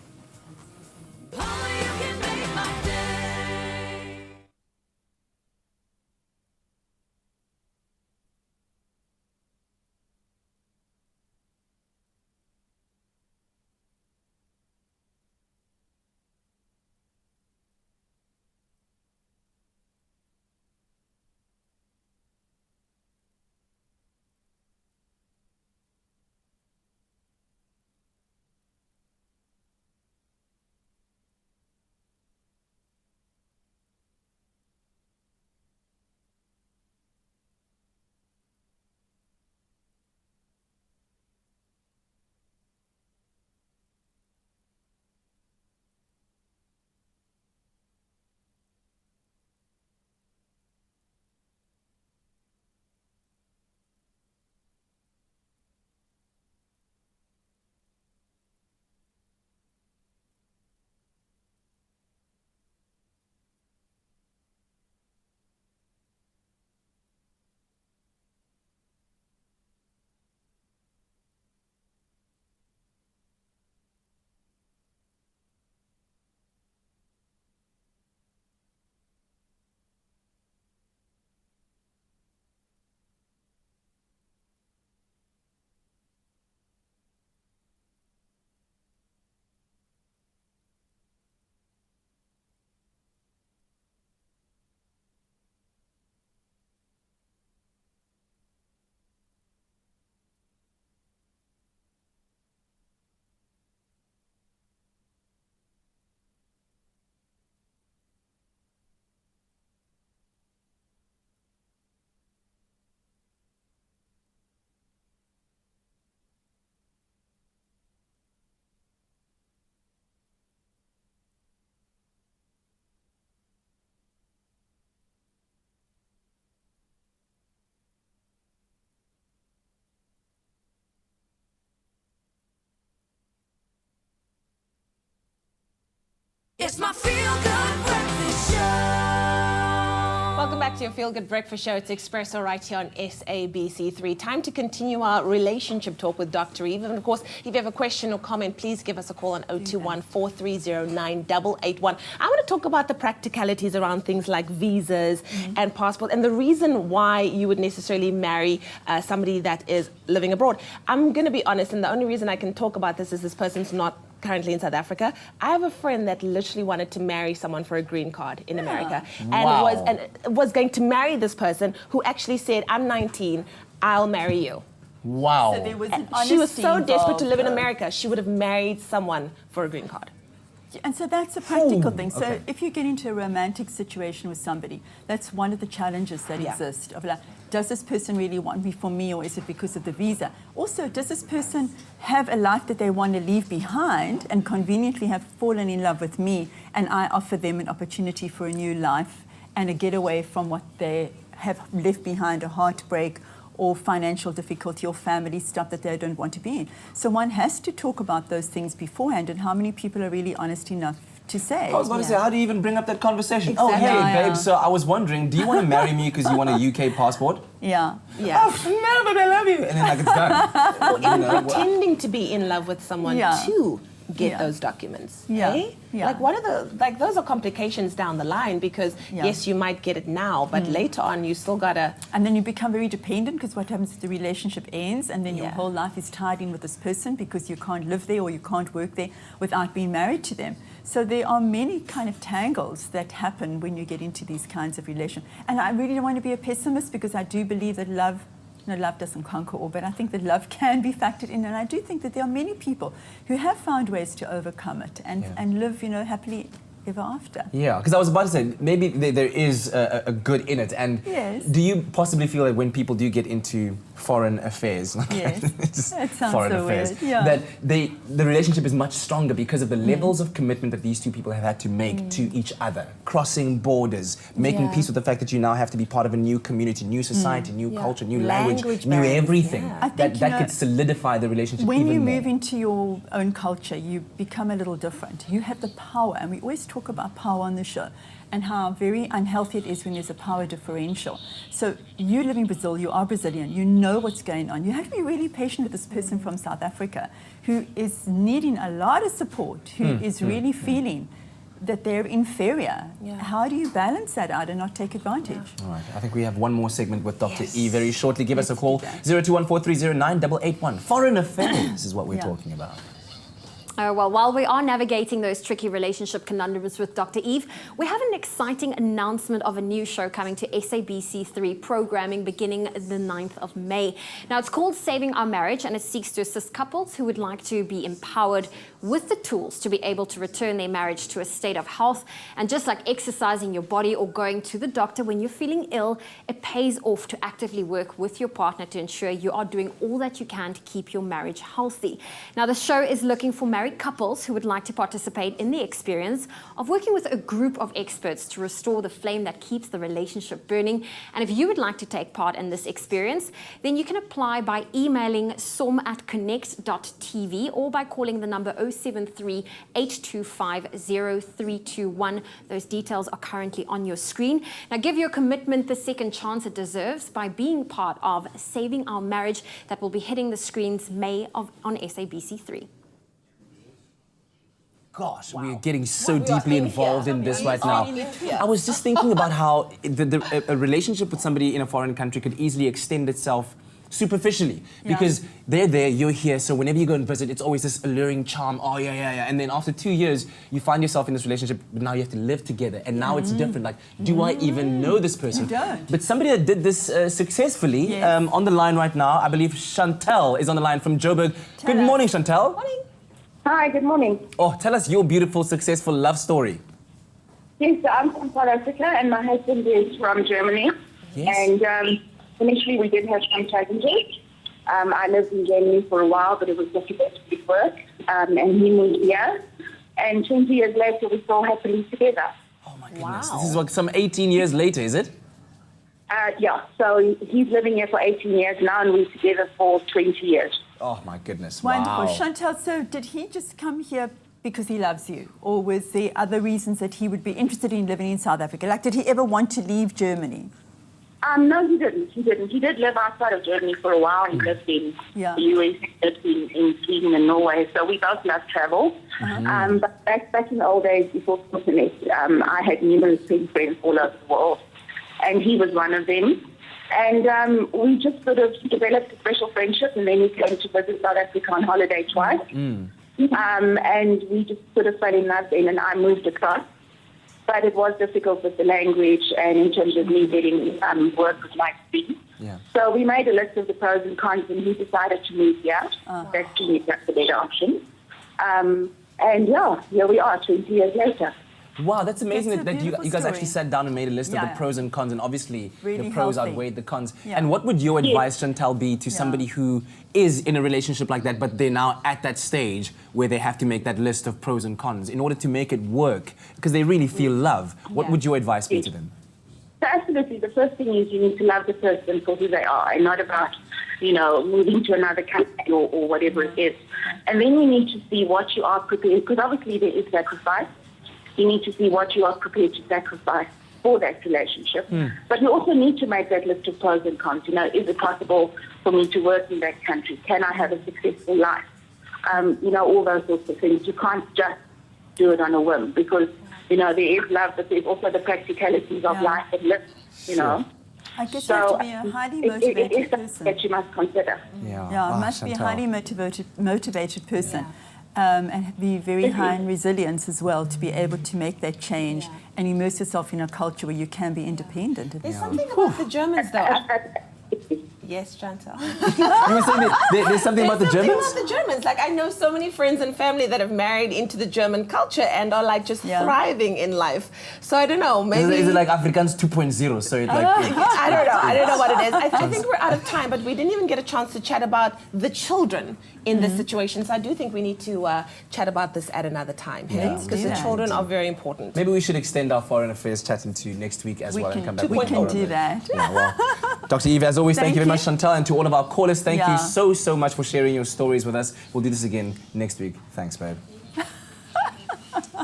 back to your Feel Good Breakfast Show. It's Expresso right here on SABC3. Time to continue our relationship talk with Dr. Eve. And of course, if you have a question or comment, please give us a call on 021 430 9881. I want to talk about the practicalities around things like visas and passport, and the reason why you would necessarily marry somebody that is living abroad. I'm going to be honest, and the only reason I can talk about this is this person's not currently in South Africa. I have a friend that literally wanted to marry someone for a green card in America, and was going to marry this person who actually said, "I'm 19, I'll marry you." Wow. So there was an She was honesty so desperate to live in involved, America, she would have married someone for a green card. And so that's a practical thing. So okay. if you get into a romantic situation with somebody, that's one of the challenges that exist. Of like, does this person really want me for me, or is it because of the visa? Also, does this person have a life that they want to leave behind and conveniently have fallen in love with me, and I offer them an opportunity for a new life and a getaway from what they have left behind, a heartbreak or financial difficulty or family stuff that they don't want to be in. So one has to talk about those things beforehand, and how many people are really honest enough to say. I was about to say, how do you even bring up that conversation? Exactly. Oh, hey, Yeah. babe, so I was wondering, do you want to marry me because you want a UK passport? Yeah. Oh, no, baby, I love you. And then like it's done. Or even pretending to be in love with someone to get those documents. Yeah. Eh? Like, what are those are complications down the line, because yes, you might get it now, but later on you still gotta. And then you become very dependent, because what happens if the relationship ends and then your whole life is tied in with this person because you can't live there or you can't work there without being married to them. So there are many kind of tangles that happen when you get into these kinds of relations. And I really don't want to be a pessimist, because I do believe that love doesn't conquer all, but I think that love can be factored in, and I do think that there are many people who have found ways to overcome it and live, happily ever after. Yeah, because I was about to say, maybe there is a good in it. And do you possibly feel that when people do get into foreign affairs, just that sounds foreign so affairs, weird. that the relationship is much stronger because of the levels of commitment that these two people have had to make to each other, crossing borders, making peace with the fact that you now have to be part of a new community, new society, new culture, new language, new everything. I think, that could solidify the relationship when even you more. move into your own culture, you become a little different. You have the power, and we always talk about power on the show, and how very unhealthy it is when there's a power differential. So you live in Brazil, you are Brazilian, you know what's going on. You have to be really patient with this person from South Africa who is needing a lot of support, who is really feeling that they're inferior. How do you balance that out and not take advantage? All right, I think we have one more segment with Dr. E very shortly. Give us a call, 02143098881. Foreign affairs is what we're talking about. Well, while we are navigating those tricky relationship conundrums with Dr. Eve, we have an exciting announcement of a new show coming to SABC3 programming beginning the 9th of May. Now, it's called Saving Our Marriage, and it seeks to assist couples who would like to be empowered with the tools to be able to return their marriage to a state of health. And just like exercising your body or going to the doctor when you're feeling ill, it pays off to actively work with your partner to ensure you are doing all that you can to keep your marriage healthy. Now, the show is looking for married couples who would like to participate in the experience of working with a group of experts to restore the flame that keeps the relationship burning. And if you would like to take part in this experience, then you can apply by emailing som@connect.tv or by calling the number 073-825-0321. Those details are currently on your screen. Now, give your commitment the second chance it deserves by being part of Saving Our Marriage, that will be hitting the screens May on SABC3. Gosh, we're getting so deeply involved in this right now. I was just thinking about how a relationship with somebody in a foreign country could easily extend itself superficially, because they're there, you're here, so whenever you go and visit, it's always this alluring charm, and then after 2 years, you find yourself in this relationship, but now you have to live together, and now it's different, like, do I even know this person? You don't. But somebody that did this successfully, on the line right now, I believe Chantel is on the line from Joburg. Good morning, Chantel. Morning. Hi, good morning. Oh, tell us your beautiful, successful love story. Yes, I'm from South Africa and my husband is from Germany. Yes. And initially we did have some challenges. I lived in Germany for a while, but it was difficult with work. And he moved here. And 20 years later, we're still happily together. Oh my goodness. This is like some 18 years later, is it? Yeah, so he's living here for 18 years now and we're together for 20 years. Oh my goodness, Wonderful. wow. Chantal, so did he just come here because he loves you? Or was there other reasons that he would be interested in living in South Africa? Like, did he ever want to leave Germany? No, he didn't. He didn't. He did live outside of Germany for a while. He lived in the US, he lived in Sweden and Norway. So we both love travel. But back in the old days, before the internet, I had numerous friends all over the world. And he was one of them. And we just sort of developed a special friendship. And then he came to visit South Africa on holiday twice. And we just sort of fell in love then, and I moved across. But it was difficult with the language and in terms of me getting work with my speed. So we made a list of the pros and cons, and he decided to move here. That's the better option. And yeah, here we are 20 years later. Wow, that's amazing that you guys story. actually sat down and made a list of the pros and cons, and obviously Really the pros healthy. outweighed the cons. And what would your advice, Chantal, be to somebody who is in a relationship like that, but they're now at that stage where they have to make that list of pros and cons in order to make it work, because they really feel love? What would your advice be to them? So absolutely, the first thing is you need to love the person for who they are, and not about, moving to another country or whatever it is. And then you need to see what you are prepared, because obviously there is sacrifice. You need to see what you are prepared to sacrifice for that relationship. But you also need to make that list of pros and cons. Is it possible for me to work in that country? Can I have a successful life? All those sorts of things. You can't just do it on a whim, because, there is love, but there's also the practicalities of life and living, I guess you have to be a highly motivated person. That you must consider. Must be a highly motivated person. And be very high in resilience as well, to be able to make that change and immerse yourself in a culture where you can be independent. There's something about the Germans, though. Yes, Chantal. You were saying there's something about the Germans? There's something about the Germans. Like, I know so many friends and family that have married into the German culture and are like just thriving in life. So I don't know, maybe... Is it like Afrikaans 2.0? So it's like... I don't know what it is. I think we're out of time, but we didn't even get a chance to chat about the children in this situation. So I do think we need to chat about this at another time, because the children are very important. Maybe we should extend our foreign affairs chat into next week as well and come back. We can do that. Dr. Eve, as always, thank you very much, Chantal, and to all of our callers, thank you so much for sharing your stories with us. We'll do this again next week. Thanks, babe.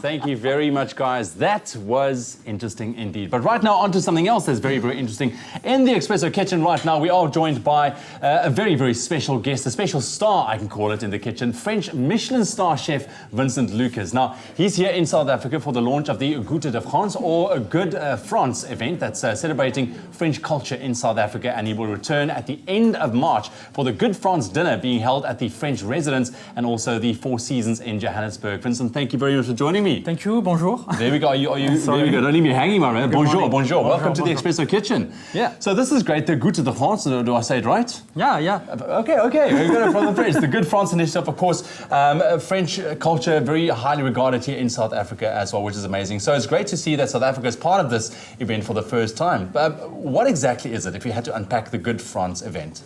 Thank you very much, guys. That was interesting indeed. But right now, on to something else that's very, very interesting. In the Expresso kitchen right now, we are joined by a very, very special guest, a special star, I can call it, in the kitchen, French Michelin-star chef Vincent Lucas. Now, he's here in South Africa for the launch of the Goûter de France, or a Good France event that's celebrating French culture in South Africa, and he will return at the end of March for the Good France dinner being held at the French Residence and also the Four Seasons in Johannesburg. Vincent, thank you very much for joining me. Thank you, bonjour. There we go. There we go. Don't leave me hanging, my man. Bonjour. Welcome to the bonjour. Expresso kitchen. Yeah. So this is great. The Goûter de France. Do I say it right? Yeah. Okay. We got it from the French. The Good France initiative, of course. French culture, very highly regarded here in South Africa as well, which is amazing. So it's great to see that South Africa is part of this event for the first time. But what exactly is it, if you had to unpack the Good France event?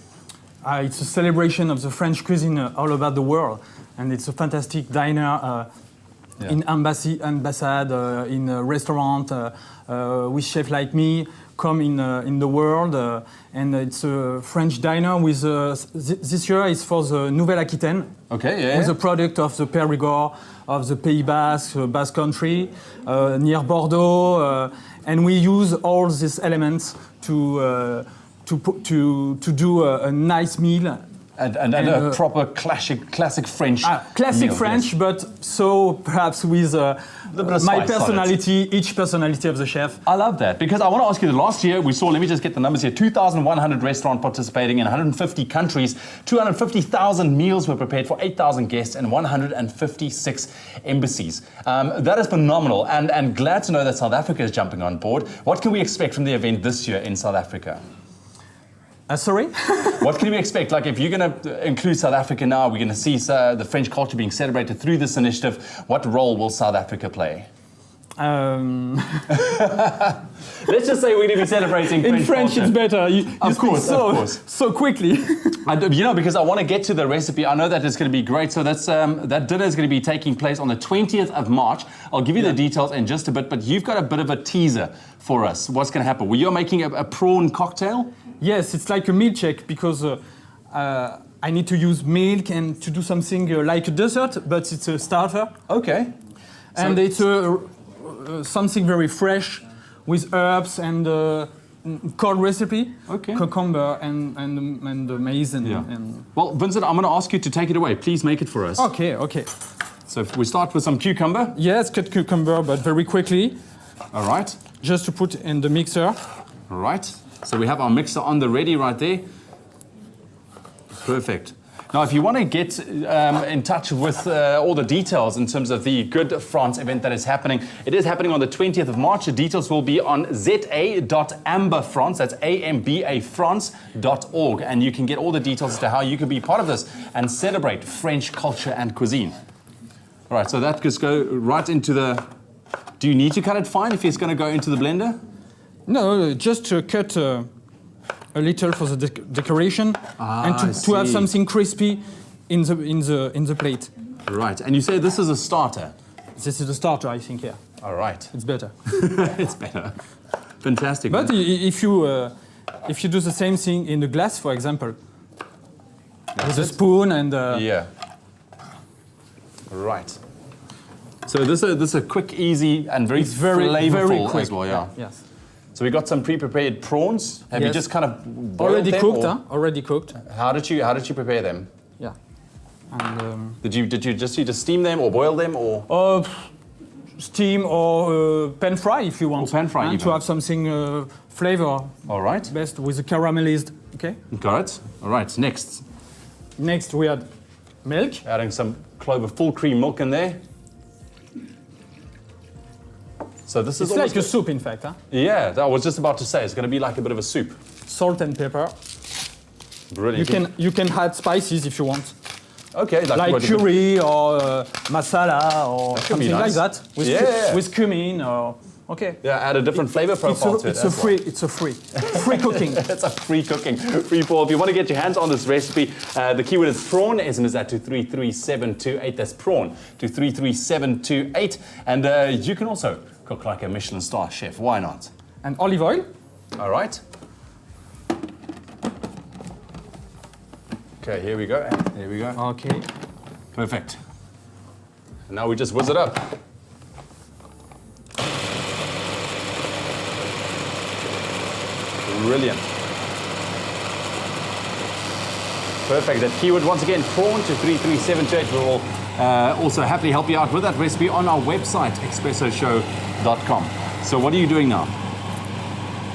It's a celebration of the French cuisine all over the world. And it's a fantastic diner in ambassade, in a restaurant, with chefs like me come in the world. And it's a French diner with, this year it's for the Nouvelle Aquitaine. Okay, With a product of the Périgord, of the Pays Basque, Basque Country, near Bordeaux. And we use all these elements to do a nice meal. And a proper classic French classic meal, French, yes. but so perhaps with my personality, each personality of the chef. I love that, because I want to ask you, last year we saw, let me just get the numbers here, 2,100 restaurants participating in 150 countries, 250,000 meals were prepared for 8,000 guests and 156 embassies. That is phenomenal, and glad to know that South Africa is jumping on board. What can we expect from the event this year in South Africa? Sorry? What can we expect? Like, if you're going to include South Africa now, we're going to see the French culture being celebrated through this initiative. What role will South Africa play? Let's just say we're going to be celebrating in French culture. It's better. You of course. So quickly. Because I want to get to the recipe. I know that it's going to be great. So that's that dinner is going to be taking place on the 20th of March. I'll give you the details in just a bit, but you've got a bit of a teaser for us. What's going to happen? Well, you're making a prawn cocktail? Yes, it's like a milkshake, because I need to use milk and to do something like a dessert, but it's a starter. Okay. And it's something very fresh with herbs and cold recipe. Okay. Cucumber and maize and Well, Vincent, I'm going to ask you to take it away. Please make it for us. Okay, okay. So if we start with some cucumber. Yes, cut cucumber, but very quickly. All right. Just to put in the mixer. All right. So we have our mixer on the ready right there. Perfect. Now, if you want to get in touch with all the details in terms of the Good France event that is happening, it is happening on the 20th of March. The details will be on za.ambafrance, that's ambafrance.org, and you can get all the details as to how you can be part of this and celebrate French culture and cuisine. All right, so that just go right into the... Do you need to cut it fine if it's going to go into the blender? No, just to cut... a little for the decoration and to have something crispy in the plate. Right, and you say this is a starter? This is a starter, I think, yeah. All right. It's better. It's better. Fantastic. But if you do the same thing in the glass, for example, with a spoon and... Yeah. Right. So this is a quick, easy, and very flavorful quick as well, yeah. Yes. So we got some pre-prepared prawns. Have you just kind of boiled already them, cooked? or? Already cooked. How did you prepare them? Yeah. And, did you just steam them or boil them or? Steam or pan fry if you want. Or pan fry and even. to have something flavor. All right. Best with the caramelized. Okay. Got it. All right. Next. Next we add milk. Adding some Clover full cream milk in there. So this is like a soup, in fact, huh? Yeah, I was just about to say, it's going to be like a bit of a soup. Salt and pepper. Brilliant. You can add spices if you want. Okay. Like curry or masala or something like that. With cumin or... Okay. Yeah, add a different flavor profile to it. It's a free cooking. It's a free cooking. Free pour. If you want to get your hands on this recipe, the keyword is prawn. SMS that to 33728. That's prawn to 33728. And you can also cook like a Michelin-star chef. Why not? And olive oil. All right. Okay, here we go. Here we go. Okay. Perfect. And now we just whiz it up. Brilliant. Perfect. That keyword once again, prawn to 33728. We will also happily help you out with that recipe on our website, expressoshow.com. So what are you doing now?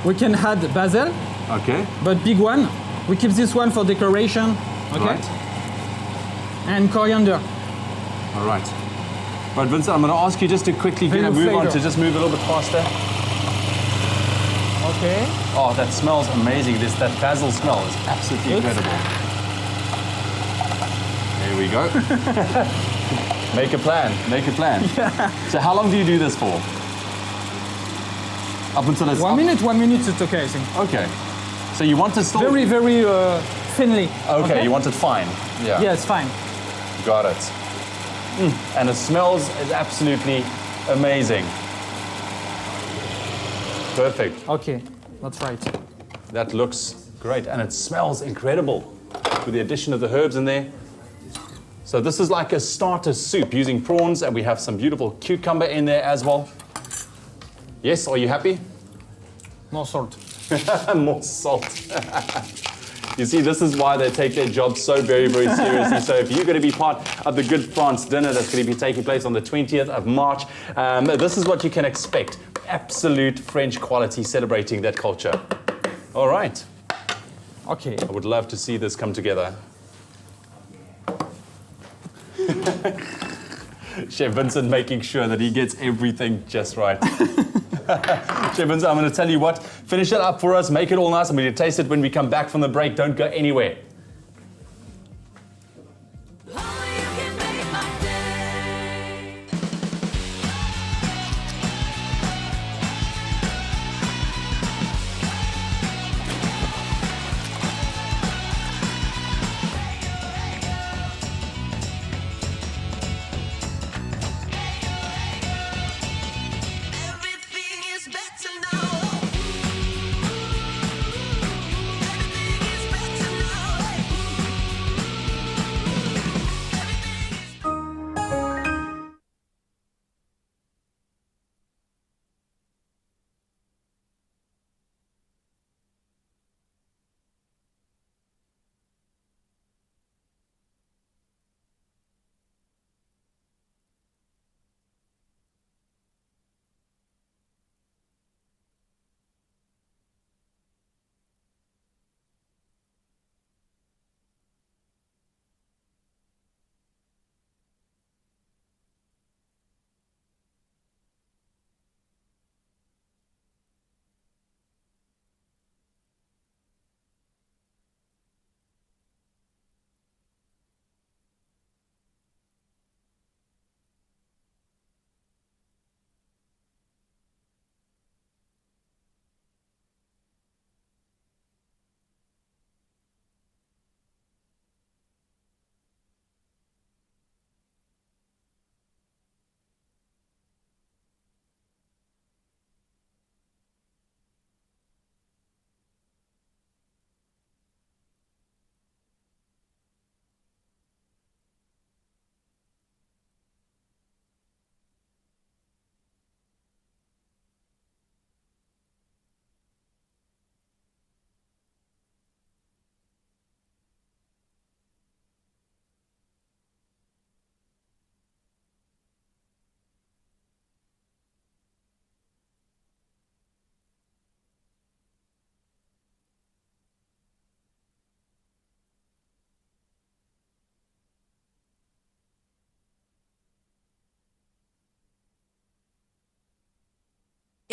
We can add basil. Okay. But big one. We keep this one for decoration. Okay. Right. And coriander. All right. Right, Vincent, I'm going to ask you just to quickly get a move on to just move a little bit faster. Okay. Oh, that smells amazing. That basil smell is absolutely incredible. There we go. Make a plan. Make a plan. Yeah. So how long do you do this for? Up until it's... 1 minute, 1 minute, it's okay, I think. Okay. So you want it still... Very, very thinly. Okay, you want it fine. Yeah. Yeah, it's fine. Got it. And the smells is absolutely amazing. Perfect. Okay, that's right. That looks great, and it smells incredible with the addition of the herbs in there. So this is like a starter soup using prawns, and we have some beautiful cucumber in there as well. Yes, are you happy? More salt. More salt. You see, this is why they take their job so very, very seriously. So if you're going to be part of the Good France dinner that's going to be taking place on the 20th of March, this is what you can expect. Absolute French quality celebrating that culture. All right. Okay. I would love to see this come together. Chef Vincent making sure that he gets everything just right. Chef Vincent, I'm going to tell you what, finish it up for us, make it all nice. I'm going to taste it when we come back from the break. Don't go anywhere.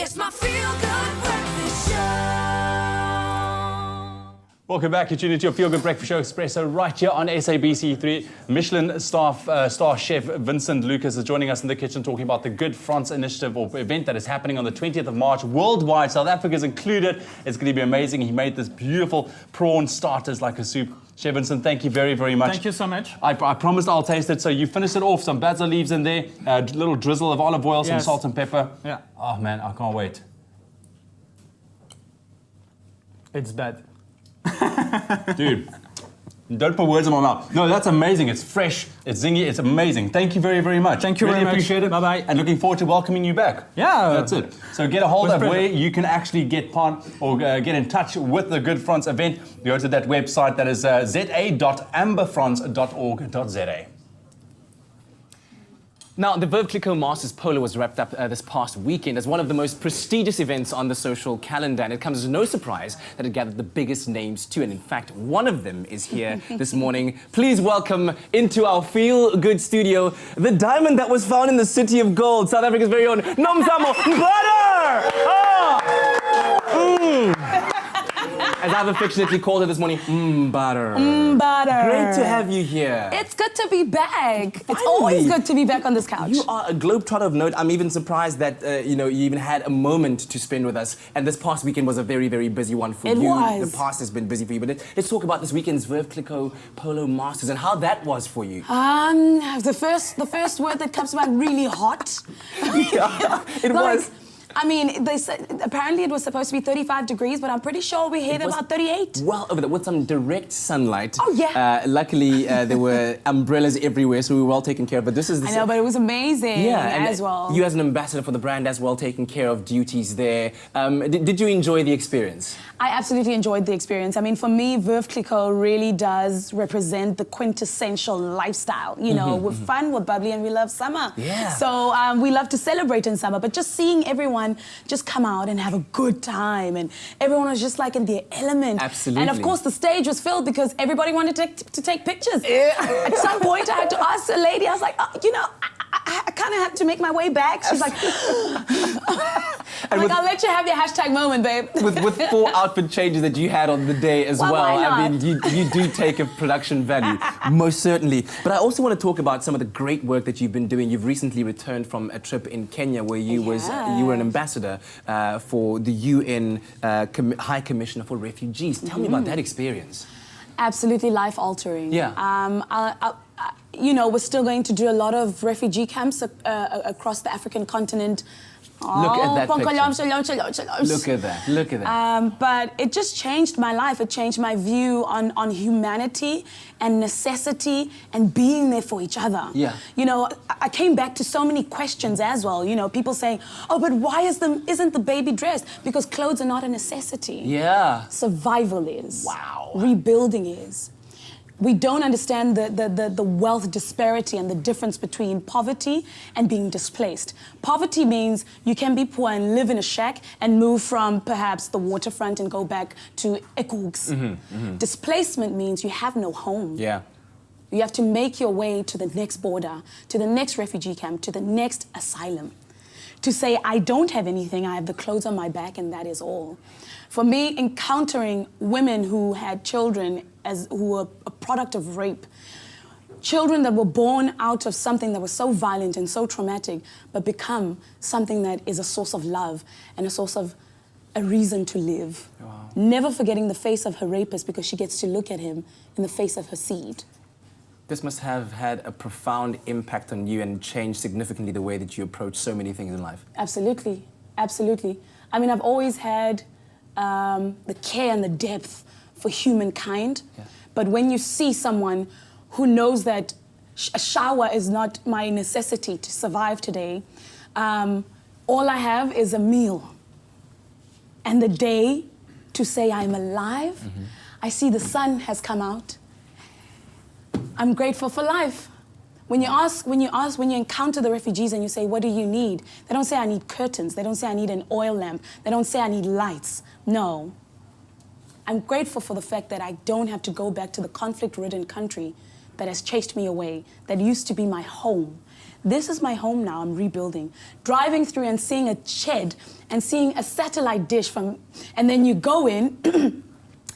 It's my feel-good breakfast show. Welcome back. You're tuned into your Feel Good Breakfast Show Expresso right here on SABC3. Michelin-star chef Vincent Lucas is joining us in the kitchen talking about the Good France initiative or event that is happening on the 20th of March worldwide. South Africa is included. It's going to be amazing. He made this beautiful prawn starters like a soup. Chef Vincent, thank you very, very much. Thank you so much. I promised I'll taste it. So you finished it off. Some basil leaves in there, a little drizzle of olive oil, some Yes. salt and pepper. Yeah. Oh man, I can't wait. It's bad. Dude, don't put words in my mouth. No, that's amazing. It's fresh, it's zingy, it's amazing. Thank you very, very much. Thank you really very much. appreciate it. Bye-bye. And looking forward to welcoming you back. Yeah. That's it. So get a hold With of pleasure. where you can actually get part or get in touch with the Good France event. Go to that website that is za.amberfrance.org.za. Now, the Veuve Clicqout Masters Polo was wrapped up this past weekend as one of the most prestigious events on the social calendar, and it comes as no surprise that it gathered the biggest names too, and in fact, one of them is here this morning. Please welcome into our Feel Good studio, the diamond that was found in the City of Gold, South Africa's very own Nomzamo Mbatha! As I've affectionately called her this morning, Mbatha. Mbatha. Great to have you here. It's good to be back. It's Finally. always good to be back on this couch. You are a globetrotter of note. I'm even surprised that you even had a moment to spend with us. And this past weekend was a very, very busy one for you. It was. The past has been busy for you. But let's talk about this weekend's Veuve Clicqout Polo Masters and how that was for you. The first word that comes to mind, really hot. Yeah, it was. I mean, they said apparently it was supposed to be 35 degrees, but I'm pretty sure we hit about 38. Well over there with some direct sunlight. Oh, yeah. Luckily, there were umbrellas everywhere, so we were well taken care of. But this is the I know, but it was amazing as well. You as an ambassador for the brand as well, taking care of duties there. Did you enjoy the experience? I absolutely enjoyed the experience. I mean, for me, Veuve Clicqout really does represent the quintessential lifestyle. You know, we're fun, we're bubbly, and we love summer. Yeah. So we love to celebrate in summer, but just seeing everyone just come out and have a good time, and everyone was just like in their element. Absolutely. And of course, the stage was filled because everybody wanted to take pictures. At some point, I had to ask a lady, I was like, oh, you know, I kind of had to make my way back. She's like, I'm like, I'll let you have your hashtag moment, babe. With 4 outfit changes that you had on the day as well. Why not? I mean, you do take a production value, most certainly. But I also want to talk about some of the great work that you've been doing. You've recently returned from a trip in Kenya where you were an ambassador for the UN High Commissioner for Refugees. Tell me about that experience. Absolutely life-altering. Yeah. You know, we're still going to do a lot of refugee camps across the African continent. Look at that picture. Look at that. Look at that. But it just changed my life. It changed my view on humanity and necessity and being there for each other. Yeah. You know, I came back to so many questions as well. You know, people saying, oh, but why isn't the baby dressed? Because clothes are not a necessity. Yeah. Survival is. Wow. Rebuilding is. We don't understand the wealth disparity and the difference between poverty and being displaced. Poverty means you can be poor and live in a shack and move from perhaps the waterfront and go back to Ekooks. Displacement means you have no home. Yeah. You have to make your way to the next border, to the next refugee camp, to the next asylum. To say, I don't have anything, I have the clothes on my back and that is all. For me, encountering women who had children who were a product of rape, children that were born out of something that was so violent and so traumatic, but become something that is a source of love and a source of a reason to live. Wow. Never forgetting the face of her rapist because she gets to look at him in the face of her seed. This must have had a profound impact on you and changed significantly the way that you approach so many things in life. Absolutely, absolutely. I mean, I've always had the care and the depth for humankind, but when you see someone who knows that a shower is not my necessity to survive today, all I have is a meal. And the day to say I'm alive, I see the sun has come out. I'm grateful for life. When you encounter the refugees and you say, what do you need? They don't say I need curtains. They don't say I need an oil lamp. They don't say I need lights. No. I'm grateful for the fact that I don't have to go back to the conflict-ridden country that has chased me away, that used to be my home. This is my home now, I'm rebuilding. Driving through and seeing a shed and seeing a satellite dish and then you go in,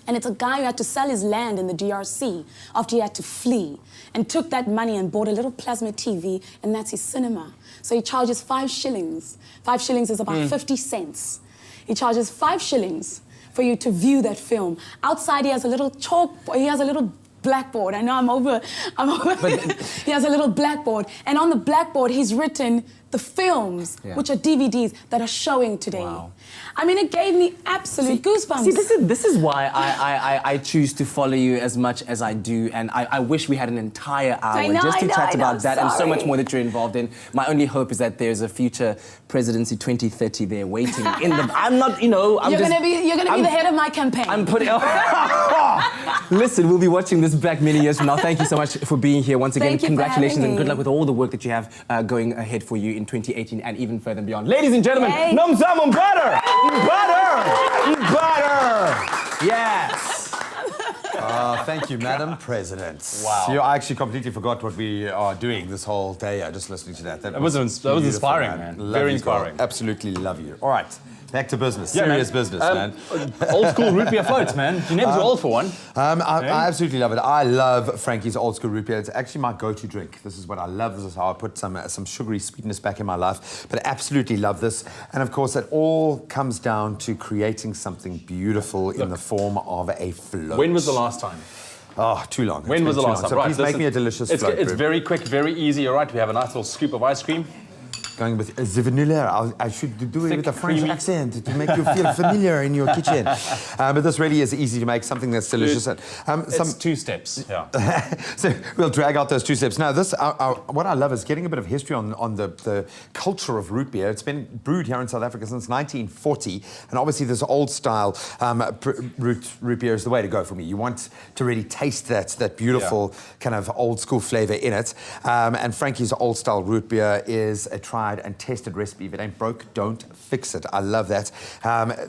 and it's a guy who had to sell his land in the DRC after he had to flee, and took that money and bought a little plasma TV, and that's his cinema. So he charges 5 shillings. 5 shillings is about 50 cents. He charges 5 shillings for you to view that film. Outside he has a little blackboard. I know I'm over. He has a little blackboard, and on the blackboard he's written the films, which are DVDs that are showing today. Wow. I mean, it gave me absolute goosebumps. See, this is why I choose to follow you as much as I do, and I wish we had an entire hour just to chat about that and so much more that you're involved in. My only hope is that there's a future presidency 2030 there waiting. I'm not, you know, You're gonna be the head of my campaign. I'm putting. Listen, we'll be watching this back many years from now. Thank you so much for being here once again. Congratulations and good luck with all the work that you have going ahead for you in 2018 and even further and beyond. Ladies and gentlemen, Nomzamo Mbatha! Mbatha! Yes! Thank you, Madam President. Wow. See, I actually completely forgot what we are doing this whole day. Just listening to that. That was inspiring, man. Very inspiring. Absolutely love you. All right. Back to business. Serious business, man. Old school root beer floats, man. You never too old for one. I absolutely love it. I love Frankie's old school root beer. It's actually my go-to drink. This is what I love. This is how I put some sugary sweetness back in my life. But I absolutely love this. And of course, it all comes down to creating something beautiful in the form of a float. When was the last time? Oh, too long. When was the last time? So please make me a delicious float. It's very quick, very easy. All right, we have a nice little scoop of ice cream. Going with the vanilla. I should do it with a French accent to make you feel familiar in your kitchen. But this really is easy to make, something that's delicious. It's 2 steps. Yeah. So we'll drag out those 2 steps. Now, this what I love is getting a bit of history on the culture of root beer. It's been brewed here in South Africa since 1940, and obviously this old style root beer is the way to go for me. You want to really taste that beautiful kind of old school flavor in it. And Frankie's old style root beer is a tried and tested recipe. If it ain't broke, don't fix it. I love that.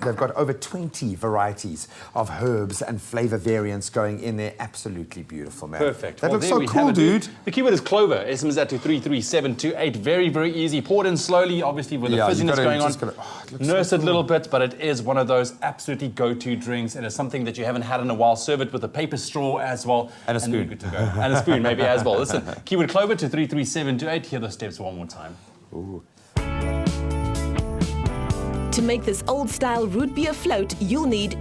They've got over 20 varieties of herbs and flavor variants going in there. Absolutely beautiful, man. Perfect. That looks so cool, dude. The keyword is Clover. SMS that to 33728. Very, very easy. Poured in slowly, obviously, with the fizziness going on. Nurse it a little bit, but it is one of those absolutely go-to drinks. It is something that you haven't had in a while. Serve it with a paper straw as well. And a spoon. And good to go. And a spoon, maybe as well. Listen, keyword Clover to 33728. Hear the steps one more time. Ooh. To make this old-style root beer float, you'll need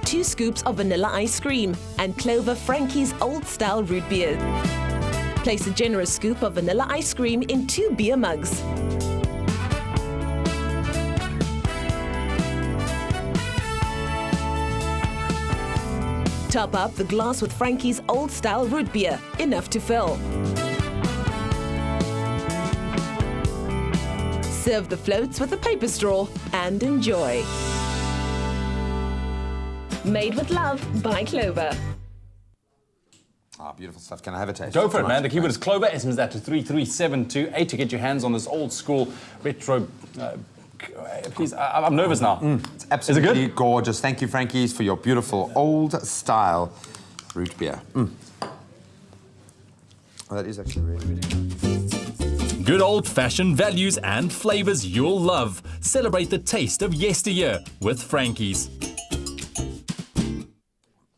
2 scoops of vanilla ice cream and Clover Frankie's old-style root beer. Place a generous scoop of vanilla ice cream in 2 beer mugs. Top up the glass with Frankie's old-style root beer, enough to fill. Serve the floats with a paper straw and enjoy. Made with love by Clover. Beautiful stuff. Can I have a taste? Go for it, man. The keyword is Clover. SMS that to 33728 to get your hands on this old school retro. Please, I'm nervous now. It's absolutely is it good? Gorgeous. Thank you, Frankies, for your beautiful old style root beer. Oh, that is actually really, really good. Good old-fashioned values and flavors you'll love. Celebrate the taste of yesteryear with Frankies.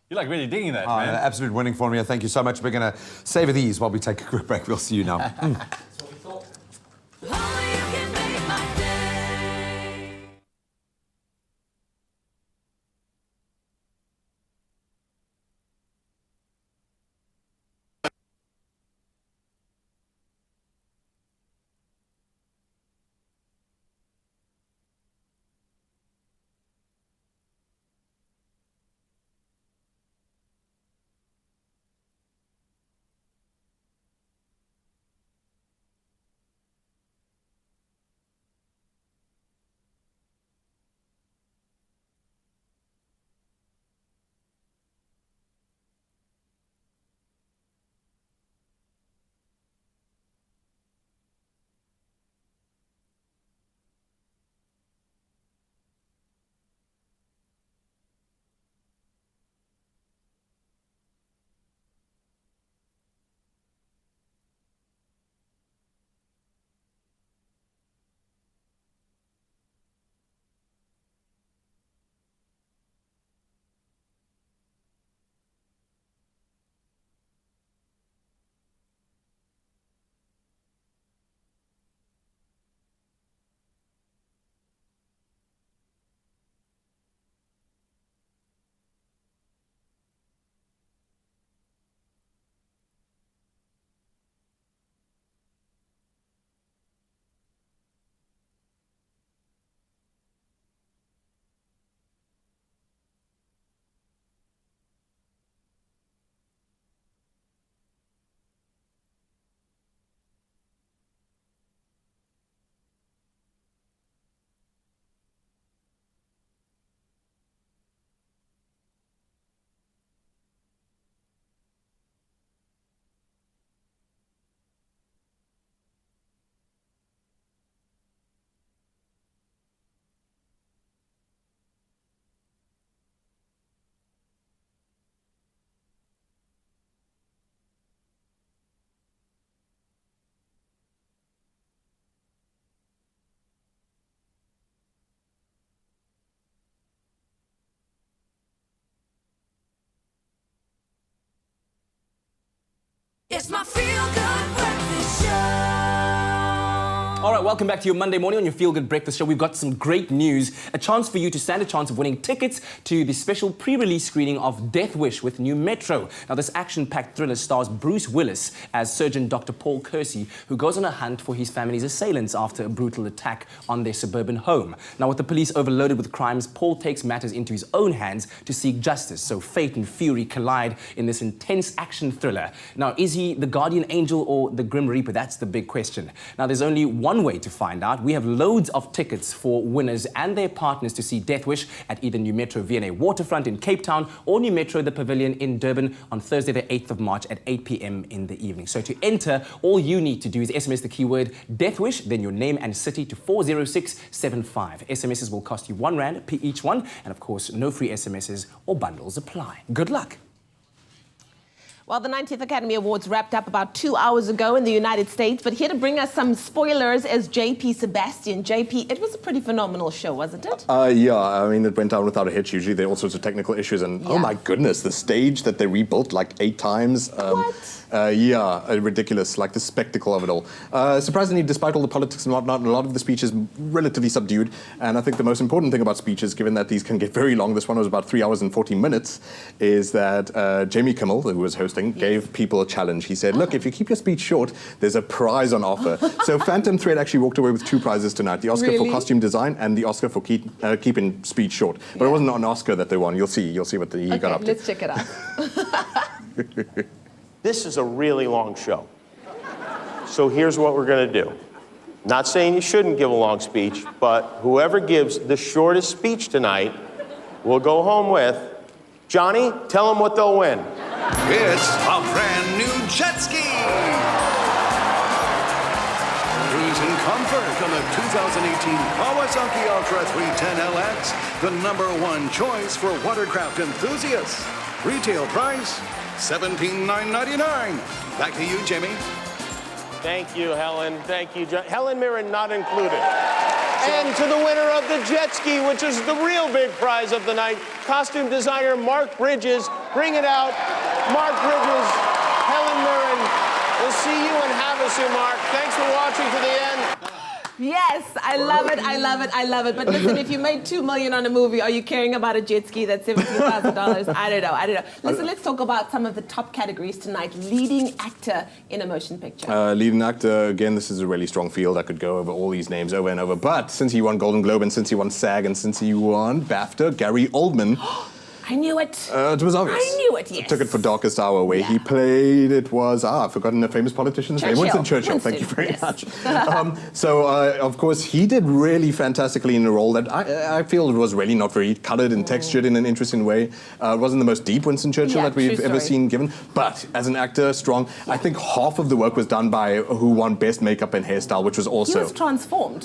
You're like really digging that, man. Absolute winning formula. Thank you so much. We're going to savor these while we take a quick break. We'll see you now. All right, welcome back to your Monday morning on your Feel Good Breakfast Show. We've got some great news. A chance for you to stand a chance of winning tickets to the special pre-release screening of Death Wish with New Metro. Now, this action-packed thriller stars Bruce Willis as Surgeon Dr. Paul Kersey, who goes on a hunt for his family's assailants after a brutal attack on their suburban home. Now, with the police overloaded with crimes, Paul takes matters into his own hands to seek justice. So fate and fury collide in this intense action thriller. Now, is he the guardian angel or the Grim Reaper? That's the big question. Now, there's only one way to find out. We have loads of tickets for winners and their partners to see Death Wish at either New Metro V&A Waterfront in Cape Town or New Metro The Pavilion in Durban on Thursday the 8th of March at 8 p.m. in the evening. So to enter, all you need to do is SMS the keyword Death Wish, then your name and city to 40675. SMSs will cost you R1 per each one, and of course, no free SMSs or bundles apply. Good luck. Well, the 90th Academy Awards wrapped up about 2 hours ago in the United States, but here to bring us some spoilers is JP Sebastian. JP, it was a pretty phenomenal show, wasn't it? Yeah, I mean, it went down without a hitch. Usually there are all sorts of technical issues, and oh my goodness, the stage that they rebuilt like 8 times. Yeah, ridiculous, like the spectacle of it all. Surprisingly, despite all the politics and whatnot, a lot of the speech is relatively subdued, and I think the most important thing about speeches, given that these can get very long, this one was about 3 hours and 40 minutes, is that Jamie Kimmel, who was hosting, gave people a challenge. He said, look, if you keep your speech short, there's a prize on offer. So Phantom Thread actually walked away with 2 prizes tonight, the Oscar for costume design and the Oscar for keeping speech short. But it wasn't an Oscar that they won. You'll see what he got up to. Let's check it out. This is a really long show. So here's what we're going to do. Not saying you shouldn't give a long speech, but whoever gives the shortest speech tonight will go home with, Johnny, tell them what they'll win. It's a brand new jet ski. Cruise in comfort on the 2018 Kawasaki Ultra 310LX, the #1 choice for watercraft enthusiasts. Retail price, $17,999. Back to you, Jimmy. Thank you, Helen. Thank you, John. Helen Mirren not included. And to the winner of the jet ski, which is the real big prize of the night, costume designer Mark Bridges. Bring it out. Mark Bridges, Helen Mirren. We'll see you in Havasu, Mark. Thanks for watching to the end. Yes, I love it, I love it, I love it. But listen, if you made $2 million on a movie, are you caring about a jet ski that's $17,000? I don't know. Listen, let's talk about some of the top categories tonight. Leading actor in a motion picture. Leading actor, again, this is a really strong field. I could go over all these names over and over. But since he won Golden Globe and since he won SAG and since he won BAFTA, Gary Oldman... I knew it. It was obvious. I knew it, yes. I took it for Darkest Hour, where he played, I've forgotten a famous politician's name. Winston Churchill. Thank you very much. Of course, he did really fantastically in a role that I feel was really not very colored and textured in an interesting way. It wasn't the most deep Winston Churchill that we've ever seen given. But as an actor, strong. I think half of the work was done by who won Best Makeup and Hairstyle, which was also... He was transformed.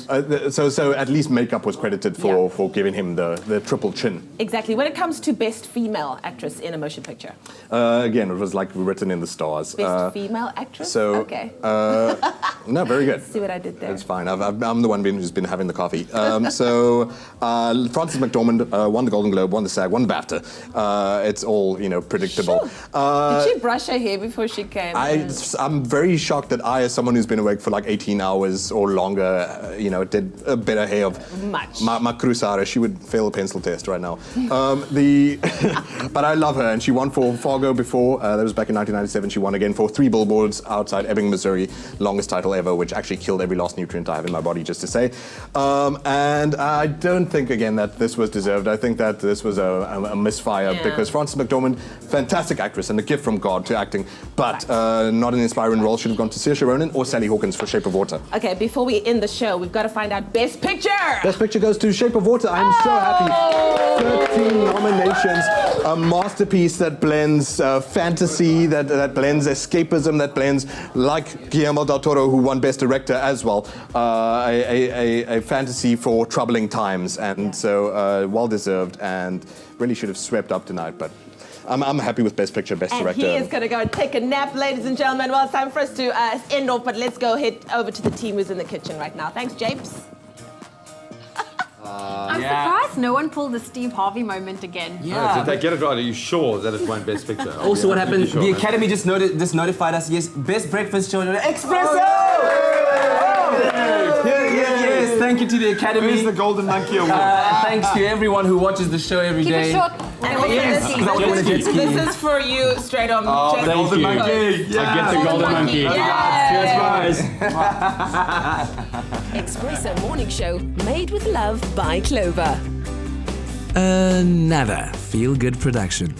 So at least makeup was credited for giving him the triple chin. Exactly. When it comes to Best Female Actress in a Motion Picture? Again, it was like written in the stars. Best Female Actress? So, okay. No, very good. See what I did there? It's fine. I'm the one who's been having the coffee. Frances McDormand won the Golden Globe, won the SAG, won the BAFTA. It's all, predictable. Did she brush her hair before she came? I'm very shocked that I, as someone who's been awake for like 18 hours or longer, did a better hair of Ma Cruzara. She would fail a pencil test right now. But I love her, and she won for Fargo before. That was back in 1997. She won again for 3 Billboards outside Ebbing, Missouri. Longest title ever, which actually killed every last nutrient I have in my body, just to say. And I don't think, again, that this was deserved. I think that this was a misfire because Frances McDormand, fantastic actress and a gift from God to acting, but not an inspiring role. Should have gone to Saoirse Ronan or Sally Hawkins for Shape of Water. Okay, before we end the show, we've got to find out Best Picture! Best Picture goes to Shape of Water. I'm so happy. 13 nominations. A masterpiece that blends fantasy, that blends escapism, that blends, like Guillermo del Toro, who won Best Director as well, a fantasy for troubling times. And so well-deserved and really should have swept up tonight. But I'm happy with Best Picture, Best Director. He is going to go and take a nap, ladies and gentlemen. Well, it's time for us to end off, but let's go head over to the team who's in the kitchen right now. Thanks, Japes. I'm surprised no one pulled the Steve Harvey moment again. Yeah. Did they get it right? Are you sure that it won Best Picture? Also, what happened? The Academy just notified us. Yes, Best Breakfast Show. Expresso. it to the Academy. Where's the Golden Monkey Award? Thanks to everyone who watches the show every Keep day. it short. This is for you, straight on. Oh, the Golden Monkey. I get the Golden Monkey. Cheers, guys. Expresso Morning Show, made with love by Clover. Another feel-good production.